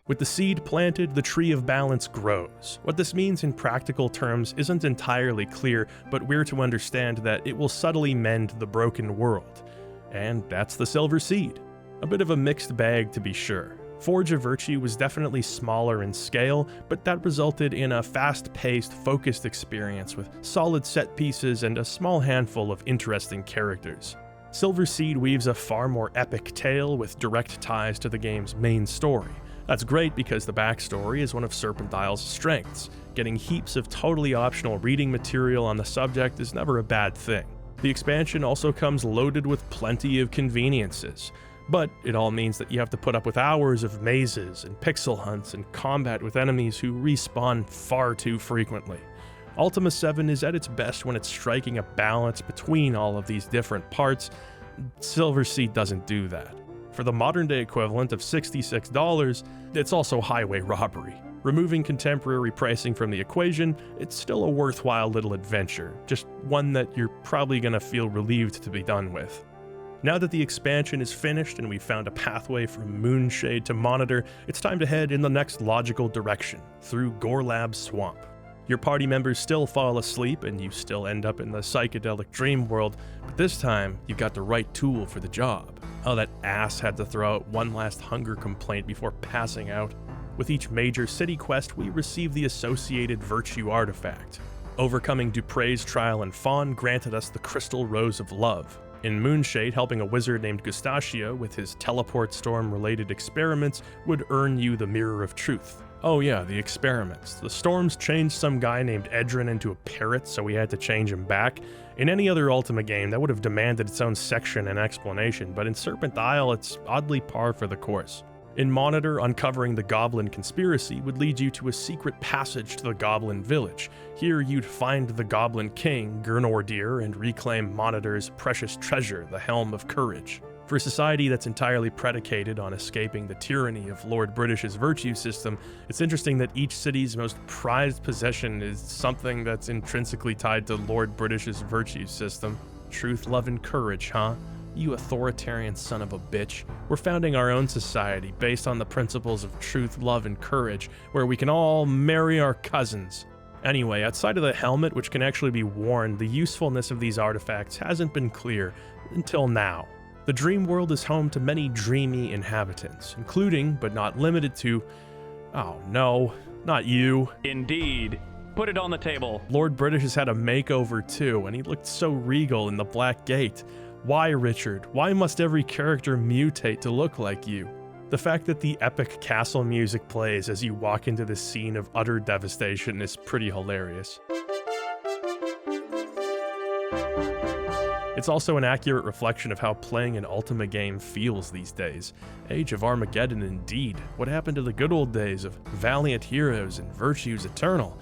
With the seed planted, the tree of balance grows. What this means in practical terms isn't entirely clear, but we're to understand that it will subtly mend the broken world. And that's the Silver Seed. A bit of a mixed bag to be sure. Forge of Virtue was definitely smaller in scale, but that resulted in a fast-paced, focused experience with solid set pieces and a small handful of interesting characters. Silver Seed weaves a far more epic tale with direct ties to the game's main story. That's great because the backstory is one of Serpent Isle's strengths. Getting heaps of totally optional reading material on the subject is never a bad thing. The expansion also comes loaded with plenty of conveniences, but it all means that you have to put up with hours of mazes and pixel hunts and combat with enemies who respawn far too frequently. Ultima VII is at its best when it's striking a balance between all of these different parts. Silver Seed doesn't do that. For the modern-day equivalent of $66, it's also highway robbery. Removing contemporary pricing from the equation, it's still a worthwhile little adventure, just one that you're probably going to feel relieved to be done with. Now that the expansion is finished and we've found a pathway from Moonshade to Monitor, it's time to head in the next logical direction, through Gorlab Swamp. Your party members still fall asleep and you still end up in the psychedelic dream world, but this time you've got the right tool for the job. Oh, that ass had to throw out one last hunger complaint before passing out. With each major city quest, we receive the associated virtue artifact. Overcoming Dupre's trial in Fawn granted us the Crystal Rose of Love. In Moonshade, helping a wizard named Gustachio with his teleport storm-related experiments would earn you the Mirror of Truth. Oh yeah, the experiments. The storms changed some guy named Edrin into a parrot, so we had to change him back. In any other Ultima game, that would have demanded its own section and explanation, but in Serpent Isle, it's oddly par for the course. In Monitor, uncovering the Goblin conspiracy would lead you to a secret passage to the Goblin village. Here you'd find the Goblin King, Gurnordir, and reclaim Monitor's precious treasure, the Helm of Courage. For a society that's entirely predicated on escaping the tyranny of Lord British's virtue system, it's interesting that each city's most prized possession is something that's intrinsically tied to Lord British's virtue system. Truth, love, and courage, huh? You authoritarian son of a bitch. We're founding our own society based on the principles of truth, love, and courage, where we can all marry our cousins. Anyway, outside of the helmet, which can actually be worn, the usefulness of these artifacts hasn't been clear until now. The dream world is home to many dreamy inhabitants, including, but not limited to, oh no, not you. Indeed. Put it on the table. Lord British has had a makeover too, and he looked so regal in the Black Gate. Why, Richard? Why must every character mutate to look like you? The fact that the epic castle music plays as you walk into this scene of utter devastation is pretty hilarious. It's also an accurate reflection of how playing an Ultima game feels these days. Age of Armageddon indeed. What happened to the good old days of valiant heroes and virtues eternal?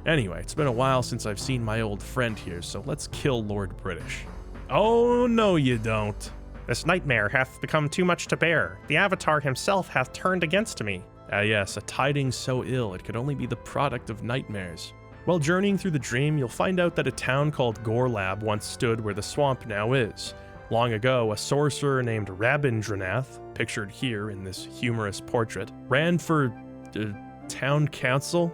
Anyway, it's been a while since I've seen my old friend here, so let's kill Lord British. Oh, no you don't. This nightmare hath become too much to bear. The Avatar himself hath turned against me. Ah yes, a tidings so ill it could only be the product of nightmares. While journeying through the dream, you'll find out that a town called Gorlab once stood where the swamp now is. Long ago, a sorcerer named Rabindranath, pictured here in this humorous portrait, ran for town council,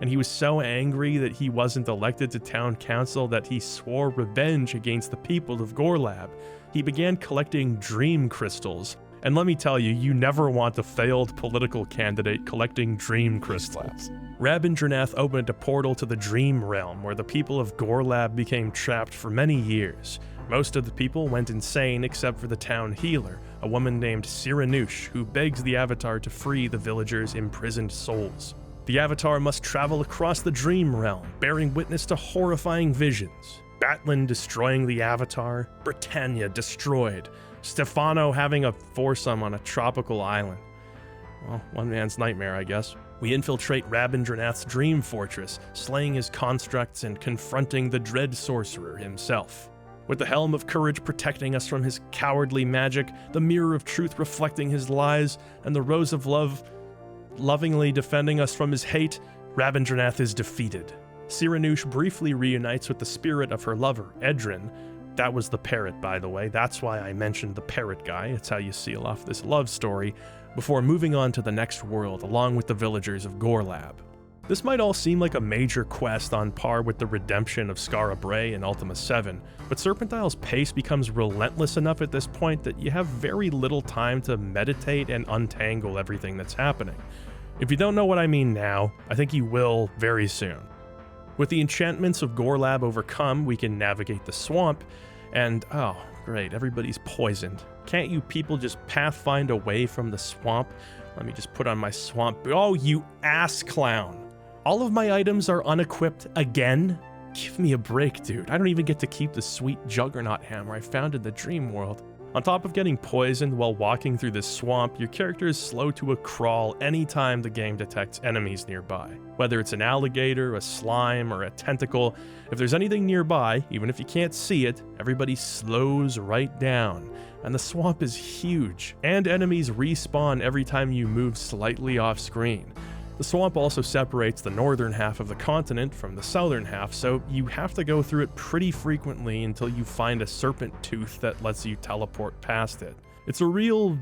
and he was so angry that he wasn't elected to town council that he swore revenge against the people of Gorlab. He began collecting dream crystals, and let me tell you, you never want a failed political candidate collecting dream crystals. Rabindranath opened a portal to the dream realm where the people of Gorlab became trapped for many years. Most of the people went insane except for the town healer, a woman named Siranush, who begs the Avatar to free the villagers' imprisoned souls. The Avatar must travel across the dream realm, bearing witness to horrifying visions. Batlin destroying the Avatar, Britannia destroyed, Stefano having a foursome on a tropical island. Well, one man's nightmare, I guess. We infiltrate Rabindranath's dream fortress, slaying his constructs and confronting the dread sorcerer himself. With the Helm of Courage protecting us from his cowardly magic, the Mirror of Truth reflecting his lies, and the Rose of Love lovingly defending us from his hate, Rabindranath is defeated. Siranush briefly reunites with the spirit of her lover, Edrin. That was the parrot, by the way. That's why I mentioned the parrot guy. It's how you seal off this love story, before moving on to the next world along with the villagers of Gorlab. This might all seem like a major quest on par with the redemption of Skara Brae in Ultima VII, but Serpent Isle's pace becomes relentless enough at this point that you have very little time to meditate and untangle everything that's happening. If you don't know what I mean now, I think you will very soon. With the enchantments of Gorlab overcome, we can navigate the swamp, and oh, great, everybody's poisoned. Can't you people just pathfind away from the swamp? Let me just put on my swamp. Oh, you ass clown. All of my items are unequipped again? Give me a break, dude. I don't even get to keep the sweet Juggernaut hammer I found in the dream world. On top of getting poisoned while walking through this swamp, your character is slow to a crawl anytime the game detects enemies nearby. Whether it's an alligator, a slime, or a tentacle, if there's anything nearby, even if you can't see it, everybody slows right down. And the swamp is huge, and enemies respawn every time you move slightly off screen. The swamp also separates the northern half of the continent from the southern half, so you have to go through it pretty frequently until you find a serpent tooth that lets you teleport past it. It's a real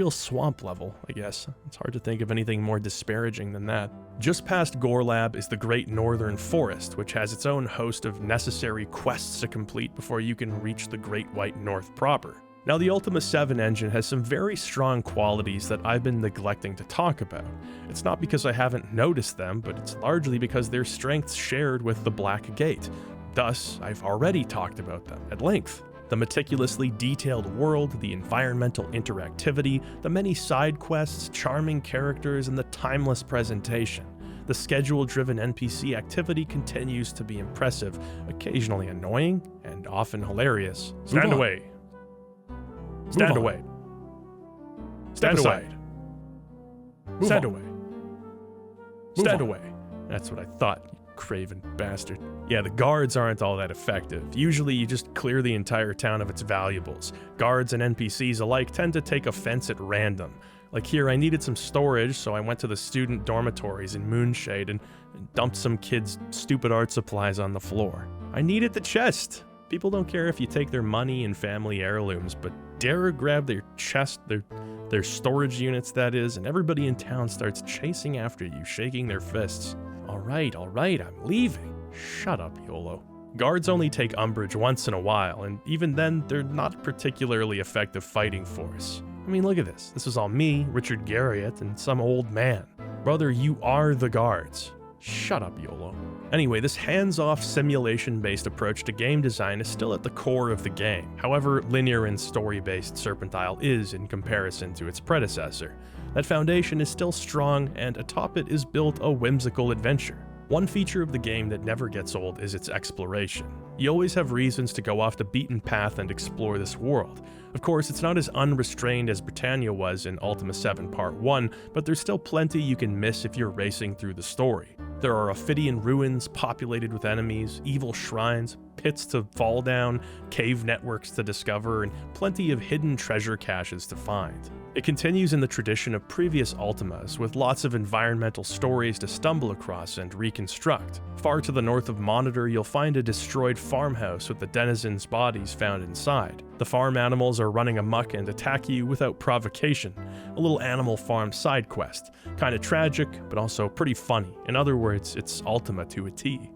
swamp level, I guess. It's hard to think of anything more disparaging than that. Just past Gorlab is the Great Northern Forest, which has its own host of necessary quests to complete before you can reach the Great White North proper. Now, the Ultima VII engine has some very strong qualities that I've been neglecting to talk about. It's not because I haven't noticed them, but it's largely because they're strengths shared with the Black Gate. Thus, I've already talked about them at length. The meticulously detailed world, the environmental interactivity, the many side quests, charming characters, and the timeless presentation. The schedule-driven NPC activity continues to be impressive, occasionally annoying, and often hilarious. Stand away. Stand away. Stand away. Stand away. Stand away. That's what I thought. Craven bastard. Yeah, the guards aren't all that effective. Usually you just clear the entire town of its valuables. Guards and NPCs alike tend to take offense at random. Like here, I needed some storage, so I went to the student dormitories in Moonshade and dumped some kids' stupid art supplies on the floor. I needed the chest. People don't care if you take their money and family heirlooms, but dare grab their chest, their storage units that is, and everybody in town starts chasing after you, shaking their fists. All right, I'm leaving. Shut up, YOLO. Guards only take umbrage once in a while, and even then, they're not a particularly effective fighting force. I mean, look at this. This was all me, Richard Garriott, and some old man. Brother, you are the guards. Shut up, YOLO. Anyway, this hands-off simulation-based approach to game design is still at the core of the game. However, linear and story-based Serpent Isle is in comparison to its predecessor. That foundation is still strong, and atop it is built a whimsical adventure. One feature of the game that never gets old is its exploration. You always have reasons to go off the beaten path and explore this world. Of course, it's not as unrestrained as Britannia was in Ultima VII Part 1, but there's still plenty you can miss if you're racing through the story. There are Ophidian ruins populated with enemies, evil shrines, pits to fall down, cave networks to discover, and plenty of hidden treasure caches to find. It continues in the tradition of previous Ultimas, with lots of environmental stories to stumble across and reconstruct. Far to the north of Monitor, you'll find a destroyed farmhouse with the denizens' bodies found inside. The farm animals are running amok and attack you without provocation. A little Animal Farm side quest. Kinda tragic, but also pretty funny. In other words, it's Ultima to a T.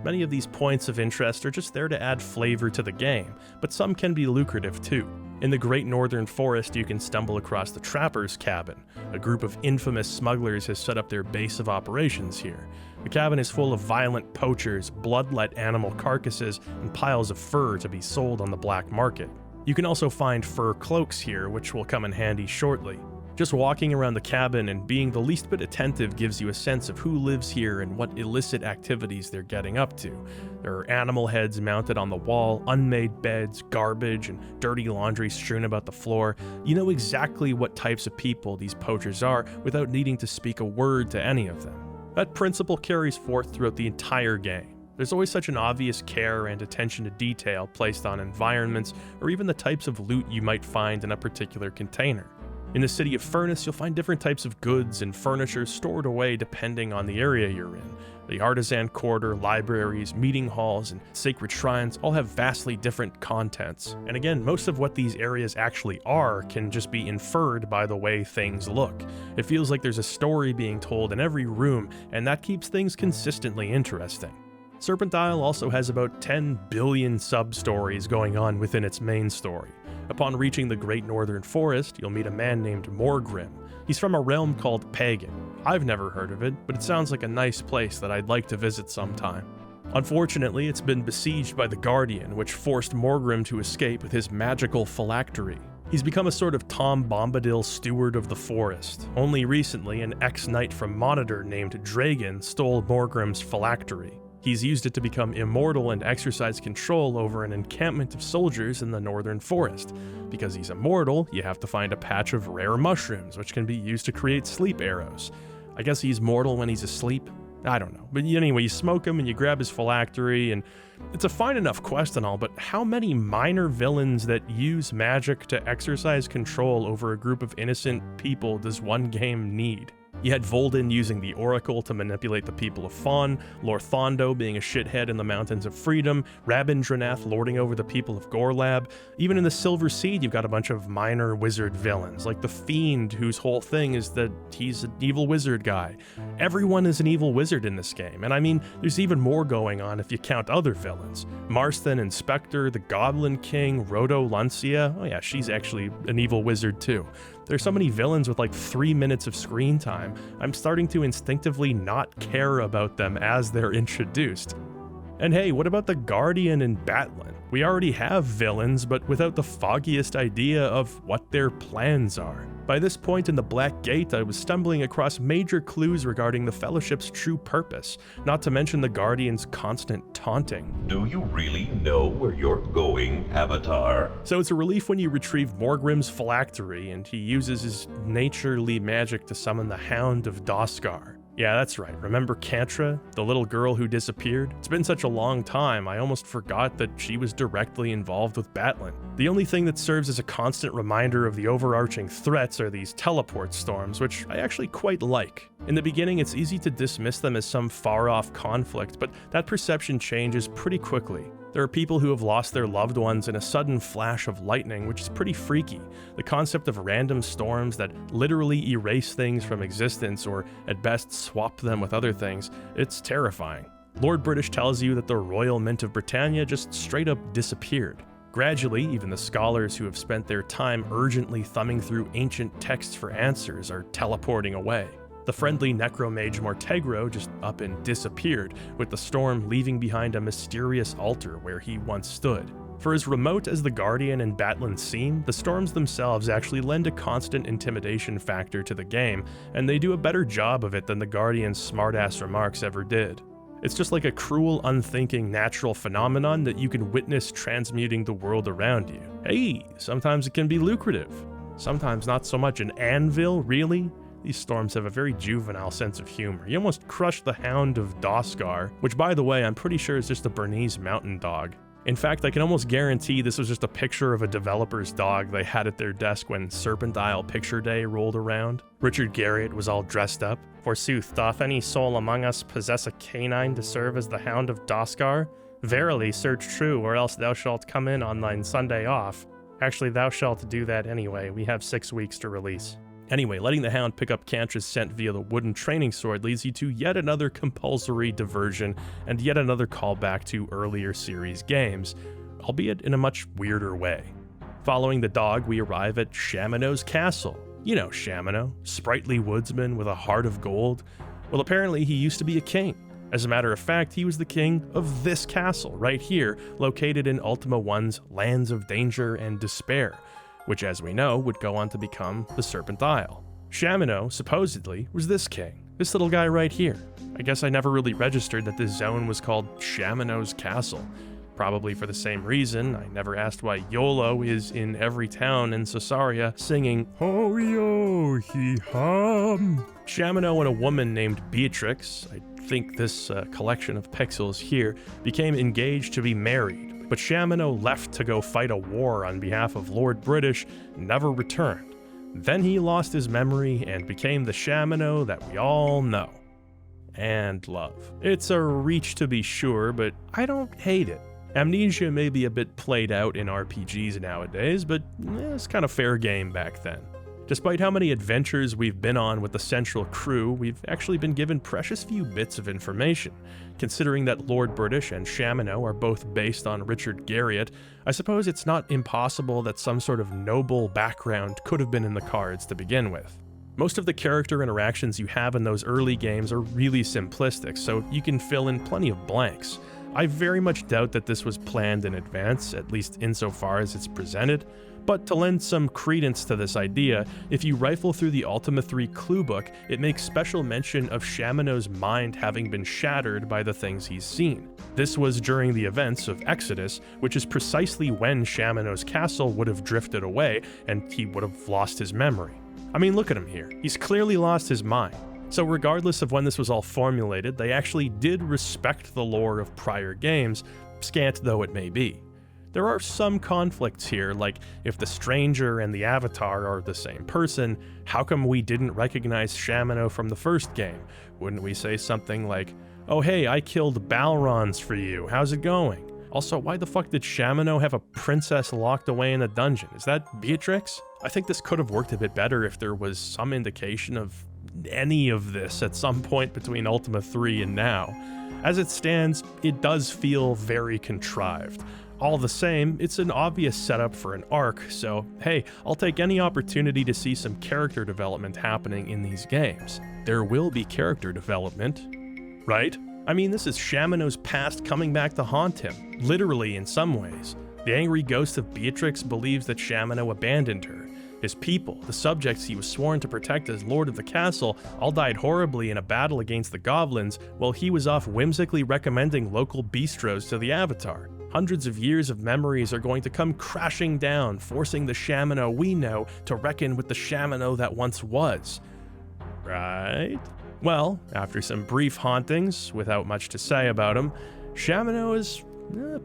Many of these points of interest are just there to add flavor to the game, but some can be lucrative too. In the Great Northern Forest, you can stumble across the Trapper's Cabin. A group of infamous smugglers has set up their base of operations here. The cabin is full of violent poachers, bloodlet animal carcasses, and piles of fur to be sold on the black market. You can also find fur cloaks here, which will come in handy shortly. Just walking around the cabin and being the least bit attentive gives you a sense of who lives here and what illicit activities they're getting up to. There are animal heads mounted on the wall, unmade beds, garbage, and dirty laundry strewn about the floor. You know exactly what types of people these poachers are without needing to speak a word to any of them. That principle carries forth throughout the entire game. There's always such an obvious care and attention to detail placed on environments or even the types of loot you might find in a particular container. In the city of Furnace, you'll find different types of goods and furniture stored away depending on the area you're in. The artisan quarter, libraries, meeting halls, and sacred shrines all have vastly different contents. And again, most of what these areas actually are can just be inferred by the way things look. It feels like there's a story being told in every room, and that keeps things consistently interesting. Serpent Isle also has about 10 billion sub-stories going on within its main story. Upon reaching the Great Northern Forest, you'll meet a man named Morgrim. He's from a realm called Pagan. I've never heard of it, but it sounds like a nice place that I'd like to visit sometime. Unfortunately, it's been besieged by the Guardian, which forced Morgrim to escape with his magical phylactery. He's become a sort of Tom Bombadil steward of the forest. Only recently, an ex-knight from Monitor named Dragon stole Morgrim's phylactery. He's used it to become immortal and exercise control over an encampment of soldiers in the northern forest. Because he's immortal, you have to find a patch of rare mushrooms, which can be used to create sleep arrows. I guess he's mortal when he's asleep? I don't know. But anyway, you smoke him and you grab his phylactery, and it's a fine enough quest and all, but how many minor villains that use magic to exercise control over a group of innocent people does one game need? You had Volden using the Oracle to manipulate the people of Fawn, Lorthondo being a shithead in the Mountains of Freedom, Rabindranath lording over the people of Gorlab. Even in the Silver Seed, you've got a bunch of minor wizard villains, like the Fiend, whose whole thing is that he's an evil wizard guy. Everyone is an evil wizard in this game, and I mean, there's even more going on if you count other villains. Marston and Spectre, the Goblin King, Roto Lancia, oh yeah, she's actually an evil wizard too. There's so many villains with like 3 minutes of screen time, I'm starting to instinctively not care about them as they're introduced. And hey, what about the Guardian and Batlin? We already have villains, but without the foggiest idea of what their plans are. By this point in the Black Gate, I was stumbling across major clues regarding the Fellowship's true purpose, not to mention the Guardian's constant taunting. Do you really know where you're going, Avatar? So it's a relief when you retrieve Morgrim's phylactery and he uses his naturely magic to summon the Hound of Doskar. Yeah, that's right. Remember Cantra, the little girl who disappeared? It's been such a long time, I almost forgot that she was directly involved with Batlin. The only thing that serves as a constant reminder of the overarching threats are these teleport storms, which I actually quite like. In the beginning, it's easy to dismiss them as some far-off conflict, but that perception changes pretty quickly. There are people who have lost their loved ones in a sudden flash of lightning, which is pretty freaky. The concept of random storms that literally erase things from existence or at best swap them with other things, it's terrifying. Lord British tells you that the Royal Mint of Britannia just straight up disappeared. Gradually, even the scholars who have spent their time urgently thumbing through ancient texts for answers are teleporting away. The friendly necromage Mortegro just up and disappeared, with the storm leaving behind a mysterious altar where he once stood. For as remote as the Guardian and Batlin seem, the storms themselves actually lend a constant intimidation factor to the game, and they do a better job of it than the Guardian's smartass remarks ever did. It's just like a cruel, unthinking natural phenomenon that you can witness transmuting the world around you. Hey, sometimes it can be lucrative. Sometimes not so much. An anvil, really? These storms have a very juvenile sense of humor. You almost crushed the Hound of Doskar, which by the way, I'm pretty sure is just a Bernese mountain dog. In fact, I can almost guarantee this was just a picture of a developer's dog they had at their desk when Serpent Isle Picture Day rolled around. Richard Garriott was all dressed up. Forsooth, doth any soul among us possess a canine to serve as the Hound of Doskar? Verily, search true, or else thou shalt come in on thine Sunday off. Actually, thou shalt do that anyway. We have 6 weeks to release. Anyway, letting the Hound pick up Cantra's scent via the wooden training sword leads you to yet another compulsory diversion and yet another callback to earlier series games, albeit in a much weirder way. Following the dog, we arrive at Shamino's castle. You know Shamino, sprightly woodsman with a heart of gold. Well, apparently he used to be a king. As a matter of fact, he was the king of this castle right here, located in Ultima I's Lands of Danger and Despair, which as we know would go on to become the Serpent Isle. Shamino, supposedly, was this king, this little guy right here. I guess I never really registered that this zone was called Shamino's Castle. Probably for the same reason, I never asked why YOLO is in every town in Sosaria singing "Ho yo he hum." Shamino and a woman named Beatrix, I think this collection of pixels here, became engaged to be married, but Shamino left to go fight a war on behalf of Lord British, never returned. Then he lost his memory and became the Shamino that we all know and love. It's a reach to be sure, but I don't hate it. Amnesia may be a bit played out in RPGs nowadays, but it's kind of fair game back then. Despite how many adventures we've been on with the central crew, we've actually been given precious few bits of information. Considering that Lord British and Shamino are both based on Richard Garriott, I suppose it's not impossible that some sort of noble background could have been in the cards to begin with. Most of the character interactions you have in those early games are really simplistic, so you can fill in plenty of blanks. I very much doubt that this was planned in advance, at least insofar as it's presented, but to lend some credence to this idea, if you rifle through the Ultima III clue book, it makes special mention of Shamino's mind having been shattered by the things he's seen. This was during the events of Exodus, which is precisely when Shamino's castle would have drifted away and he would have lost his memory. I mean, look at him here. He's clearly lost his mind. So regardless of when this was all formulated, they actually did respect the lore of prior games, scant though it may be. There are some conflicts here, like if the stranger and the avatar are the same person, how come we didn't recognize Shamino from the first game? Wouldn't we say something like, "Oh hey, I killed Balrons for you, how's it going?" Also, why the fuck did Shamino have a princess locked away in a dungeon? Is that Beatrix? I think this could have worked a bit better if there was some indication of any of this at some point between Ultima 3 and now. As it stands, it does feel very contrived. All the same, it's an obvious setup for an arc, so hey, I'll take any opportunity to see some character development happening in these games. There will be character development, right? I mean, this is Shamino's past coming back to haunt him, literally in some ways. The angry ghost of Beatrix believes that Shamino abandoned her. His people, the subjects he was sworn to protect as Lord of the Castle, all died horribly in a battle against the goblins while he was off whimsically recommending local bistros to the Avatar. Hundreds of years of memories are going to come crashing down, forcing the Shamino we know to reckon with the Shamino that once was. Right? Well, after some brief hauntings, without much to say about him, Shamino is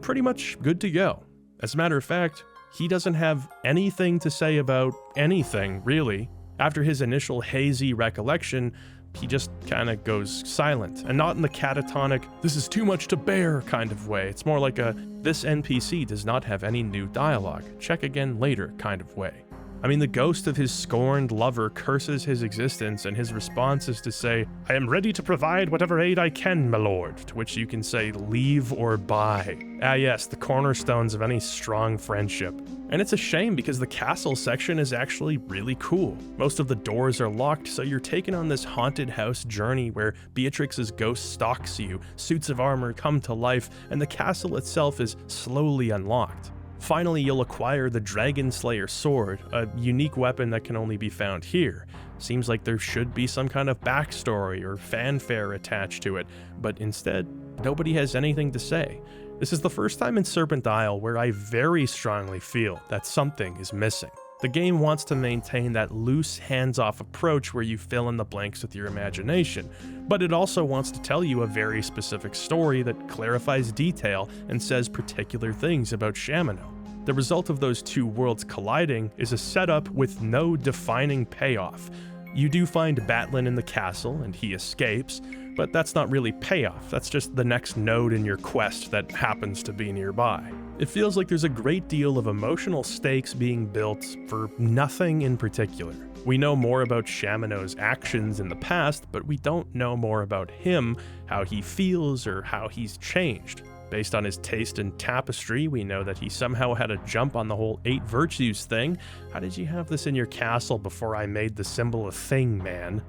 pretty much good to go. As a matter of fact, he doesn't have anything to say about anything, really. After his initial hazy recollection, he just kinda goes silent, and not in the catatonic, "this is too much to bear" kind of way. It's more like a, "this NPC does not have any new dialogue, check again later" kind of way. I mean, the ghost of his scorned lover curses his existence, and his response is to say, "I am ready to provide whatever aid I can, my lord," to which you can say, "leave or buy." Ah yes, the cornerstones of any strong friendship. And it's a shame because the castle section is actually really cool. Most of the doors are locked, so you're taken on this haunted house journey where Beatrix's ghost stalks you, suits of armor come to life, and the castle itself is slowly unlocked. Finally, you'll acquire the Dragon Slayer sword, a unique weapon that can only be found here. Seems like there should be some kind of backstory or fanfare attached to it, but instead, nobody has anything to say. This is the first time in Serpent Isle where I very strongly feel that something is missing. The game wants to maintain that loose, hands-off approach where you fill in the blanks with your imagination, but it also wants to tell you a very specific story that clarifies detail and says particular things about Shamino. The result of those two worlds colliding is a setup with no defining payoff. You do find Batlin in the castle, and he escapes, but that's not really payoff, that's just the next node in your quest that happens to be nearby. It feels like there's a great deal of emotional stakes being built for nothing in particular. We know more about Shamino's actions in the past, but we don't know more about him, how he feels, or how he's changed. Based on his taste in tapestry, we know that he somehow had a jump on the whole 8 virtues thing. How did you have this in your castle before I made the symbol a thing, man?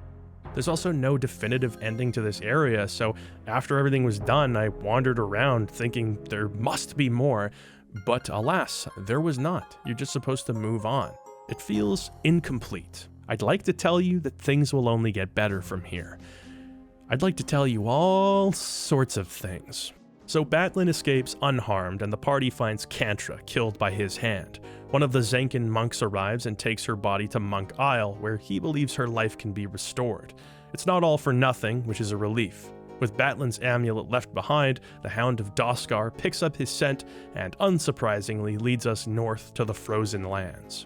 There's also no definitive ending to this area, so after everything was done, I wandered around thinking there must be more, but alas, there was not. You're just supposed to move on. It feels incomplete. I'd like to tell you that things will only get better from here. I'd like to tell you all sorts of things. So Batlin escapes unharmed, and the party finds Kantra killed by his hand. One of the Zankin monks arrives and takes her body to Monk Isle, where he believes her life can be restored. It's not all for nothing, which is a relief. With Batlin's amulet left behind, the Hound of Doskar picks up his scent and, unsurprisingly, leads us north to the Frozen Lands.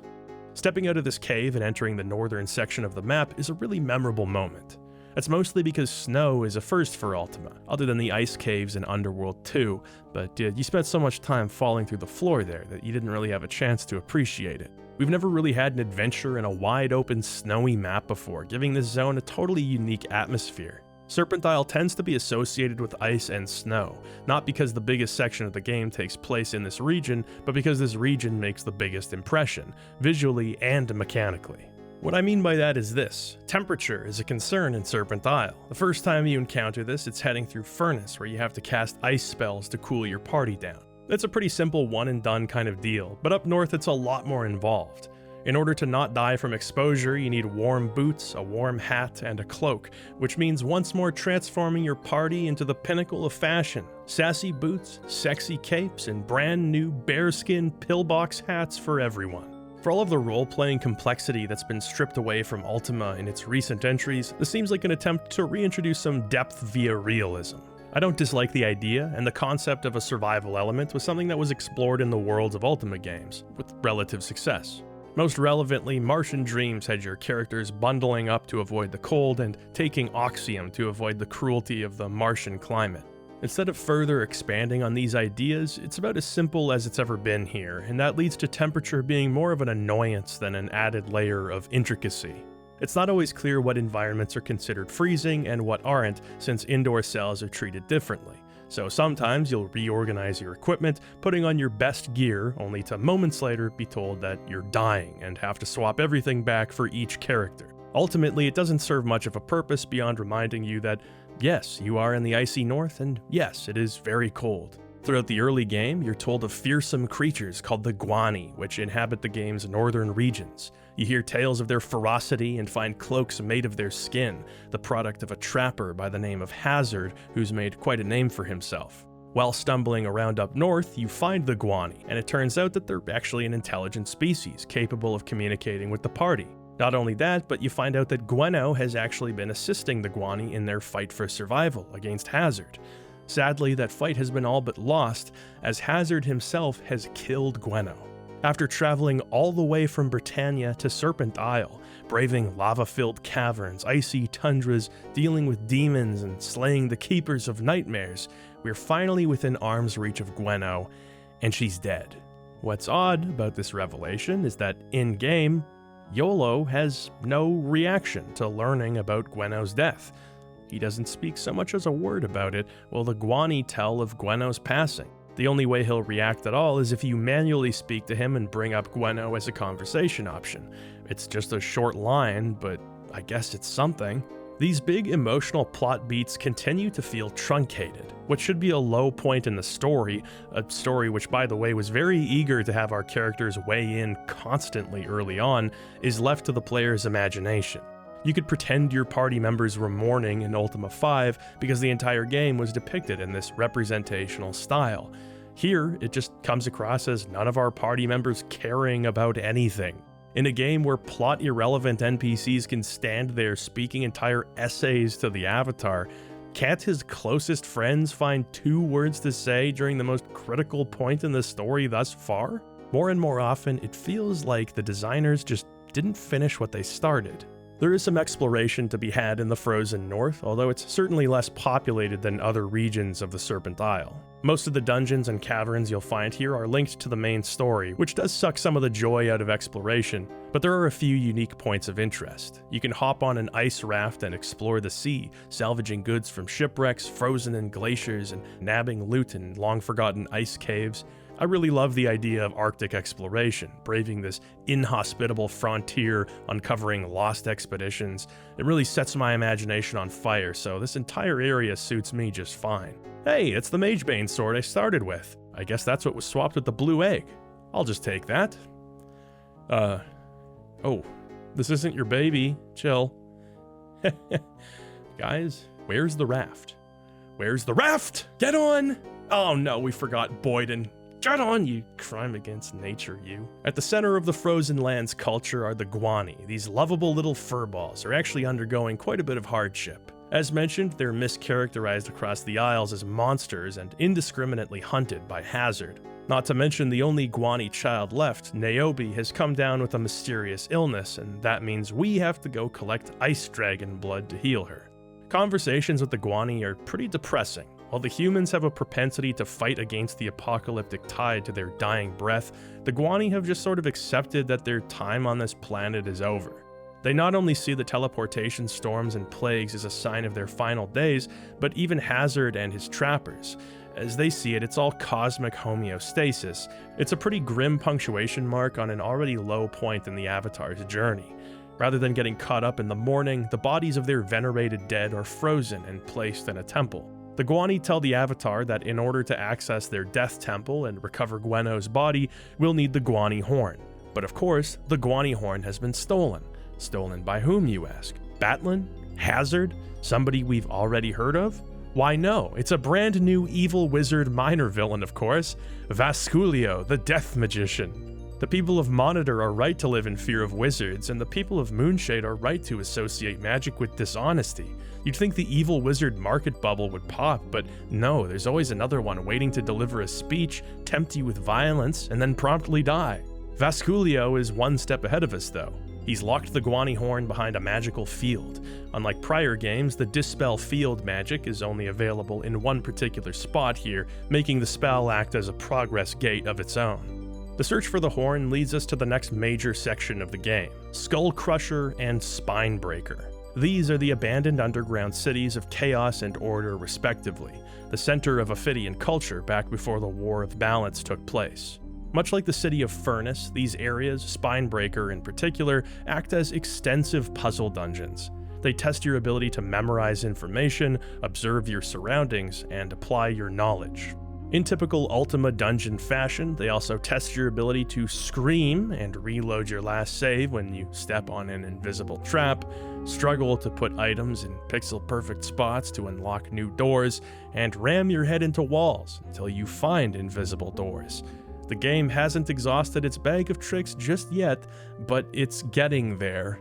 Stepping out of this cave and entering the northern section of the map is a really memorable moment. That's mostly because snow is a first for Ultima, other than the ice caves in Underworld 2, but you spent so much time falling through the floor there that you didn't really have a chance to appreciate it. We've never really had an adventure in a wide open snowy map before, giving this zone a totally unique atmosphere. Serpent Isle tends to be associated with ice and snow, not because the biggest section of the game takes place in this region, but because this region makes the biggest impression, visually and mechanically. What I mean by that is this: temperature is a concern in Serpent Isle. The first time you encounter this, it's heading through Furnace, where you have to cast ice spells to cool your party down. It's a pretty simple one and done kind of deal, but up north it's a lot more involved. In order to not die from exposure, you need warm boots, a warm hat, and a cloak, which means once more transforming your party into the pinnacle of fashion. Sassy boots, sexy capes, and brand new bearskin pillbox hats for everyone. For all of the role-playing complexity that's been stripped away from Ultima in its recent entries, this seems like an attempt to reintroduce some depth via realism. I don't dislike the idea, and the concept of a survival element was something that was explored in the worlds of Ultima games, with relative success. Most relevantly, Martian Dreams had your characters bundling up to avoid the cold and taking Oxium to avoid the cruelty of the Martian climate. Instead of further expanding on these ideas, it's about as simple as it's ever been here, and that leads to temperature being more of an annoyance than an added layer of intricacy. It's not always clear what environments are considered freezing and what aren't, since indoor cells are treated differently. So sometimes you'll reorganize your equipment, putting on your best gear, only to moments later be told that you're dying and have to swap everything back for each character. Ultimately, it doesn't serve much of a purpose beyond reminding you that yes, you are in the icy north, and yes, it is very cold. Throughout the early game, you're told of fearsome creatures called the Guani, which inhabit the game's northern regions. You hear tales of their ferocity and find cloaks made of their skin, the product of a trapper by the name of Hazard, who's made quite a name for himself. While stumbling around up north, you find the Guani, and it turns out that they're actually an intelligent species, capable of communicating with the party. Not only that, but you find out that Gwenno has actually been assisting the Guani in their fight for survival against Hazard. Sadly, that fight has been all but lost, as Hazard himself has killed Gwenno. After traveling all the way from Britannia to Serpent Isle, braving lava-filled caverns, icy tundras, dealing with demons, and slaying the Keepers of Nightmares, we're finally within arm's reach of Gwenno, and she's dead. What's odd about this revelation is that in-game, Iolo has no reaction to learning about Gwenno's death. He doesn't speak so much as a word about it, while the Guani tell of Gwenno's passing. The only way he'll react at all is if you manually speak to him and bring up Gwenno as a conversation option. It's just a short line, but I guess it's something. These big emotional plot beats continue to feel truncated. What should be a low point in the story, a story which by the way was very eager to have our characters weigh in constantly early on, is left to the player's imagination. You could pretend your party members were mourning in Ultima V because the entire game was depicted in this representational style. Here, it just comes across as none of our party members caring about anything. In a game where plot-irrelevant NPCs can stand there speaking entire essays to the Avatar, can't his closest friends find 2 words to say during the most critical point in the story thus far? More and more often, it feels like the designers just didn't finish what they started. There is some exploration to be had in the frozen north, although it's certainly less populated than other regions of the Serpent Isle. Most of the dungeons and caverns you'll find here are linked to the main story, which does suck some of the joy out of exploration, but there are a few unique points of interest. You can hop on an ice raft and explore the sea, salvaging goods from shipwrecks, frozen in glaciers, and nabbing loot in long-forgotten ice caves. I really love the idea of Arctic exploration, braving this inhospitable frontier, uncovering lost expeditions. It really sets my imagination on fire, so this entire area suits me just fine. Hey, it's the Magebane sword I started with. I guess that's what was swapped with the blue egg. I'll just take that. Oh, this isn't your baby. Chill. Guys, where's the raft? Where's the raft? Get on! Oh no, we forgot Boyden. Get on, you crime against nature, you. At the center of the Frozen Lands culture are the Guani. These lovable little furballs are actually undergoing quite a bit of hardship. As mentioned, they're mischaracterized across the Isles as monsters and indiscriminately hunted by Hazard. Not to mention the only Guani child left, Niobe, has come down with a mysterious illness, and that means we have to go collect ice dragon blood to heal her. Conversations with the Guani are pretty depressing. While the humans have a propensity to fight against the apocalyptic tide to their dying breath, the Guani have just sort of accepted that their time on this planet is over. They not only see the teleportation storms and plagues as a sign of their final days, but even Hazard and his trappers. As they see it, it's all cosmic homeostasis. It's a pretty grim punctuation mark on an already low point in the Avatar's journey. Rather than getting caught up in the mourning, the bodies of their venerated dead are frozen and placed in a temple. The Guani tell the Avatar that in order to access their death temple and recover Gwenno's body, we'll need the Guani horn. But of course, the Guani horn has been stolen. Stolen by whom, you ask? Batlin? Hazard? Somebody we've already heard of? Why no, it's a brand new evil wizard minor villain, of course, Vasculio, the Death Magician. The people of Monitor are right to live in fear of wizards, and the people of Moonshade are right to associate magic with dishonesty. You'd think the evil wizard market bubble would pop, but no, there's always another one waiting to deliver a speech, tempt you with violence, and then promptly die. Vasculio is one step ahead of us, though. He's locked the Guani horn behind a magical field. Unlike prior games, the Dispel Field magic is only available in one particular spot here, making the spell act as a progress gate of its own. The search for the horn leads us to the next major section of the game, Skullcrusher and Spinebreaker. These are the abandoned underground cities of chaos and order respectively, the center of Ophidian culture back before the War of Balance took place. Much like the city of Furnace, these areas, Spinebreaker in particular, act as extensive puzzle dungeons. They test your ability to memorize information, observe your surroundings, and apply your knowledge. In typical Ultima dungeon fashion, they also test your ability to scream and reload your last save when you step on an invisible trap, struggle to put items in pixel-perfect spots to unlock new doors, and ram your head into walls until you find invisible doors. The game hasn't exhausted its bag of tricks just yet, but it's getting there.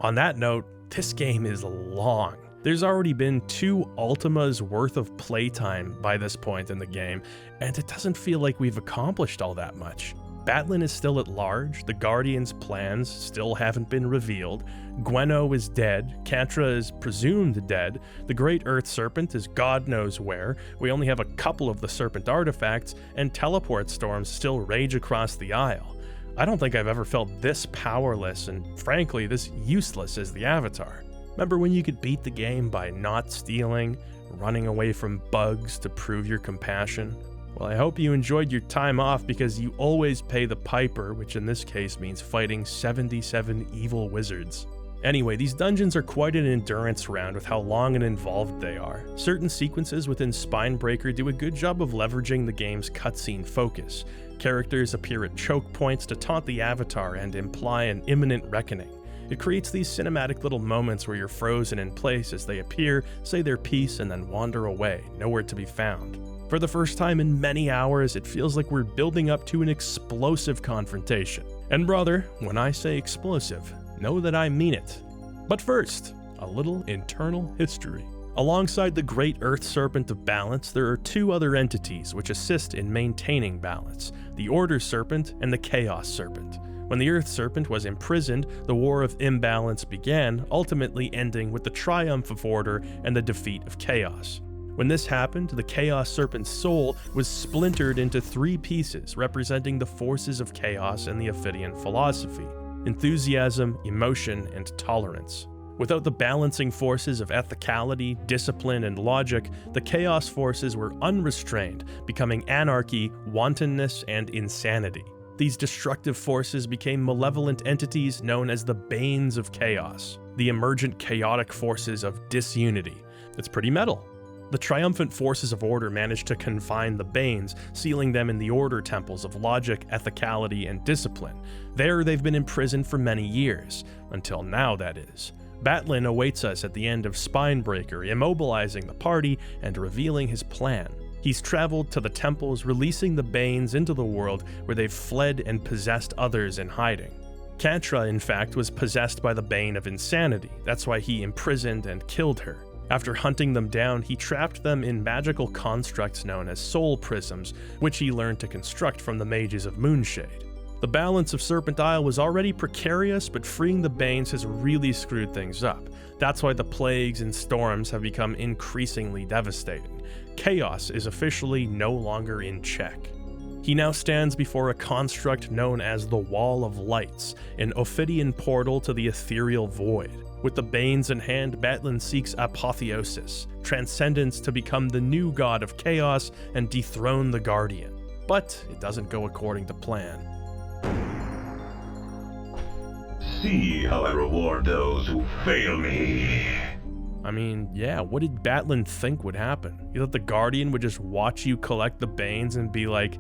On that note, this game is long. There's already been 2 Ultimas worth of playtime by this point in the game, and it doesn't feel like we've accomplished all that much. Batlin is still at large, the Guardian's plans still haven't been revealed, Gwenno is dead, Catra is presumed dead, the Great Earth Serpent is God knows where, we only have a couple of the Serpent artifacts, and teleport storms still rage across the Isle. I don't think I've ever felt this powerless and, frankly, this useless as the Avatar. Remember when you could beat the game by not stealing, running away from bugs to prove your compassion? Well, I hope you enjoyed your time off, because you always pay the piper, which in this case means fighting 77 evil wizards. Anyway, these dungeons are quite an endurance round with how long and involved they are. Certain sequences within Spinebreaker do a good job of leveraging the game's cutscene focus. Characters appear at choke points to taunt the Avatar and imply an imminent reckoning. It creates these cinematic little moments where you're frozen in place as they appear, say their piece, and then wander away, nowhere to be found. For the first time in many hours, it feels like we're building up to an explosive confrontation. And brother, when I say explosive, know that I mean it. But first, a little internal history. Alongside the Great Earth Serpent of Balance, there are 2 other entities which assist in maintaining balance, the Order Serpent and the Chaos Serpent. When the Earth Serpent was imprisoned, the War of Imbalance began, ultimately ending with the triumph of Order and the defeat of Chaos. When this happened, the Chaos Serpent's soul was splintered into 3 pieces, representing the forces of chaos and the Ophidian philosophy: enthusiasm, emotion, and tolerance. Without the balancing forces of ethicality, discipline, and logic, the chaos forces were unrestrained, becoming anarchy, wantonness, and insanity. These destructive forces became malevolent entities known as the Banes of Chaos, the emergent chaotic forces of disunity. It's pretty metal. The triumphant forces of Order managed to confine the Banes, sealing them in the Order temples of logic, ethicality, and discipline. There they've been imprisoned for many years, until now that is. Batlin awaits us at the end of Spinebreaker, immobilizing the party and revealing his plan. He's traveled to the temples, releasing the Banes into the world where they've fled and possessed others in hiding. Catra, in fact, was possessed by the Bane of Insanity. That's why he imprisoned and killed her. After hunting them down, he trapped them in magical constructs known as soul prisms, which he learned to construct from the mages of Moonshade. The balance of Serpent Isle was already precarious, but freeing the Banes has really screwed things up. That's why the plagues and storms have become increasingly devastating. Chaos is officially no longer in check. He now stands before a construct known as the Wall of Lights, an Ophidian portal to the ethereal void. With the Banes in hand, Batlin seeks apotheosis, transcendence to become the new god of chaos and dethrone the Guardian. But it doesn't go according to plan. See how I reward those who fail me. I mean, yeah, what did Batlin think would happen? You thought the Guardian would just watch you collect the Banes and be like,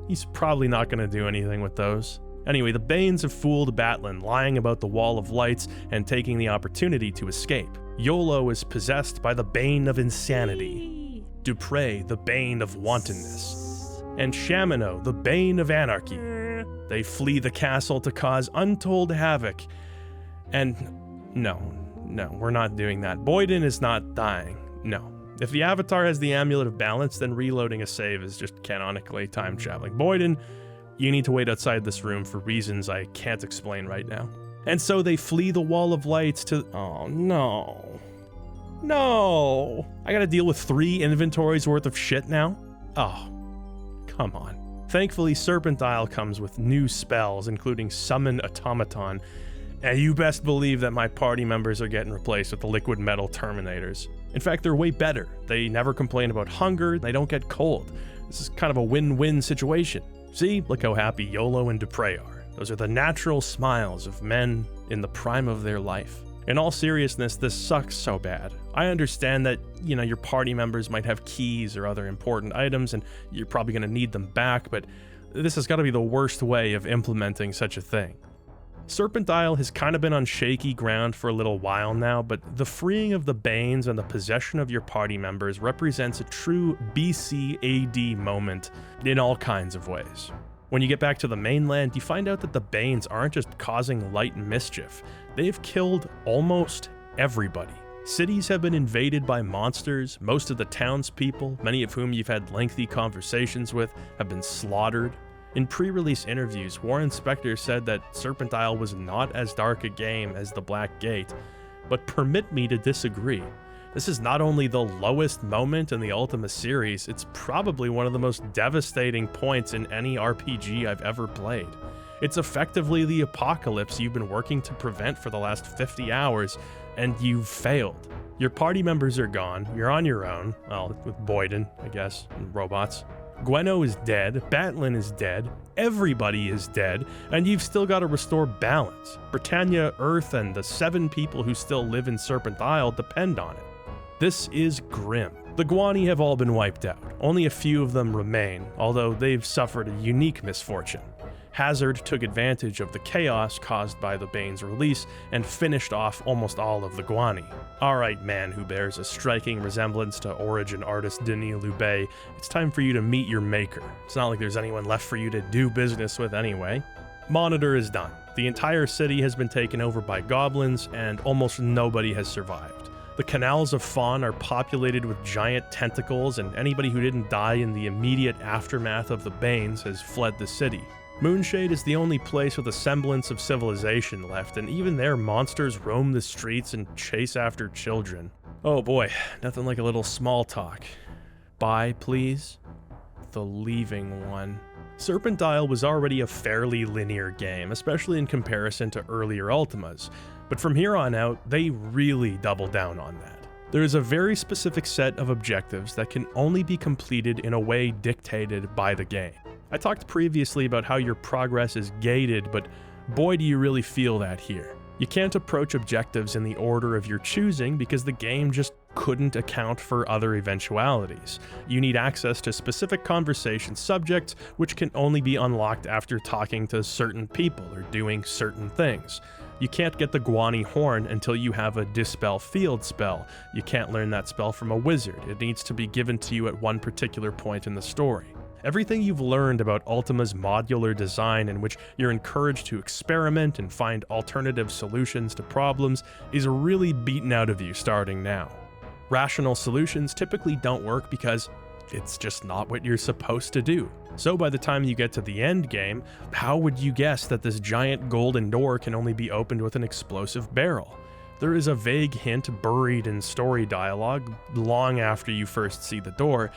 he's probably not gonna do anything with those. Anyway, the Banes have fooled Batlin, lying about the Wall of Lights and taking the opportunity to escape. Yolo is possessed by the Bane of Insanity, Dupre, the Bane of Wantonness, and Shamino, the Bane of Anarchy. They flee the castle to cause untold havoc, and no, we're not doing that. Boyden is not dying, no. If the Avatar has the Amulet of Balance, then reloading a save is just canonically time traveling. Boyden, you need to wait outside this room for reasons I can't explain right now. And so they flee the Wall of Lights to... Oh, no. No! I gotta deal with 3 inventories worth of shit now? Oh, come on. Thankfully, Serpent Isle comes with new spells, including Summon Automaton, and you best believe that my party members are getting replaced with the liquid metal Terminators. In fact, they're way better. They never complain about hunger, they don't get cold. This is kind of a win-win situation. See, look how happy Yolo and Dupre are. Those are the natural smiles of men in the prime of their life. In all seriousness, this sucks so bad. I understand that, your party members might have keys or other important items and you're probably going to need them back, but this has got to be the worst way of implementing such a thing. Serpent Isle has kind of been on shaky ground for a little while now, but the freeing of the Banes and the possession of your party members represents a true BC AD moment in all kinds of ways. When you get back to the mainland, you find out that the Banes aren't just causing light mischief. they've killed almost everybody. Cities have been invaded by monsters, most of the townspeople, many of whom you've had lengthy conversations with, have been slaughtered. In pre-release interviews, Warren Spector said that Serpent Isle was not as dark a game as the Black Gate, but permit me to disagree. This is not only the lowest moment in the Ultima series, it's probably one of the most devastating points in any RPG I've ever played. It's effectively the apocalypse you've been working to prevent for the last 50 hours, and you've failed. Your party members are gone, you're on your own, well, with Boyden, I guess, and robots. Gweno is dead, Batlin is dead, everybody is dead, and you've still got to restore balance. Britannia, Earth, and the 7 people who still live in Serpent Isle depend on it. This is grim. The Gwani have all been wiped out. Only a few of them remain, although they've suffered a unique misfortune. Hazard took advantage of the chaos caused by the Bane's release and finished off almost all of the Gwani. Alright, man who bears a striking resemblance to Origin artist Denis Loubet, it's time for you to meet your maker. It's not like there's anyone left for you to do business with anyway. Monitor is done. The entire city has been taken over by goblins, and almost nobody has survived. The canals of Fawn are populated with giant tentacles, and anybody who didn't die in the immediate aftermath of the Banes has fled the city. Moonshade is the only place with a semblance of civilization left, and even there monsters roam the streets and chase after children. Oh boy, nothing like a little small talk. Bye, please? The leaving one. Serpent Isle was already a fairly linear game, especially in comparison to earlier Ultimas, but from here on out, they really double down on that. There is a very specific set of objectives that can only be completed in a way dictated by the game. I talked previously about how your progress is gated, but boy do you really feel that here. You can't approach objectives in the order of your choosing because the game just couldn't account for other eventualities. You need access to specific conversation subjects, which can only be unlocked after talking to certain people or doing certain things. You can't get the Gwani horn until you have a Dispel field spell. You can't learn that spell from a wizard. It needs to be given to you at one particular point in the story. Everything you've learned about Ultima's modular design, in which you're encouraged to experiment and find alternative solutions to problems, is really beaten out of you starting now. Rational solutions typically don't work because it's just not what you're supposed to do. So by the time you get to the end game, how would you guess that this giant golden door can only be opened with an explosive barrel? There is a vague hint buried in story dialogue long after you first see the door,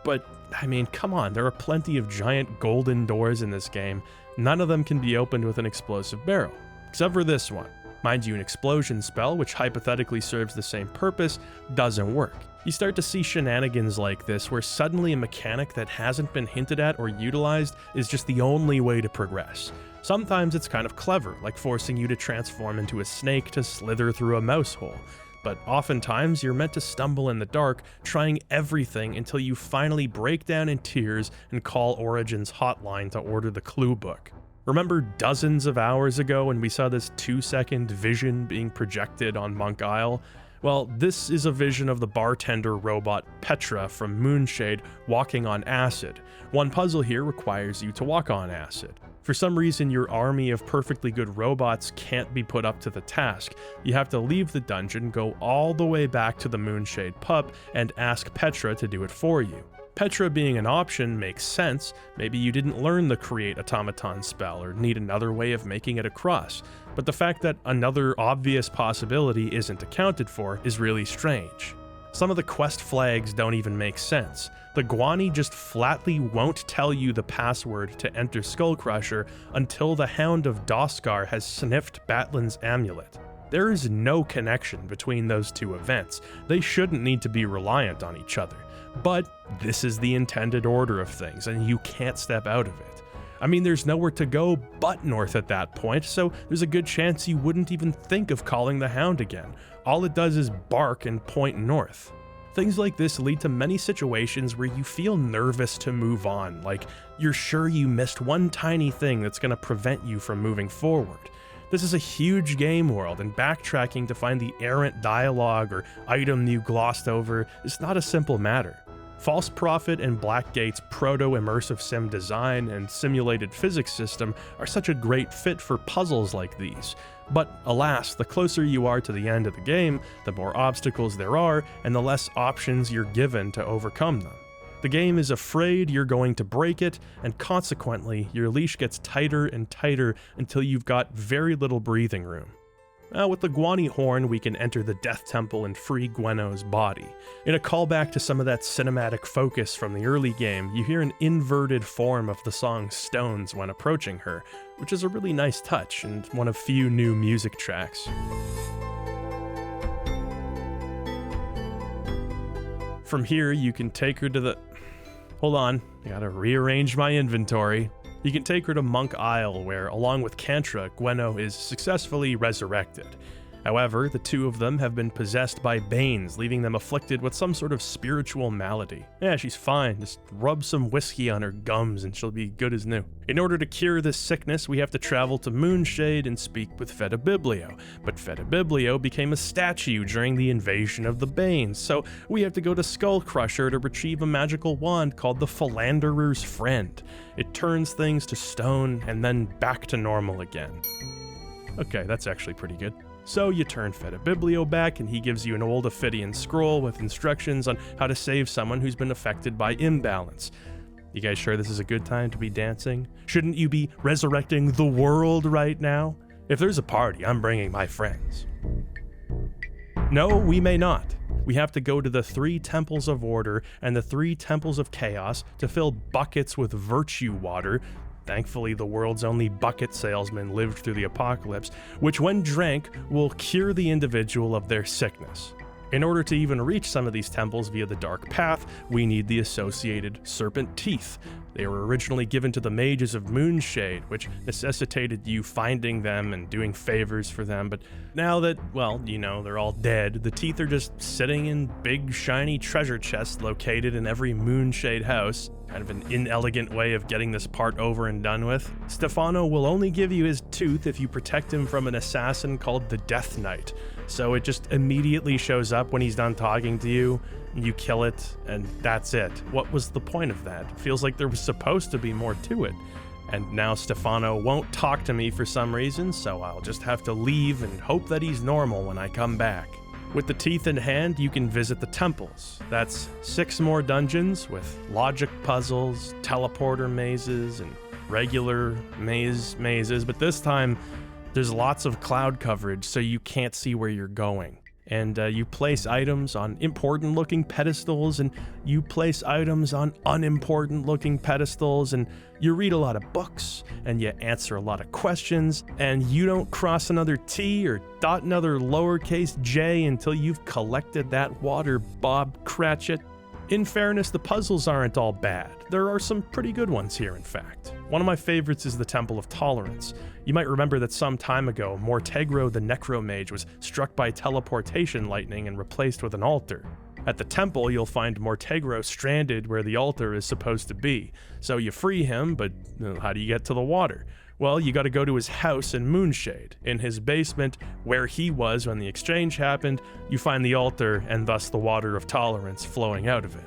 but I mean, come on, there are plenty of giant golden doors in this game. None of them can be opened with an explosive barrel, except for this one. Mind you, an explosion spell, which hypothetically serves the same purpose, doesn't work. You start to see shenanigans like this, where suddenly a mechanic that hasn't been hinted at or utilized is just the only way to progress. Sometimes it's kind of clever, like forcing you to transform into a snake to slither through a mouse hole. But oftentimes you're meant to stumble in the dark, trying everything until you finally break down in tears and call Origin's hotline to order the clue book. Remember dozens of hours ago when we saw this 2-second vision being projected on Monk Isle? Well, this is a vision of the bartender robot Petra from Moonshade walking on acid. One puzzle here requires you to walk on acid. For some reason, your army of perfectly good robots can't be put up to the task. You have to leave the dungeon, go all the way back to the Moonshade pub, and ask Petra to do it for you. Petra being an option makes sense. Maybe you didn't learn the Create Automaton spell or need another way of making it across. But the fact that another obvious possibility isn't accounted for is really strange. Some of the quest flags don't even make sense. The Gwani just flatly won't tell you the password to enter Skullcrusher until the Hound of Doskar has sniffed Batlin's amulet. There is no connection between those two events. They shouldn't need to be reliant on each other. But this is the intended order of things, and you can't step out of it. I mean, there's nowhere to go but north at that point, so there's a good chance you wouldn't even think of calling the Hound again. All it does is bark and point north. Things like this lead to many situations where you feel nervous to move on, like you're sure you missed one tiny thing that's going to prevent you from moving forward. This is a huge game world, and backtracking to find the errant dialogue or item you glossed over is not a simple matter. False Prophet and Blackgate's proto-immersive sim design and simulated physics system are such a great fit for puzzles like these. But alas, the closer you are to the end of the game, the more obstacles there are and the less options you're given to overcome them. The game is afraid you're going to break it, and consequently, your leash gets tighter and tighter until you've got very little breathing room. With the Guani Horn, we can enter the Death Temple and free Gweno's body. In a callback to some of that cinematic focus from the early game, you hear an inverted form of the song Stones when approaching her, which is a really nice touch and one of few new music tracks. From here, you can take her to the... Hold on, I gotta rearrange my inventory. You can take her to Monk Isle, where, along with Cantra, Gweno is successfully resurrected. However, the two of them have been possessed by Banes, leaving them afflicted with some sort of spiritual malady. Yeah, she's fine, just rub some whiskey on her gums and she'll be good as new. In order to cure this sickness, we have to travel to Moonshade and speak with Fedibiblio, but Fedibiblio became a statue during the invasion of the Banes, so we have to go to Skullcrusher to retrieve a magical wand called the Philanderer's Friend. It turns things to stone and then back to normal again. Okay, that's actually pretty good. So you turn Fedibiblio back and he gives you an old Ophidian scroll with instructions on how to save someone who's been affected by imbalance. You guys sure this is a good time to be dancing? Shouldn't you be resurrecting the world right now? If there's a party, I'm bringing my friends. No, we may not. We have to go to the 3 Temples of Order and the 3 Temples of Chaos to fill buckets with virtue water. Thankfully, the world's only bucket salesman lived through the apocalypse, which when drank will cure the individual of their sickness. In order to even reach some of these temples via the Dark Path, we need the associated Serpent Teeth. They were originally given to the mages of Moonshade, which necessitated you finding them and doing favors for them, but now that, well, you know, they're all dead, the teeth are just sitting in big shiny treasure chests located in every Moonshade house. Kind of an inelegant way of getting this part over and done with. Stefano will only give you his tooth if you protect him from an assassin called the Death Knight. So it just immediately shows up when he's done talking to you, and you kill it, and that's it. What was the point of that? It feels like there was supposed to be more to it. And now Stefano won't talk to me for some reason, so I'll just have to leave and hope that he's normal when I come back. With the teeth in hand, you can visit the temples. That's 6 more dungeons with logic puzzles, teleporter mazes, and regular mazes, but this time there's lots of cloud coverage so you can't see where you're going. And you place items on important looking pedestals, and you place items on unimportant looking pedestals, and you read a lot of books, and you answer a lot of questions, and you don't cross another T or dot another lowercase j until you've collected that water, Bob Cratchit. In fairness, the puzzles aren't all bad. There are some pretty good ones here, in fact. One of my favorites is the Temple of Tolerance. You might remember that some time ago, Mortegro the Necromage was struck by teleportation lightning and replaced with an altar. At the temple, you'll find Mortegro stranded where the altar is supposed to be. So you free him, but how do you get to the water? Well, you gotta go to his house in Moonshade. In his basement, where he was when the exchange happened, you find the altar and thus the water of tolerance flowing out of it.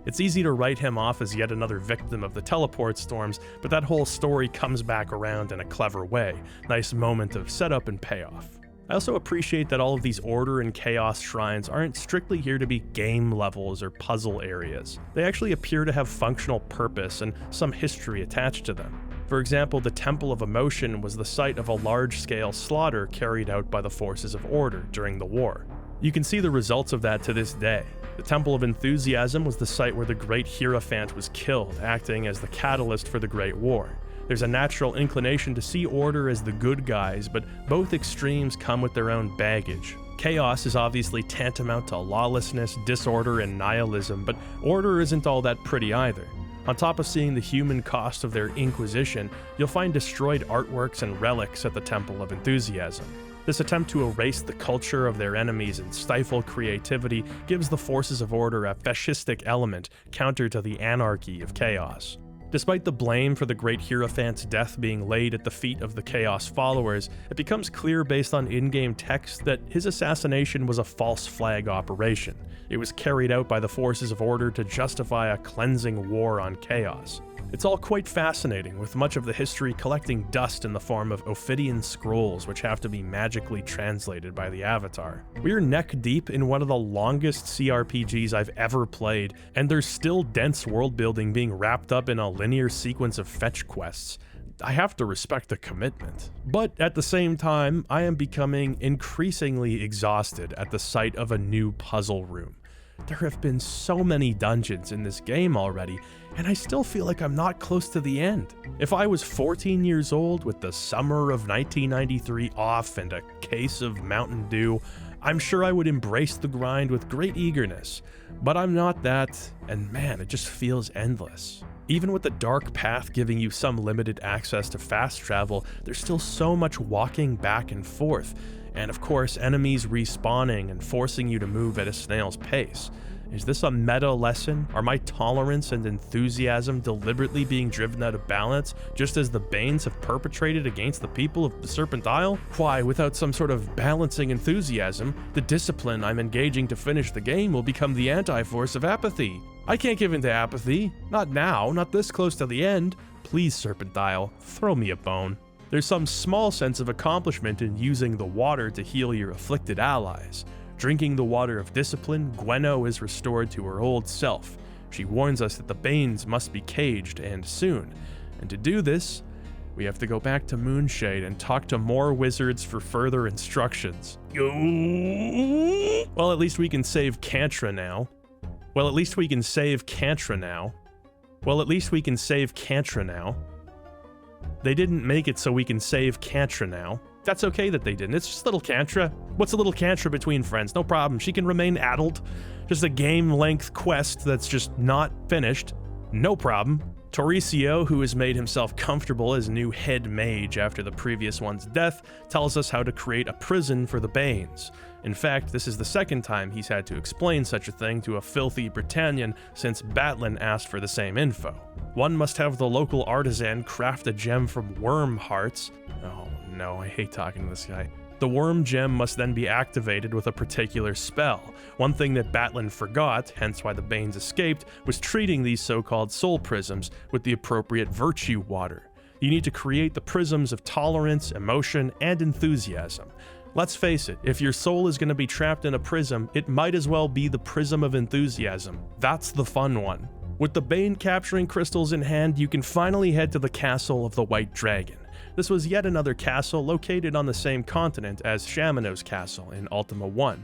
It's easy to write him off as yet another victim of the teleport storms, but that whole story comes back around in a clever way. Nice moment of setup and payoff. I also appreciate that all of these Order and Chaos shrines aren't strictly here to be game levels or puzzle areas. They actually appear to have functional purpose and some history attached to them. For example, the Temple of Emotion was the site of a large-scale slaughter carried out by the forces of Order during the war. You can see the results of that to this day. The Temple of Enthusiasm was the site where the Great Hierophant was killed, acting as the catalyst for the Great War. There's a natural inclination to see Order as the good guys, but both extremes come with their own baggage. Chaos is obviously tantamount to lawlessness, disorder, and nihilism, but Order isn't all that pretty either. On top of seeing the human cost of their Inquisition, you'll find destroyed artworks and relics at the Temple of Enthusiasm. This attempt to erase the culture of their enemies and stifle creativity gives the forces of Order a fascistic element, counter to the anarchy of Chaos. Despite the blame for the great Hierophant's death being laid at the feet of the Chaos followers, it becomes clear based on in-game text that his assassination was a false flag operation. It was carried out by the forces of order to justify a cleansing war on Chaos. It's all quite fascinating, with much of the history collecting dust in the form of Ophidian scrolls which have to be magically translated by the Avatar. We're neck deep in one of the longest CRPGs I've ever played, and there's still dense world building being wrapped up in a linear sequence of fetch quests. I have to respect the commitment. But at the same time, I am becoming increasingly exhausted at the sight of a new puzzle room. There have been so many dungeons in this game already, and I still feel like I'm not close to the end. If I was 14 years old with the summer of 1993 off and a case of Mountain Dew, I'm sure I would embrace the grind with great eagerness. But I'm not that, and man, it just feels endless. Even with the dark path giving you some limited access to fast travel, there's still so much walking back and forth, and of course enemies respawning and forcing you to move at a snail's pace. Is this a meta lesson? Are my tolerance and enthusiasm deliberately being driven out of balance, just as the Banes have perpetrated against the people of the Serpent Isle? Why, without some sort of balancing enthusiasm, the discipline I'm engaging to finish the game will become the anti-force of apathy. I can't give in to apathy. Not now, not this close to the end. Please, Serpent Isle, throw me a bone. There's some small sense of accomplishment in using the water to heal your afflicted allies. Drinking the water of discipline, Gwenno is restored to her old self. She warns us that the Banes must be caged, and soon. And to do this, we have to go back to Moonshade and talk to more wizards for further instructions. Well, at least we can save Cantra now. They didn't make it so we can save Cantra now. That's okay that they didn't. It's just little Cantra. What's a little Cantra between friends? No problem. She can remain addled. Just a game-length quest that's just not finished. No problem. Tauricio, who has made himself comfortable as new head mage after the previous one's death, tells us how to create a prison for the Banes. In fact, this is the second time he's had to explain such a thing to a filthy Britannian since Batlin asked for the same info. One must have the local artisan craft a gem from worm hearts. Oh no, I hate talking to this guy. The worm gem must then be activated with a particular spell. One thing that Batlin forgot, hence why the Banes escaped, was treating these so-called soul prisms with the appropriate virtue water. You need to create the prisms of tolerance, emotion, and enthusiasm. Let's face it, if your soul is going to be trapped in a prism, it might as well be the prism of enthusiasm. That's the fun one. With the Bane capturing crystals in hand, you can finally head to the castle of the White Dragon. This was yet another castle located on the same continent as Shamino's castle in Ultima I.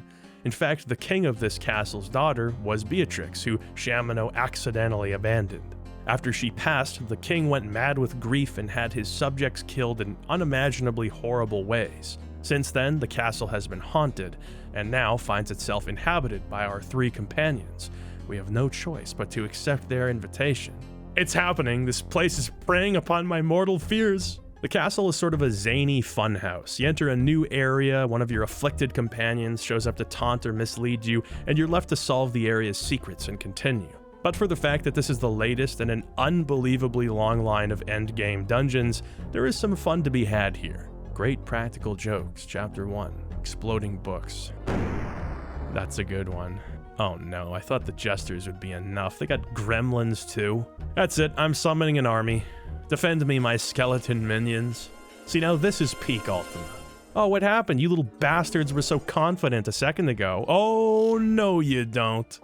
In fact, the king of this castle's daughter was Beatrix, who Shamino accidentally abandoned. After she passed, the king went mad with grief and had his subjects killed in unimaginably horrible ways. Since then, the castle has been haunted, and now finds itself inhabited by our three companions. We have no choice but to accept their invitation. It's happening! This place is preying upon my mortal fears! The castle is sort of a zany funhouse. You enter a new area, one of your afflicted companions shows up to taunt or mislead you, and you're left to solve the area's secrets and continue. But for the fact that this is the latest in an unbelievably long line of endgame dungeons, there is some fun to be had here. Great practical jokes, Chapter 1, exploding books. That's a good one. Oh no, I thought the jesters would be enough. They got gremlins too. That's it, I'm summoning an army. Defend me, my skeleton minions. See, now this is peak Ultima. Oh, what happened? You little bastards were so confident a second ago. Oh, no you don't.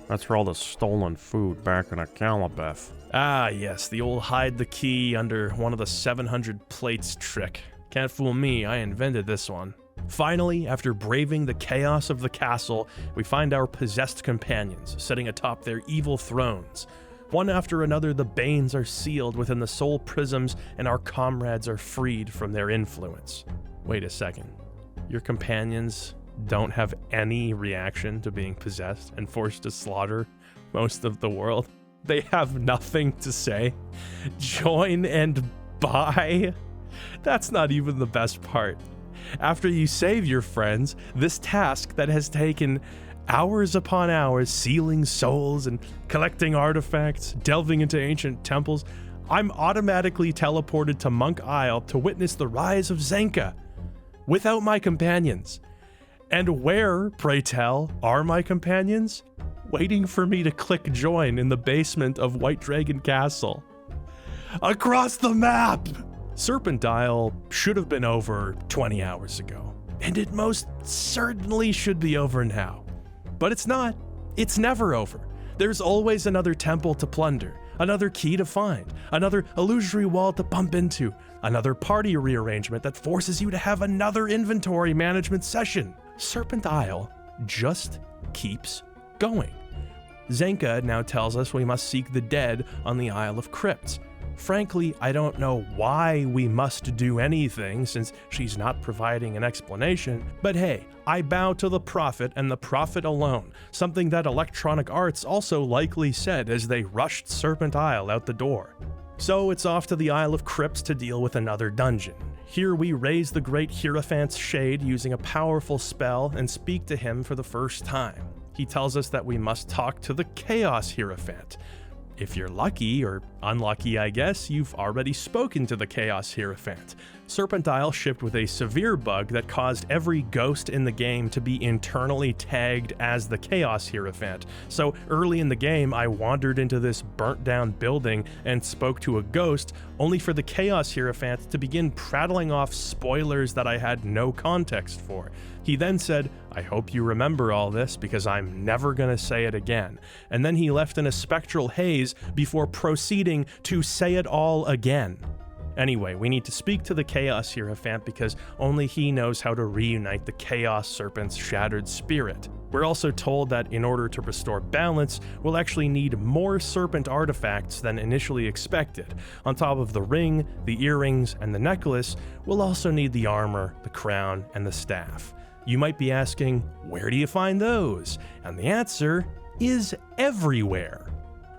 That's for all the stolen food back in Akalabeth. Ah, yes, the old hide the key under one of the 700 plates trick. Can't fool me, I invented this one. Finally, after braving the chaos of the castle, we find our possessed companions sitting atop their evil thrones. One after another, the Banes are sealed within the soul prisms, and our comrades are freed from their influence. Wait a second. Your companions don't have any reaction to being possessed and forced to slaughter most of the world? They have nothing to say? Join and buy? That's not even the best part. After you save your friends, this task that has taken Hours upon hours sealing souls and collecting artifacts, delving into ancient temples, I'm automatically teleported to Monk Isle to witness the rise of Zenka, without my companions. And where, pray tell, are my companions? Waiting for me to click join in the basement of White Dragon Castle. Across the map! Serpent Isle should have been over 20 hours ago, and it most certainly should be over now. But it's not. It's never over. There's always another temple to plunder, another key to find, another illusory wall to bump into, another party rearrangement that forces you to have another inventory management session. Serpent Isle just keeps going. Zenka now tells us we must seek the dead on the Isle of Crypts. Frankly, I don't know why we must do anything since she's not providing an explanation, but hey, I bow to the Prophet and the Prophet alone, something that Electronic Arts also likely said as they rushed Serpent Isle out the door. So it's off to the Isle of Crypts to deal with another dungeon. Here we raise the great Hierophant's shade using a powerful spell and speak to him for the first time. He tells us that we must talk to the Chaos Hierophant. If you're lucky, or unlucky I guess, you've already spoken to the Chaos Hierophant. Serpent Isle shipped with a severe bug that caused every ghost in the game to be internally tagged as the Chaos Hierophant. So early in the game, I wandered into this burnt down building and spoke to a ghost, only for the Chaos Hierophant to begin prattling off spoilers that I had no context for. He then said, "I hope you remember all this because I'm never gonna say it again." And then he left in a spectral haze before proceeding to say it all again. Anyway, we need to speak to the Chaos Hierophant because only he knows how to reunite the Chaos Serpent's shattered spirit. We're also told that in order to restore balance, we'll actually need more serpent artifacts than initially expected. On top of the ring, the earrings, and the necklace, we'll also need the armor, the crown, and the staff. You might be asking, where do you find those? And the answer is everywhere.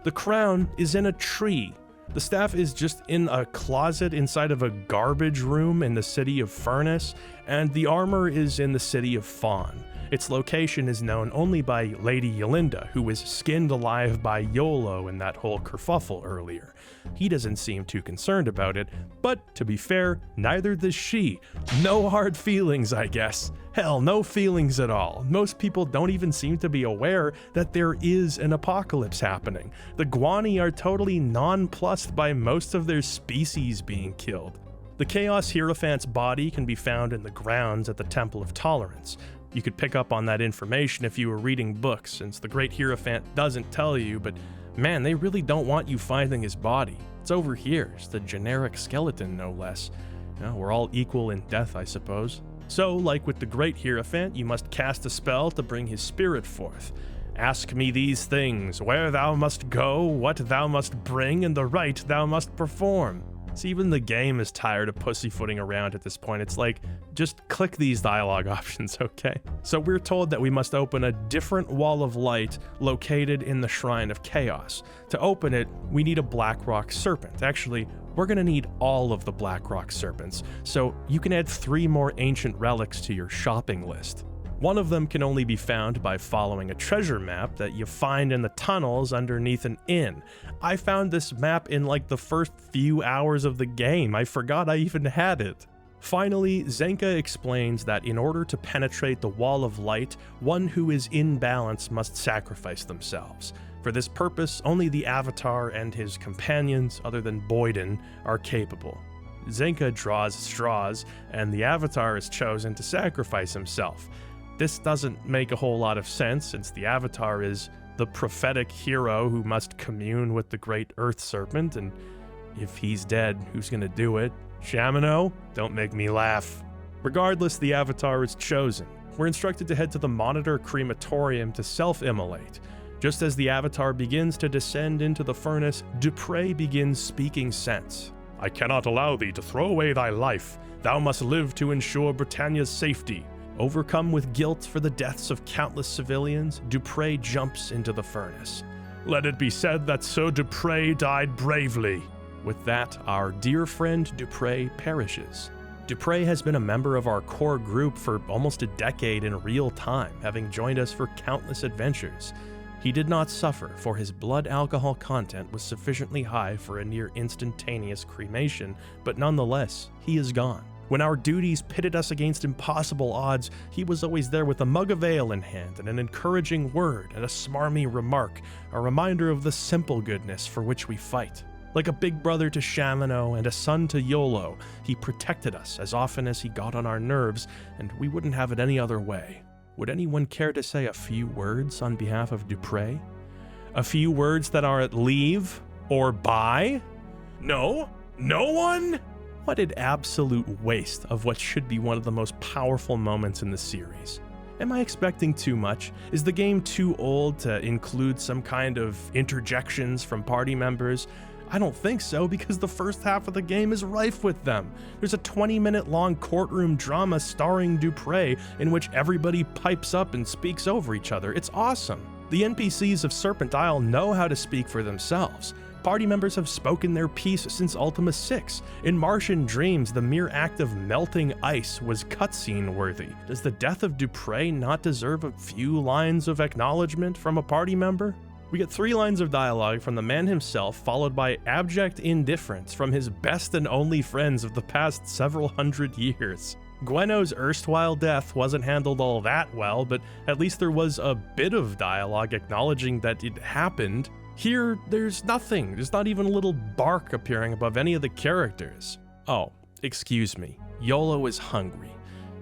The crown is in a tree. The staff is just in a closet inside of a garbage room in the city of Furnace, and the armor is in the city of Fawn. Its location is known only by Lady Yolinda, who was skinned alive by YOLO in that whole kerfuffle earlier. He doesn't seem too concerned about it, but to be fair, neither does she. No hard feelings, I guess. Hell, no feelings at all. Most people don't even seem to be aware that there is an apocalypse happening. The Guani are totally nonplussed by most of their species being killed. The Chaos Hierophant's body can be found in the grounds at the Temple of Tolerance. You could pick up on that information if you were reading books, since the Great Hierophant doesn't tell you, but man, they really don't want you finding his body. It's over here. It's the generic skeleton, no less. You know, we're all equal in death, I suppose. So, like with the Great Hierophant, you must cast a spell to bring his spirit forth. Ask me these things, where thou must go, what thou must bring, and the rite thou must perform. See, even the game is tired of pussyfooting around at this point. It's like, just click these dialogue options, okay? So we're told that we must open a different wall of light located in the Shrine of Chaos. To open it, we need a Blackrock Serpent. Actually, we're gonna need all of the Blackrock Serpents, so you can add 3 more ancient relics to your shopping list. One of them can only be found by following a treasure map that you find in the tunnels underneath an inn. I found this map in like the first few hours of the game. I forgot I even had it. Finally, Zenka explains that in order to penetrate the wall of light, one who is in balance must sacrifice themselves. For this purpose, only the Avatar and his companions, other than Boyden, are capable. Zenka draws straws, and the Avatar is chosen to sacrifice himself. This doesn't make a whole lot of sense, since the Avatar is the prophetic hero who must commune with the great Earth Serpent, and if he's dead, who's gonna do it? Shamino? Don't make me laugh. Regardless, the Avatar is chosen. We're instructed to head to the Monitor Crematorium to self-immolate. Just as the Avatar begins to descend into the furnace, Dupre begins speaking sense. "I cannot allow thee to throw away thy life. Thou must live to ensure Britannia's safety." Overcome with guilt for the deaths of countless civilians, Dupre jumps into the furnace. "Let it be said that Sir Dupre died bravely." With that, our dear friend Dupre perishes. Dupre has been a member of our core group for almost a decade in real time, having joined us for countless adventures. He did not suffer, for his blood alcohol content was sufficiently high for a near instantaneous cremation, but nonetheless, he is gone. When our duties pitted us against impossible odds, he was always there with a mug of ale in hand and an encouraging word and a smarmy remark, a reminder of the simple goodness for which we fight. Like a big brother to Shamino and a son to Yolo, he protected us as often as he got on our nerves, and we wouldn't have it any other way. Would anyone care to say a few words on behalf of Dupre? A few words that aren't leave or bye? No? No one? What an absolute waste of what should be one of the most powerful moments in the series. Am I expecting too much? Is the game too old to include some kind of interjections from party members? I don't think so, because the first half of the game is rife with them. There's a 20-minute long courtroom drama starring Dupre in which everybody pipes up and speaks over each other. It's awesome. The NPCs of Serpent Isle know how to speak for themselves. Party members have spoken their piece since Ultima VI. In Martian Dreams, the mere act of melting ice was cutscene worthy. Does the death of Dupre not deserve a few lines of acknowledgement from a party member? We get 3 lines of dialogue from the man himself, followed by abject indifference from his best and only friends of the past several hundred years. Gweno's erstwhile death wasn't handled all that well, but at least there was a bit of dialogue acknowledging that it happened. Here, there's nothing. There's not even a little bark appearing above any of the characters. Oh, excuse me. Yolo is hungry.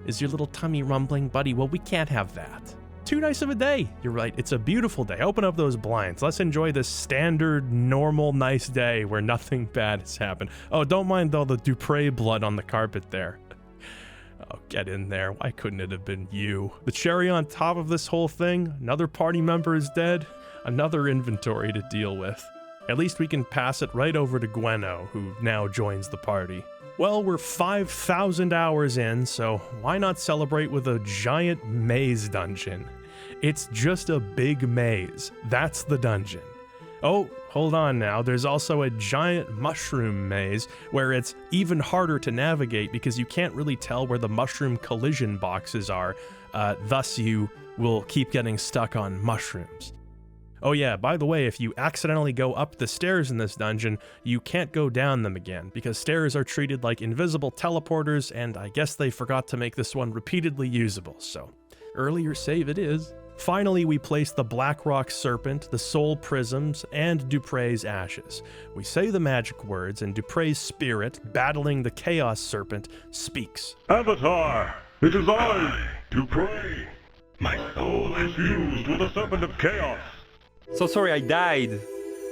Is your little tummy rumbling, buddy? Well, we can't have that. Too nice of a day. You're right, it's a beautiful day. Open up those blinds. Let's enjoy this standard, normal, nice day where nothing bad has happened. Oh, don't mind all the Dupre blood on the carpet there. Oh, get in there. Why couldn't it have been you? The cherry on top of this whole thing, another party member is dead, another inventory to deal with. At least we can pass it right over to Gweno, who now joins the party. Well, we're 5,000 hours in, so why not celebrate with a giant maze dungeon? It's just a big maze. That's the dungeon. Oh, hold on now. There's also a giant mushroom maze where it's even harder to navigate because you can't really tell where the mushroom collision boxes are. Thus, you will keep getting stuck on mushrooms. Oh yeah, by the way, if you accidentally go up the stairs in this dungeon, you can't go down them again, because stairs are treated like invisible teleporters, and I guess they forgot to make this one repeatedly usable, so earlier save it is. Finally, we place the Blackrock Serpent, the Soul Prisms, and Dupre's ashes. We say the magic words, and Dupre's spirit, battling the Chaos Serpent, speaks. Avatar, it is I, Dupre. My soul is fused with the Serpent of Chaos. So sorry I died.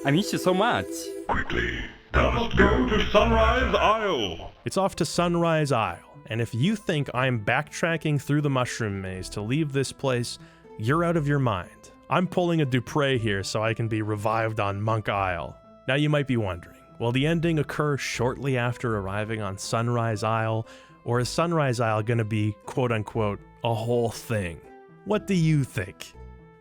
I miss you so much. Quickly, thou must go to Sunrise Isle. It's off to Sunrise Isle, and if you think I'm backtracking through the mushroom maze to leave this place, you're out of your mind. I'm pulling a Dupre here so I can be revived on Monk Isle. Now you might be wondering, will the ending occur shortly after arriving on Sunrise Isle, or is Sunrise Isle gonna be, quote-unquote, a whole thing? What do you think?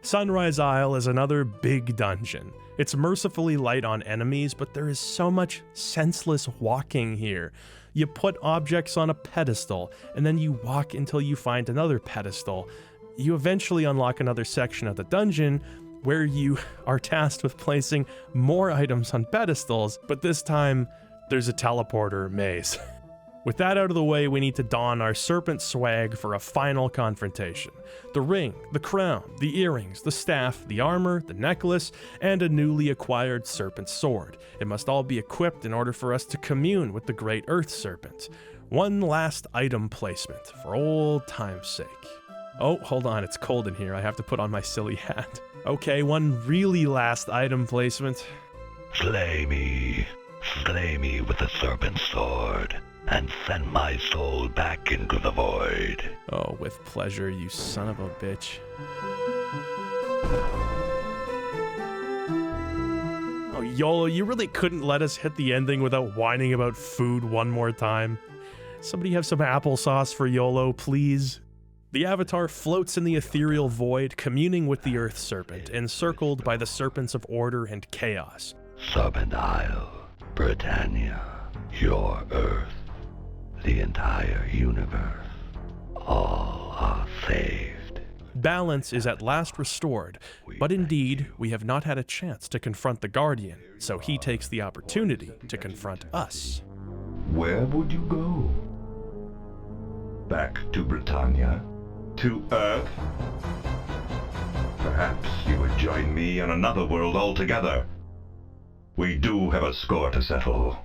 Sunrise Isle is another big dungeon. It's mercifully light on enemies, but there is so much senseless walking here. You put objects on a pedestal, and then you walk until you find another pedestal. You eventually unlock another section of the dungeon where you are tasked with placing more items on pedestals, but this time there's a teleporter maze. With that out of the way, we need to don our serpent swag for a final confrontation. The ring, the crown, the earrings, the staff, the armor, the necklace, and a newly acquired serpent sword. It must all be equipped in order for us to commune with the great earth serpent. One last item placement, for old time's sake. Oh, hold on, it's cold in here. I have to put on my silly hat. Okay, one really last item placement. Slay me with the serpent sword, and send my soul back into the void. Oh, with pleasure, you son of a bitch. Oh, Yolo, you really couldn't let us hit the ending without whining about food one more time? Somebody have some applesauce for Yolo, please? The Avatar floats in the ethereal void, communing with the Earth Serpent, encircled by the Serpents of Order and Chaos. Serpent Isle, Britannia, your Earth. the entire universe. All are saved. Balance is at last restored, but indeed, we have not had a chance to confront the Guardian, so he takes the opportunity to confront us. Where would you go? Back to Britannia? To Earth? Perhaps you would join me on another world altogether. We do have a score to settle.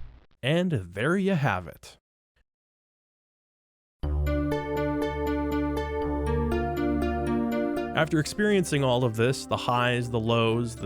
And there you have it. After experiencing all of this, the highs, the lows,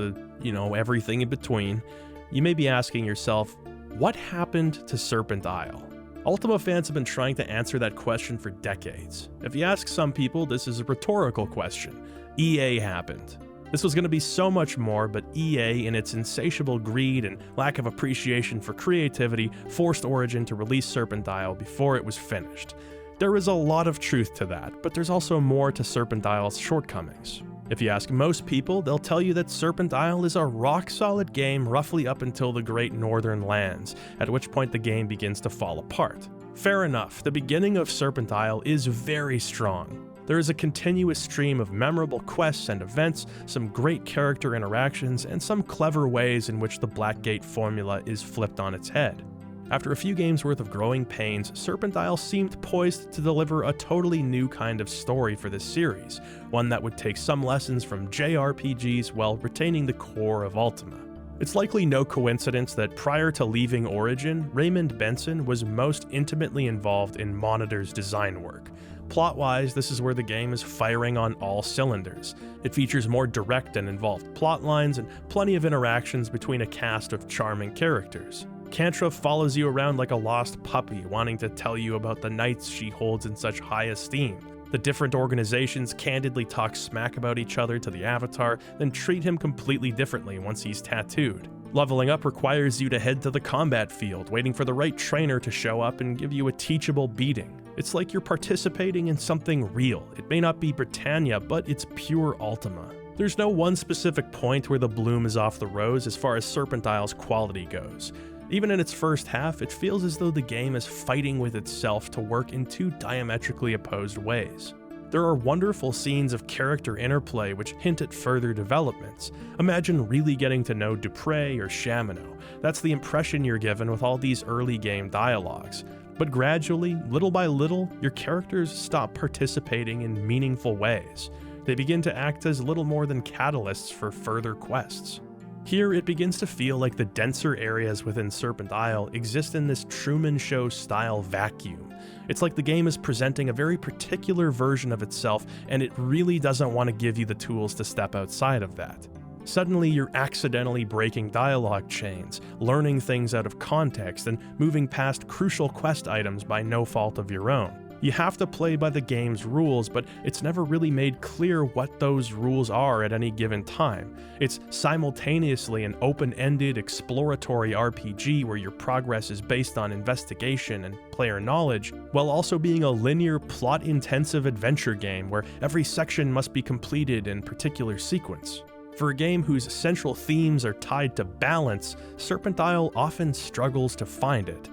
everything in between, you may be asking yourself, what happened to Serpent Isle? Ultima fans have been trying to answer that question for decades. If you ask some people, this is a rhetorical question. EA happened. This was going to be so much more, but EA, in its insatiable greed and lack of appreciation for creativity, forced Origin to release Serpent Isle before it was finished. There is a lot of truth to that, but there's also more to Serpent Isle's shortcomings. If you ask most people, they'll tell you that Serpent Isle is a rock-solid game roughly up until the Great Northern Lands, at which point the game begins to fall apart. Fair enough, the beginning of Serpent Isle is very strong. There is a continuous stream of memorable quests and events, some great character interactions, and some clever ways in which the Blackgate formula is flipped on its head. After a few games worth of growing pains, Serpent Isle seemed poised to deliver a totally new kind of story for this series, one that would take some lessons from JRPGs while retaining the core of Ultima. It's likely no coincidence that prior to leaving Origin, Raymond Benson was most intimately involved in Monitor's design work. Plot-wise, this is where the game is firing on all cylinders. It features more direct and involved plot lines and plenty of interactions between a cast of charming characters. Cantra follows you around like a lost puppy, wanting to tell you about the knights she holds in such high esteem. The different organizations candidly talk smack about each other to the Avatar, then treat him completely differently once he's tattooed. Leveling up requires you to head to the combat field, waiting for the right trainer to show up and give you a teachable beating. It's like you're participating in something real. It may not be Britannia, but it's pure Ultima. There's no one specific point where the bloom is off the rose as far as Serpent Isle's quality goes. Even in its first half, it feels as though the game is fighting with itself to work in two diametrically opposed ways. There are wonderful scenes of character interplay which hint at further developments. Imagine really getting to know Dupre or Shamino. That's the impression you're given with all these early game dialogues. But gradually, little by little, your characters stop participating in meaningful ways. They begin to act as little more than catalysts for further quests. Here, it begins to feel like the denser areas within Serpent Isle exist in this Truman Show-style vacuum. It's like the game is presenting a very particular version of itself, and it really doesn't want to give you the tools to step outside of that. Suddenly, you're accidentally breaking dialogue chains, learning things out of context, and moving past crucial quest items by no fault of your own. You have to play by the game's rules, but it's never really made clear what those rules are at any given time. It's simultaneously an open-ended, exploratory RPG where your progress is based on investigation and player knowledge, while also being a linear, plot-intensive adventure game where every section must be completed in particular sequence. For a game whose central themes are tied to balance, Serpent Isle often struggles to find it.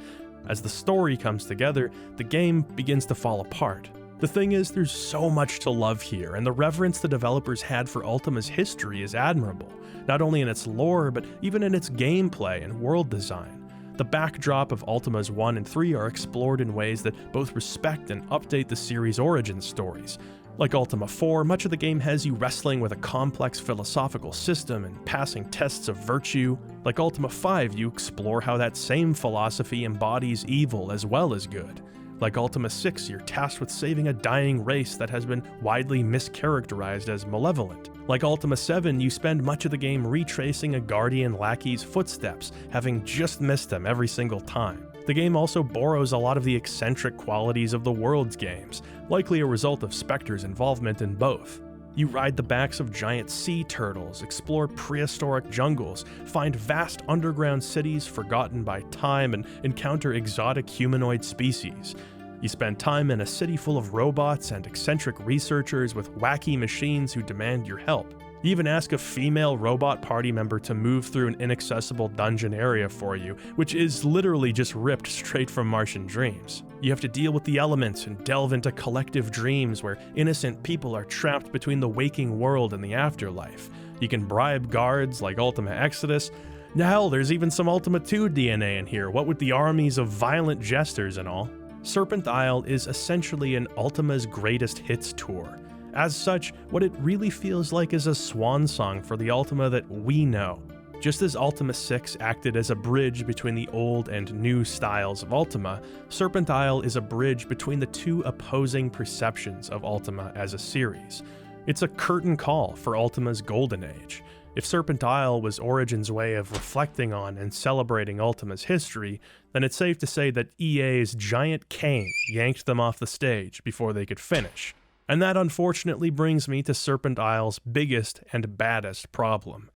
As the story comes together, the game begins to fall apart. The thing is, there's so much to love here, and the reverence the developers had for Ultima's history is admirable, not only in its lore, but even in its gameplay and world design. The backdrop of Ultimas 1 and 3 are explored in ways that both respect and update the series' origin stories. Like Ultima 4, much of the game has you wrestling with a complex philosophical system and passing tests of virtue. Like Ultima 5, you explore how that same philosophy embodies evil as well as good. Like Ultima 6, you're tasked with saving a dying race that has been widely mischaracterized as malevolent. Like Ultima 7, you spend much of the game retracing a Guardian lackey's footsteps, having just missed them every single time. The game also borrows a lot of the eccentric qualities of the Worlds games, likely a result of Spectre's involvement in both. You ride the backs of giant sea turtles, explore prehistoric jungles, find vast underground cities forgotten by time, and encounter exotic humanoid species. You spend time in a city full of robots and eccentric researchers with wacky machines who demand your help. You even ask a female robot party member to move through an inaccessible dungeon area for you, which is literally just ripped straight from Martian Dreams. You have to deal with the elements and delve into collective dreams where innocent people are trapped between the waking world and the afterlife. You can bribe guards like Ultima Exodus. Hell, there's even some Ultima 2 DNA in here, what with the armies of violent jesters and all. Serpent Isle is essentially an Ultima's greatest hits tour. As such, what it really feels like is a swan song for the Ultima that we know. Just as Ultima VI acted as a bridge between the old and new styles of Ultima, Serpent Isle is a bridge between the two opposing perceptions of Ultima as a series. It's a curtain call for Ultima's golden age. If Serpent Isle was Origin's way of reflecting on and celebrating Ultima's history, then it's safe to say that EA's giant cane yanked them off the stage before they could finish. And that unfortunately brings me to Serpent Isle's biggest and baddest problem.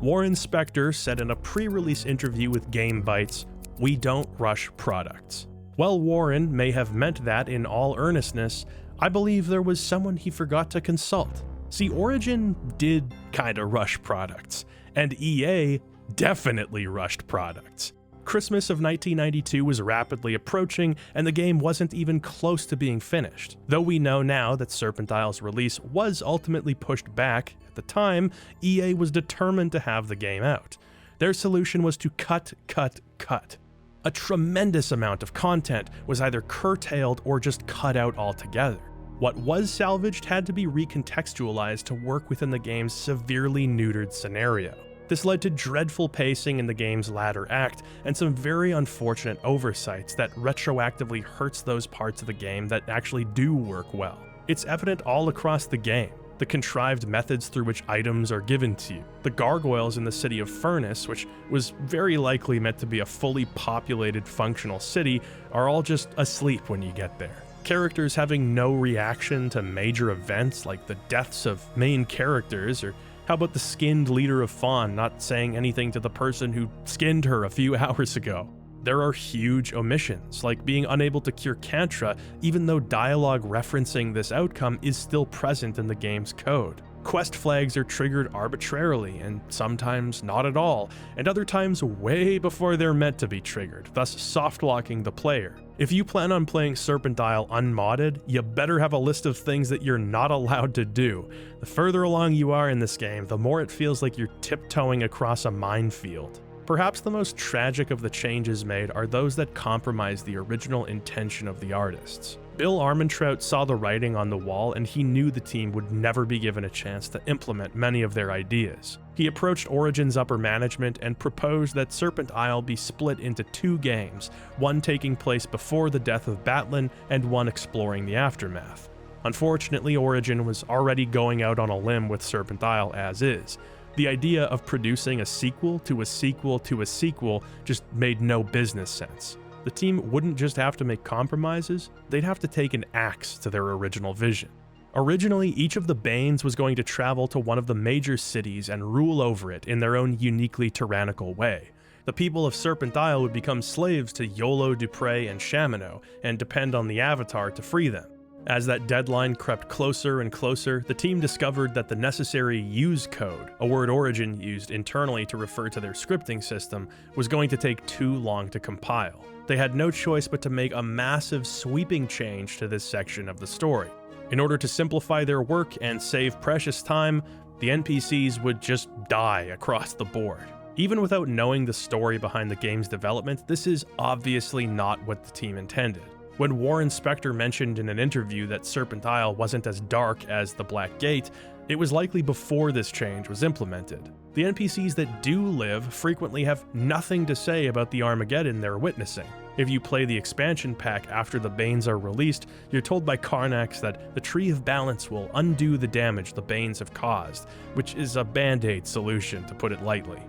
Warren Spector said in a pre-release interview with Game Bites, "We don't rush products." While Warren may have meant that in all earnestness, I believe there was someone he forgot to consult. See, Origin did kinda rush products, and EA definitely rushed products. Christmas of 1992 was rapidly approaching, and the game wasn't even close to being finished. Though we know now that Serpent Isle's release was ultimately pushed back, at the time, EA was determined to have the game out. Their solution was to cut. A tremendous amount of content was either curtailed or just cut out altogether. What was salvaged had to be recontextualized to work within the game's severely neutered scenario. This led to dreadful pacing in the game's latter act, and some very unfortunate oversights that retroactively hurts those parts of the game that actually do work well. It's evident all across the game. The contrived methods through which items are given to you. The gargoyles in the city of Furnace, which was very likely meant to be a fully populated, functional city, are all just asleep when you get there. Characters having no reaction to major events like the deaths of main characters, or how about the skinned leader of Fawn not saying anything to the person who skinned her a few hours ago? There are huge omissions, like being unable to cure Kantra even though dialogue referencing this outcome is still present in the game's code. Quest flags are triggered arbitrarily, and sometimes not at all, and other times way before they're meant to be triggered, thus soft-locking the player. If you plan on playing Serpent Isle unmodded, you better have a list of things that you're not allowed to do. The further along you are in this game, the more it feels like you're tiptoeing across a minefield. Perhaps the most tragic of the changes made are those that compromise the original intention of the artists. Bill Armentrout saw the writing on the wall, and he knew the team would never be given a chance to implement many of their ideas. He approached Origin's upper management and proposed that Serpent Isle be split into two games, one taking place before the death of Batlin and one exploring the aftermath. Unfortunately, Origin was already going out on a limb with Serpent Isle as is. The idea of producing a sequel to a sequel to a sequel just made no business sense. The team wouldn't just have to make compromises, they'd have to take an axe to their original vision. Originally, each of the Banes was going to travel to one of the major cities and rule over it in their own uniquely tyrannical way. The people of Serpent Isle would become slaves to Iolo, Dupre, and Shamino, and depend on the Avatar to free them. As that deadline crept closer and closer, the team discovered that the necessary use code, a word Origin used internally to refer to their scripting system, was going to take too long to compile. They had no choice but to make a massive sweeping change to this section of the story. In order to simplify their work and save precious time, the NPCs would just die across the board. Even without knowing the story behind the game's development, this is obviously not what the team intended. When Warren Spector mentioned in an interview that Serpent Isle wasn't as dark as the Black Gate, it was likely before this change was implemented. The NPCs that do live frequently have nothing to say about the Armageddon they're witnessing. If you play the expansion pack after the Banes are released, you're told by Karnax that the Tree of Balance will undo the damage the Banes have caused, which is a band-aid solution, to put it lightly.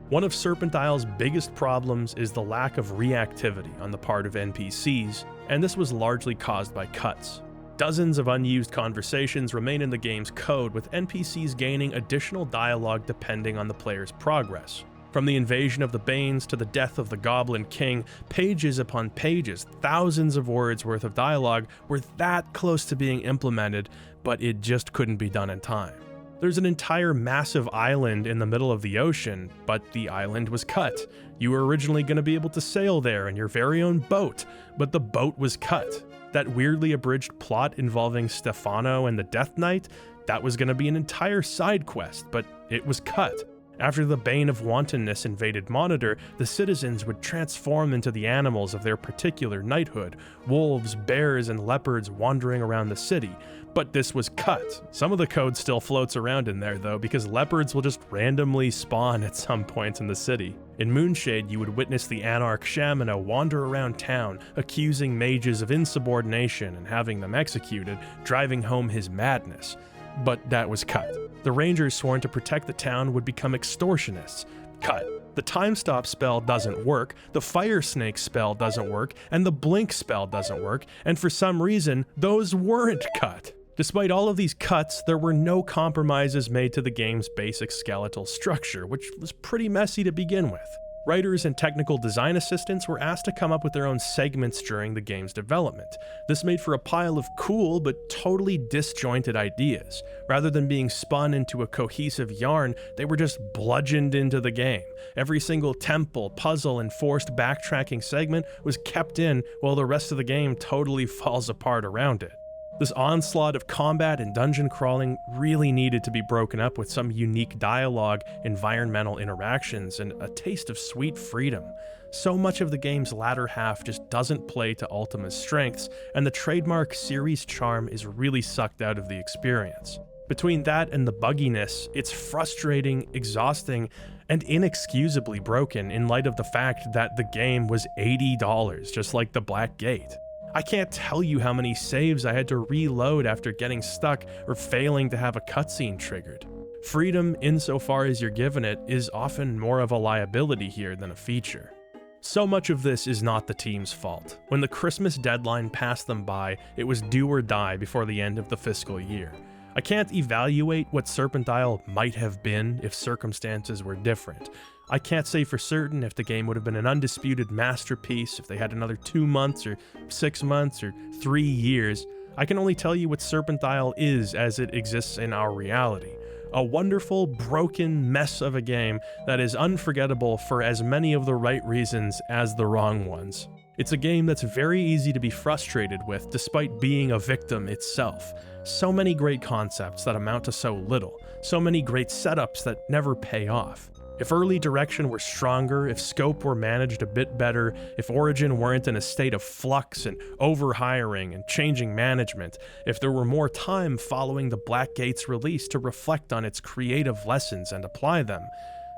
One of Serpent Isle's biggest problems is the lack of reactivity on the part of NPCs, and this was largely caused by cuts. Dozens of unused conversations remain in the game's code, with NPCs gaining additional dialogue depending on the player's progress. From the invasion of the Banes to the death of the Goblin King, pages upon pages, thousands of words worth of dialogue were that close to being implemented, but it just couldn't be done in time. There's an entire massive island in the middle of the ocean, but the island was cut. You were originally going to be able to sail there in your very own boat, but the boat was cut. That weirdly abridged plot involving Stefano and the Death Knight, that was going to be an entire side quest, but it was cut. After the Bane of Wantonness invaded Monitor, the citizens would transform into the animals of their particular knighthood, wolves, bears, and leopards wandering around the city. But this was cut. Some of the code still floats around in there though, because leopards will just randomly spawn at some point in the city. In Moonshade, you would witness the Anarch Shamino wander around town, accusing mages of insubordination and having them executed, driving home his madness. But that was cut. The rangers sworn to protect the town would become extortionists. Cut. The time stop spell doesn't work, the fire snake spell doesn't work, and the blink spell doesn't work, and for some reason, those weren't cut. Despite all of these cuts, there were no compromises made to the game's basic skeletal structure, which was pretty messy to begin with. Writers and technical design assistants were asked to come up with their own segments during the game's development. This made for a pile of cool but totally disjointed ideas. Rather than being spun into a cohesive yarn, they were just bludgeoned into the game. Every single temple, puzzle, and forced backtracking segment was kept in, while the rest of the game totally falls apart around it. This onslaught of combat and dungeon crawling really needed to be broken up with some unique dialogue, environmental interactions, and a taste of sweet freedom. So much of the game's latter half just doesn't play to Ultima's strengths, and the trademark series charm is really sucked out of the experience. Between that and the bugginess, it's frustrating, exhausting, and inexcusably broken in light of the fact that the game was $80, just like the Black Gate. I can't tell you how many saves I had to reload after getting stuck or failing to have a cutscene triggered. Freedom, insofar as you're given it, is often more of a liability here than a feature. So much of this is not the team's fault. When the Christmas deadline passed them by, it was do or die before the end of the fiscal year. I can't evaluate what Serpent Isle might have been if circumstances were different. I can't say for certain if the game would have been an undisputed masterpiece if they had another 2 months or 6 months or 3 years. I can only tell you what Serpent Isle is as it exists in our reality. A wonderful, broken mess of a game that is unforgettable for as many of the right reasons as the wrong ones. It's a game that's very easy to be frustrated with despite being a victim itself. So many great concepts that amount to so little. So many great setups that never pay off. If early direction were stronger, if scope were managed a bit better, if Origin weren't in a state of flux and overhiring and changing management, if there were more time following the Black Gate's release to reflect on its creative lessons and apply them,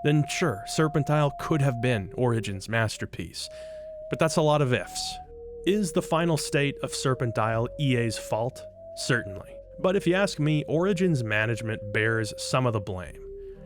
then sure, Serpent Isle could have been Origin's masterpiece. But that's a lot of ifs. Is the final state of Serpent Isle EA's fault? Certainly. But if you ask me, Origin's management bears some of the blame.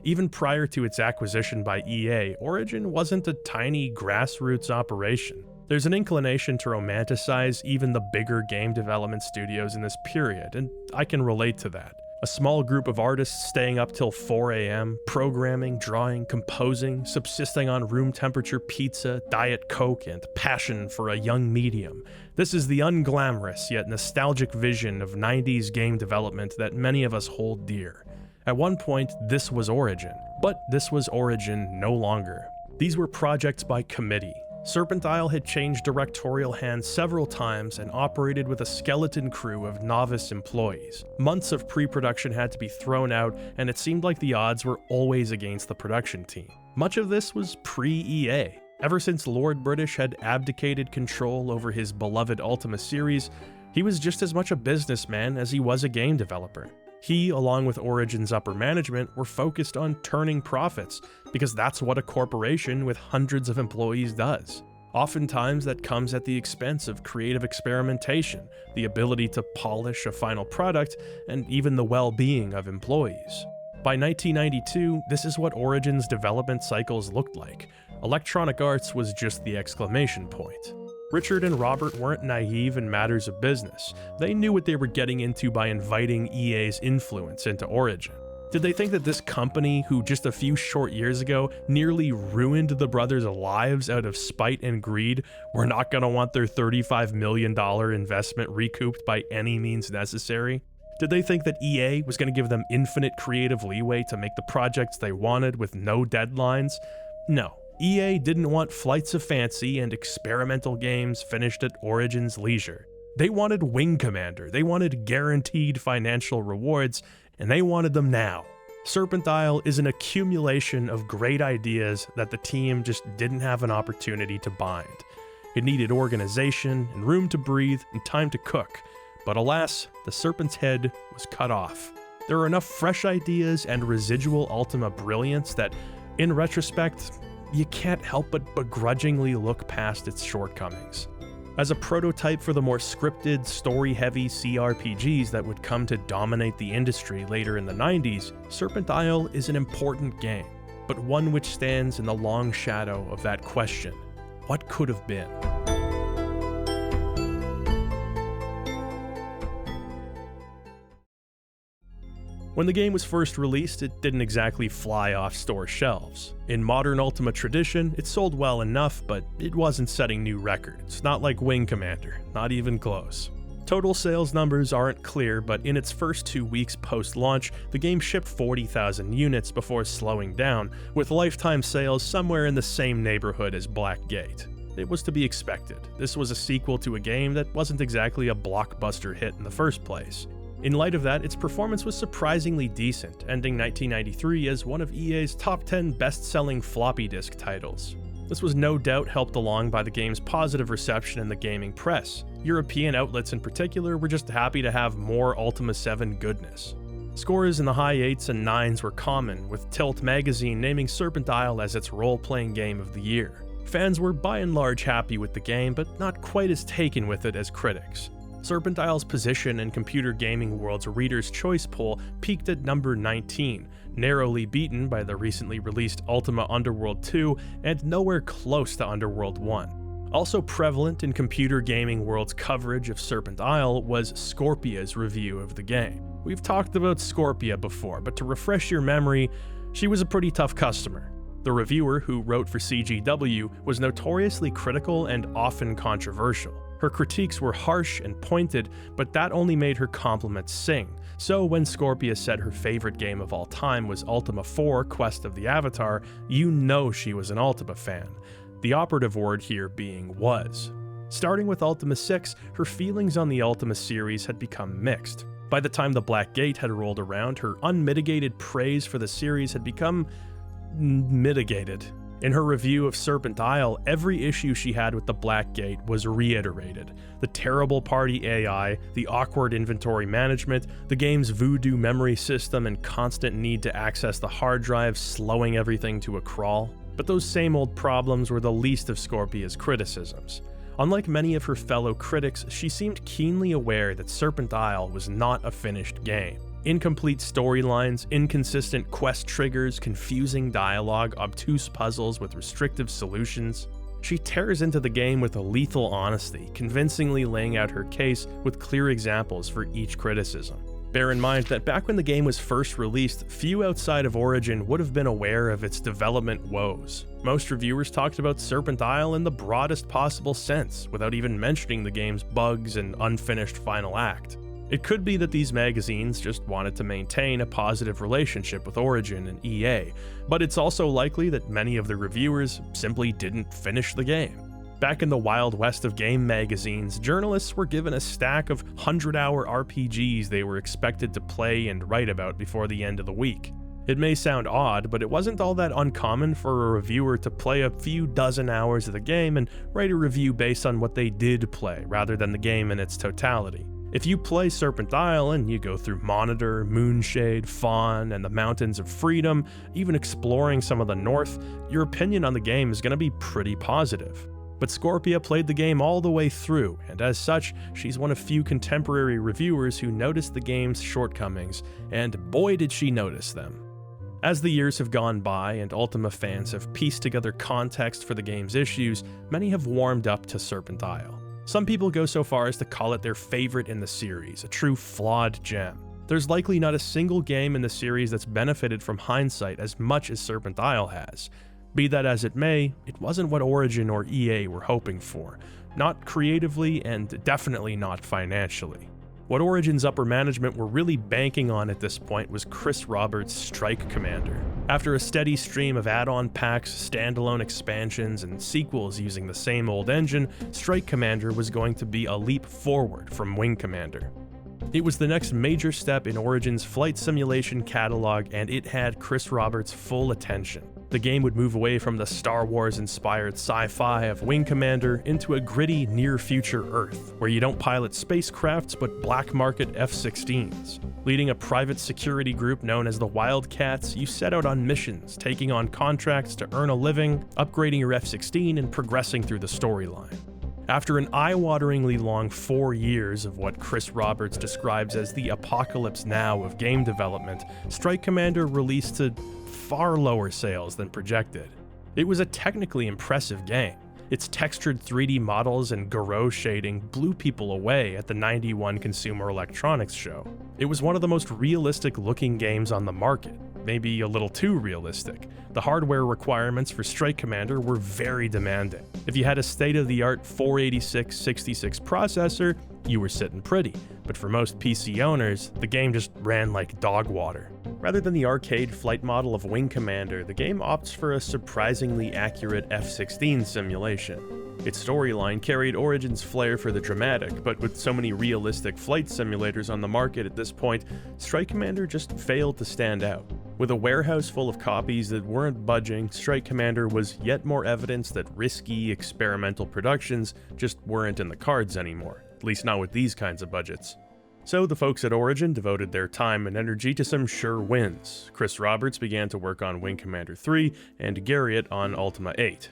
Even prior to its acquisition by EA, Origin wasn't a tiny grassroots operation. There's an inclination to romanticize even the bigger game development studios in this period, and I can relate to that. A small group of artists staying up till 4 a.m., programming, drawing, composing, subsisting on room temperature pizza, Diet Coke, and passion for a young medium. This is the unglamorous yet nostalgic vision of 90s game development that many of us hold dear. At one point, this was Origin, but this was Origin no longer. These were projects by committee. Serpent Isle had changed directorial hands several times and operated with a skeleton crew of novice employees. Months of pre-production had to be thrown out, and it seemed like the odds were always against the production team. Much of this was pre-EA. Ever since Lord British had abdicated control over his beloved Ultima series, he was just as much a businessman as he was a game developer. He, along with Origin's upper management, were focused on turning profits, because that's what a corporation with hundreds of employees does. Oftentimes that comes at the expense of creative experimentation, the ability to polish a final product, and even the well-being of employees. By 1992, this is what Origin's development cycles looked like. Electronic Arts was just the exclamation point. Richard and Robert weren't naive in matters of business. They knew what they were getting into by inviting EA's influence into Origin. Did they think that this company, who just a few short years ago nearly ruined the brothers' lives out of spite and greed, were not going to want their $35 million investment recouped by any means necessary? Did they think that EA was going to give them infinite creative leeway to make the projects they wanted with no deadlines? No. EA didn't want flights of fancy and experimental games finished at Origin's leisure. They wanted Wing Commander, they wanted guaranteed financial rewards, and they wanted them now. Serpent Isle is an accumulation of great ideas that the team just didn't have an opportunity to bind. It needed organization and room to breathe and time to cook, but alas, the serpent's head was cut off. There are enough fresh ideas and residual Ultima brilliance that, in retrospect, you can't help but begrudgingly look past its shortcomings. As a prototype for the more scripted, story-heavy CRPGs that would come to dominate the industry later in the 90s, Serpent Isle is an important game, but one which stands in the long shadow of that question: what could have been? When the game was first released, it didn't exactly fly off store shelves. In modern Ultima tradition, it sold well enough, but it wasn't setting new records, not like Wing Commander, not even close. Total sales numbers aren't clear, but in its first 2 weeks post-launch, the game shipped 40,000 units before slowing down, with lifetime sales somewhere in the same neighborhood as Black Gate. It was to be expected. This was a sequel to a game that wasn't exactly a blockbuster hit in the first place. In light of that, its performance was surprisingly decent, ending 1993 as one of EA's top 10 best-selling floppy disk titles. This was no doubt helped along by the game's positive reception in the gaming press. European outlets in particular were just happy to have more Ultima VII goodness. Scores in the high 8s and 9s were common, with Tilt magazine naming Serpent Isle as its role-playing game of the year. Fans were by and large happy with the game, but not quite as taken with it as critics. Serpent Isle's position in Computer Gaming World's Reader's Choice poll peaked at number 19, narrowly beaten by the recently released Ultima Underworld 2 and nowhere close to Underworld 1. Also prevalent in Computer Gaming World's coverage of Serpent Isle was Scorpia's review of the game. We've talked about Scorpia before, but to refresh your memory, she was a pretty tough customer. The reviewer, who wrote for CGW, was notoriously critical and often controversial. Her critiques were harsh and pointed, but that only made her compliments sing. So when Scorpia said her favorite game of all time was Ultima IV: Quest of the Avatar, you know she was an Ultima fan. The operative word here being was. Starting with Ultima VI, her feelings on the Ultima series had become mixed. By the time the Black Gate had rolled around, her unmitigated praise for the series had become mitigated. In her review of Serpent Isle, every issue she had with the Black Gate was reiterated. The terrible party AI, the awkward inventory management, the game's voodoo memory system and constant need to access the hard drive, slowing everything to a crawl. But those same old problems were the least of Scorpia's criticisms. Unlike many of her fellow critics, she seemed keenly aware that Serpent Isle was not a finished game. Incomplete storylines, inconsistent quest triggers, confusing dialogue, obtuse puzzles with restrictive solutions. She tears into the game with a lethal honesty, convincingly laying out her case with clear examples for each criticism. Bear in mind that back when the game was first released, few outside of Origin would have been aware of its development woes. Most reviewers talked about Serpent Isle in the broadest possible sense, without even mentioning the game's bugs and unfinished final act. It could be that these magazines just wanted to maintain a positive relationship with Origin and EA, but it's also likely that many of the reviewers simply didn't finish the game. Back in the Wild West of game magazines, journalists were given a stack of 100-hour RPGs they were expected to play and write about before the end of the week. It may sound odd, but it wasn't all that uncommon for a reviewer to play a few dozen hours of the game and write a review based on what they did play, rather than the game in its totality. If you play Serpent Isle and you go through Monitor, Moonshade, Fawn, and the Mountains of Freedom, even exploring some of the North, your opinion on the game is going to be pretty positive. But Scorpia played the game all the way through, and as such, she's one of few contemporary reviewers who noticed the game's shortcomings, and boy did she notice them. As the years have gone by and Ultima fans have pieced together context for the game's issues, many have warmed up to Serpent Isle. Some people go so far as to call it their favorite in the series, a true flawed gem. There's likely not a single game in the series that's benefited from hindsight as much as Serpent Isle has. Be that as it may, it wasn't what Origin or EA were hoping for, not creatively and definitely not financially. What Origin's upper management were really banking on at this point was Chris Roberts' Strike Commander. After a steady stream of add-on packs, standalone expansions, and sequels using the same old engine, Strike Commander was going to be a leap forward from Wing Commander. It was the next major step in Origin's flight simulation catalog, and it had Chris Roberts' full attention. The game would move away from the Star Wars-inspired sci-fi of Wing Commander into a gritty, near-future Earth, where you don't pilot spacecrafts but black market F-16s. Leading a private security group known as the Wildcats, you set out on missions, taking on contracts to earn a living, upgrading your F-16, and progressing through the storyline. After an eye-wateringly long 4 years of what Chris Roberts describes as the apocalypse now of game development, Strike Commander released to far lower sales than projected. It was a technically impressive game. Its textured 3D models and garage shading blew people away at the '91 Consumer Electronics Show. It was one of the most realistic-looking games on the market, maybe a little too realistic. The hardware requirements for Strike Commander were very demanding. If you had a state-of-the-art 486-66 processor, you were sitting pretty, but for most PC owners, the game just ran like dog water. Rather than the arcade flight model of Wing Commander, the game opts for a surprisingly accurate F-16 simulation. Its storyline carried Origin's flair for the dramatic, but with so many realistic flight simulators on the market at this point, Strike Commander just failed to stand out. With a warehouse full of copies that weren't budging, Strike Commander was yet more evidence that risky, experimental productions just weren't in the cards anymore, at least not with these kinds of budgets. So the folks at Origin devoted their time and energy to some sure wins. Chris Roberts began to work on Wing Commander 3, and Garriott on Ultima 8.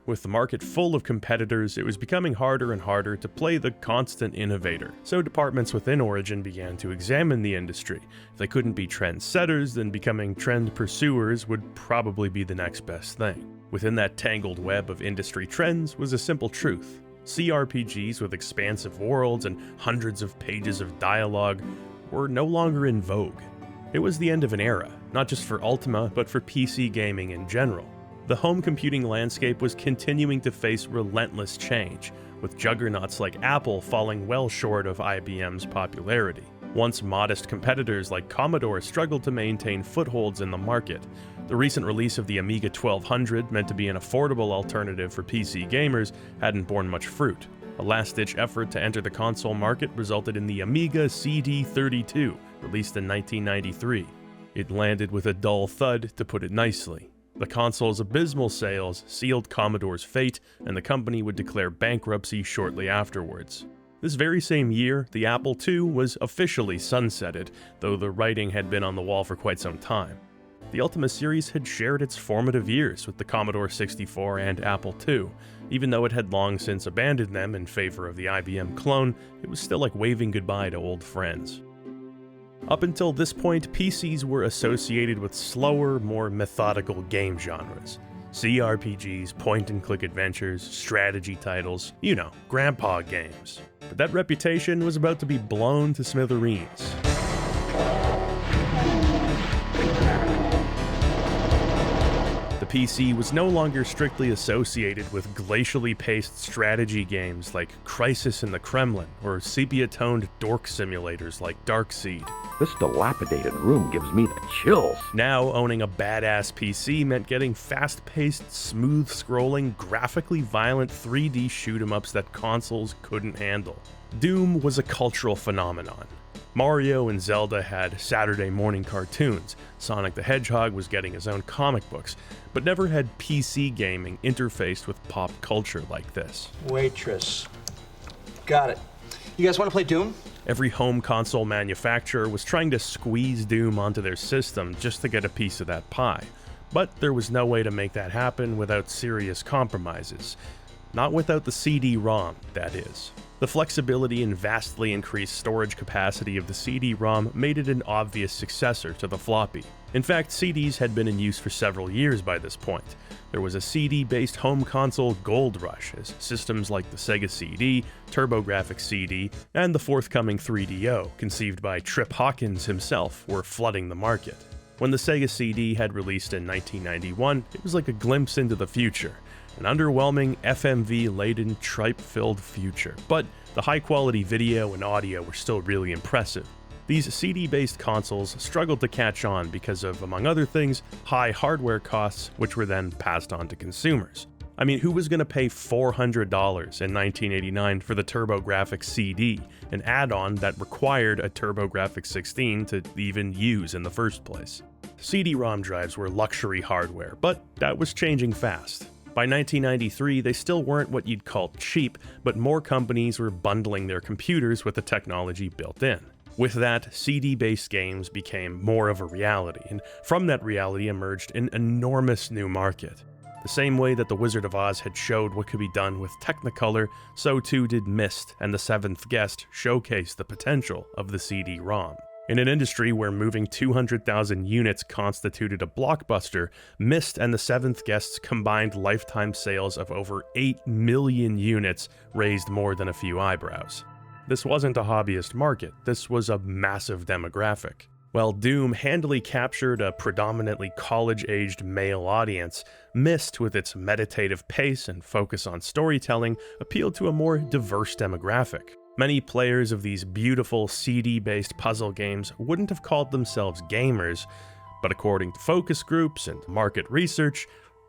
With the market full of competitors, it was becoming harder and harder to play the constant innovator, so departments within Origin began to examine the industry. If they couldn't be trendsetters, then becoming trend pursuers would probably be the next best thing. Within that tangled web of industry trends was a simple truth. CRPGs with expansive worlds and hundreds of pages of dialogue were no longer in vogue. It was the end of an era, not just for Ultima, but for PC gaming in general. The home computing landscape was continuing to face relentless change, with juggernauts like Apple falling well short of IBM's popularity. Once modest competitors like Commodore struggled to maintain footholds in the market. The recent release of the Amiga 1200, meant to be an affordable alternative for PC gamers, hadn't borne much fruit. A last-ditch effort to enter the console market resulted in the Amiga CD32, released in 1993. It landed with a dull thud, to put it nicely. The console's abysmal sales sealed Commodore's fate, and the company would declare bankruptcy shortly afterwards. This very same year, the Apple II was officially sunsetted, though the writing had been on the wall for quite some time. The Ultima series had shared its formative years with the Commodore 64 and Apple II. Even though it had long since abandoned them in favor of the IBM clone, it was still like waving goodbye to old friends. Up until this point, PCs were associated with slower, more methodical game genres. CRPGs, point-and-click adventures, strategy titles, you know, grandpa games. But that reputation was about to be blown to smithereens. The PC was no longer strictly associated with glacially paced strategy games like Crisis in the Kremlin, or sepia-toned dork simulators like Darkseed. This dilapidated room gives me the chills. Now, owning a badass PC meant getting fast-paced, smooth-scrolling, graphically violent 3D shoot-'em-ups that consoles couldn't handle. Doom was a cultural phenomenon. Mario and Zelda had Saturday morning cartoons, Sonic the Hedgehog was getting his own comic books, but never had PC gaming interfaced with pop culture like this. Waitress. Got it. You guys want to play Doom? Every home console manufacturer was trying to squeeze Doom onto their system just to get a piece of that pie. But there was no way to make that happen without serious compromises. Not without the CD-ROM, that is. The flexibility and vastly increased storage capacity of the CD-ROM made it an obvious successor to the floppy. In fact, CDs had been in use for several years by this point. There was a CD-based home console gold rush, as systems like the Sega CD, TurboGrafx CD, and the forthcoming 3DO, conceived by Trip Hawkins himself, were flooding the market. When the Sega CD had released in 1991, it was like a glimpse into the future. An underwhelming, FMV-laden, tripe-filled future. But The high-quality video and audio were still really impressive. These CD-based consoles struggled to catch on because of, among other things, high hardware costs, which were then passed on to consumers. I mean, who was going to pay $400 in 1989 for the TurboGrafx CD, an add-on that required a TurboGrafx 16 to even use in the first place? CD-ROM drives were luxury hardware, but that was changing fast. By 1993, they still weren't what you'd call cheap, but more companies were bundling their computers with the technology built in. With that, CD-based games became more of a reality, and from that reality emerged an enormous new market. The same way that The Wizard of Oz had showed what could be done with Technicolor, so too did Myst and The Seventh Guest showcase the potential of the CD-ROM. In an industry where moving 200,000 units constituted a blockbuster, Myst and The Seventh Guest's combined lifetime sales of over 8 million units raised more than a few eyebrows. This wasn't a hobbyist market, this was a massive demographic. While Doom handily captured a predominantly college-aged male audience, Myst, with its meditative pace and focus on storytelling, appealed to a more diverse demographic. Many players of these beautiful CD-based puzzle games wouldn't have called themselves gamers, but according to focus groups and market research,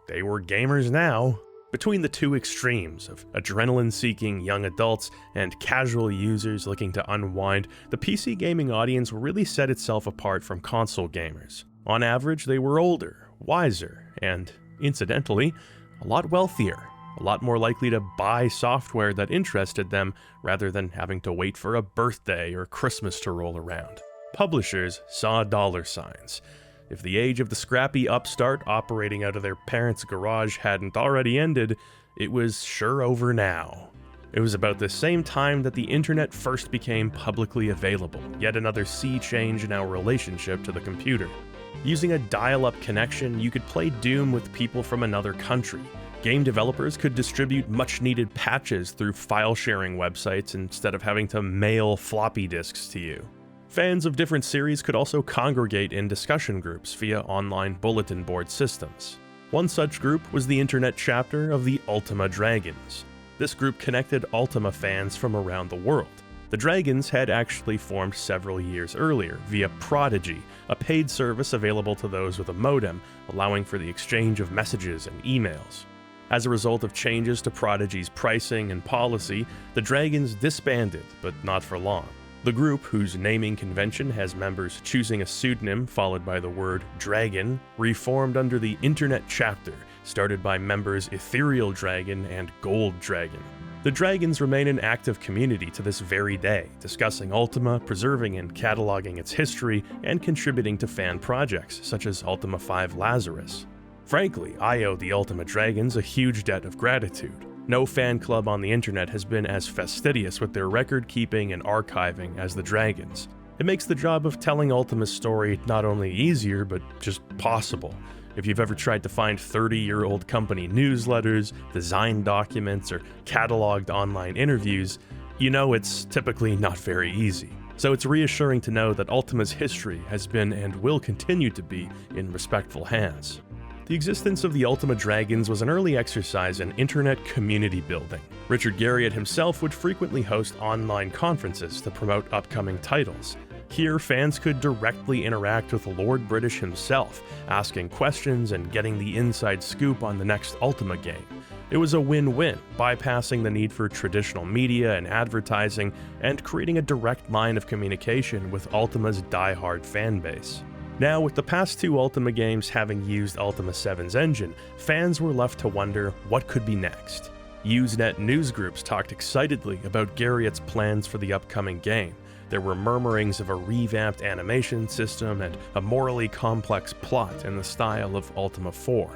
they were gamers now. Between the two extremes of adrenaline-seeking young adults and casual users looking to unwind, the PC gaming audience really set itself apart from console gamers. On average, they were older, wiser, and, incidentally, a lot wealthier, a lot more likely to buy software that interested them rather than having to wait for a birthday or Christmas to roll around. Publishers saw dollar signs. If the age of the scrappy upstart operating out of their parents' garage hadn't already ended, it was sure over now. It was about the same time that the internet first became publicly available, yet another sea change in our relationship to the computer. Using a dial-up connection, you could play Doom with people from another country. Game developers could distribute much-needed patches through file-sharing websites instead of having to mail floppy disks to you. Fans of different series could also congregate in discussion groups via online bulletin board systems. One such group was the internet chapter of the Ultima Dragons. This group connected Ultima fans from around the world. The Dragons had actually formed several years earlier via Prodigy, a paid service available to those with a modem, allowing for the exchange of messages and emails. As a result of changes to Prodigy's pricing and policy, the Dragons disbanded, but not for long. The group, whose naming convention has members choosing a pseudonym followed by the word dragon, reformed under the Internet chapter, started by members Ethereal Dragon and Gold Dragon. The Dragons remain an active community to this very day, discussing Ultima, preserving and cataloging its history, and contributing to fan projects such as Ultima V Lazarus. Frankly, I owe the Ultima Dragons a huge debt of gratitude. No fan club on the internet has been as fastidious with their record-keeping and archiving as the Dragons. It makes the job of telling Ultima's story not only easier, but just possible. If you've ever tried to find 30-year-old company newsletters, design documents, or cataloged online interviews, you know it's typically not very easy. So it's reassuring to know that Ultima's history has been and will continue to be in respectful hands. The existence of the Ultima Dragons was an early exercise in internet community building. Richard Garriott himself would frequently host online conferences to promote upcoming titles. Here, fans could directly interact with Lord British himself, asking questions and getting the inside scoop on the next Ultima game. It was a win-win, bypassing the need for traditional media and advertising, and creating a direct line of communication with Ultima's die-hard fanbase. Now, with the past two Ultima games having used Ultima VII's engine, fans were left to wonder what could be next. Usenet newsgroups talked excitedly about Garriott's plans for the upcoming game. There were murmurings of a revamped animation system and a morally complex plot in the style of Ultima IV.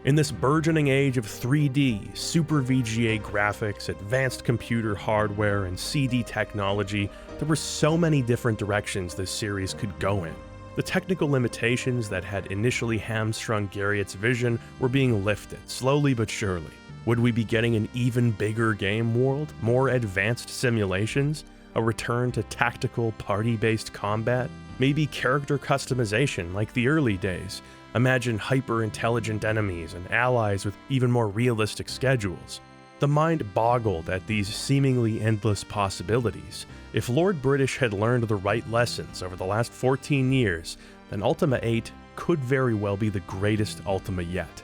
In this burgeoning age of 3D, Super VGA graphics, advanced computer hardware, and CD technology, there were so many different directions this series could go in. The technical limitations that had initially hamstrung Garriott's vision were being lifted, slowly but surely. Would we be getting an even bigger game world, more advanced simulations, a return to tactical party-based combat, maybe character customization like the early days? Imagine hyper-intelligent enemies and allies with even more realistic schedules. The mind boggled at these seemingly endless possibilities. If Lord British had learned the right lessons over the last 14 years, then Ultima 8 could very well be the greatest Ultima yet.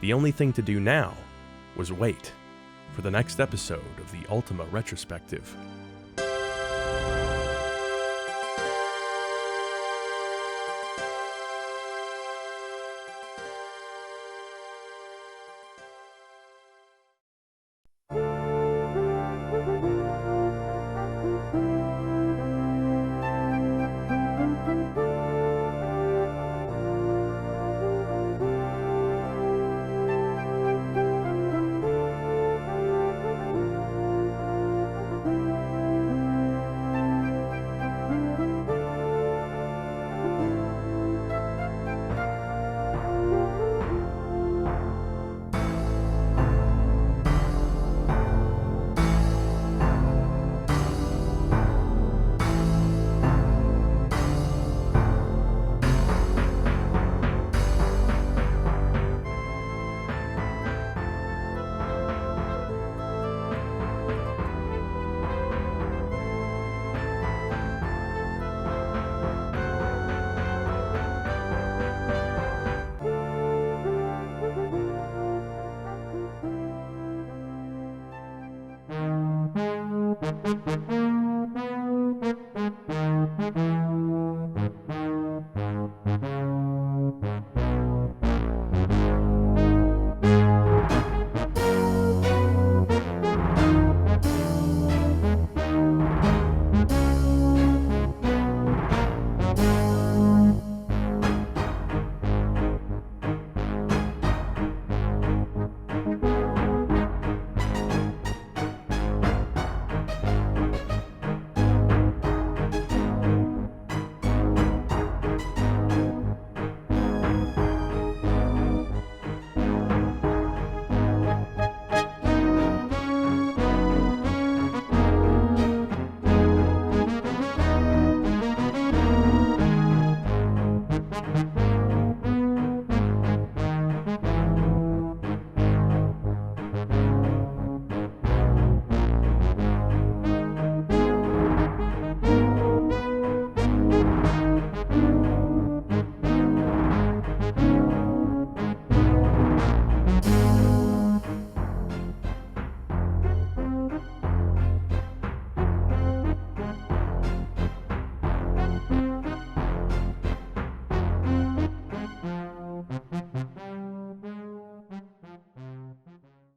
The only thing to do now was wait for the next episode of the Ultima Retrospective.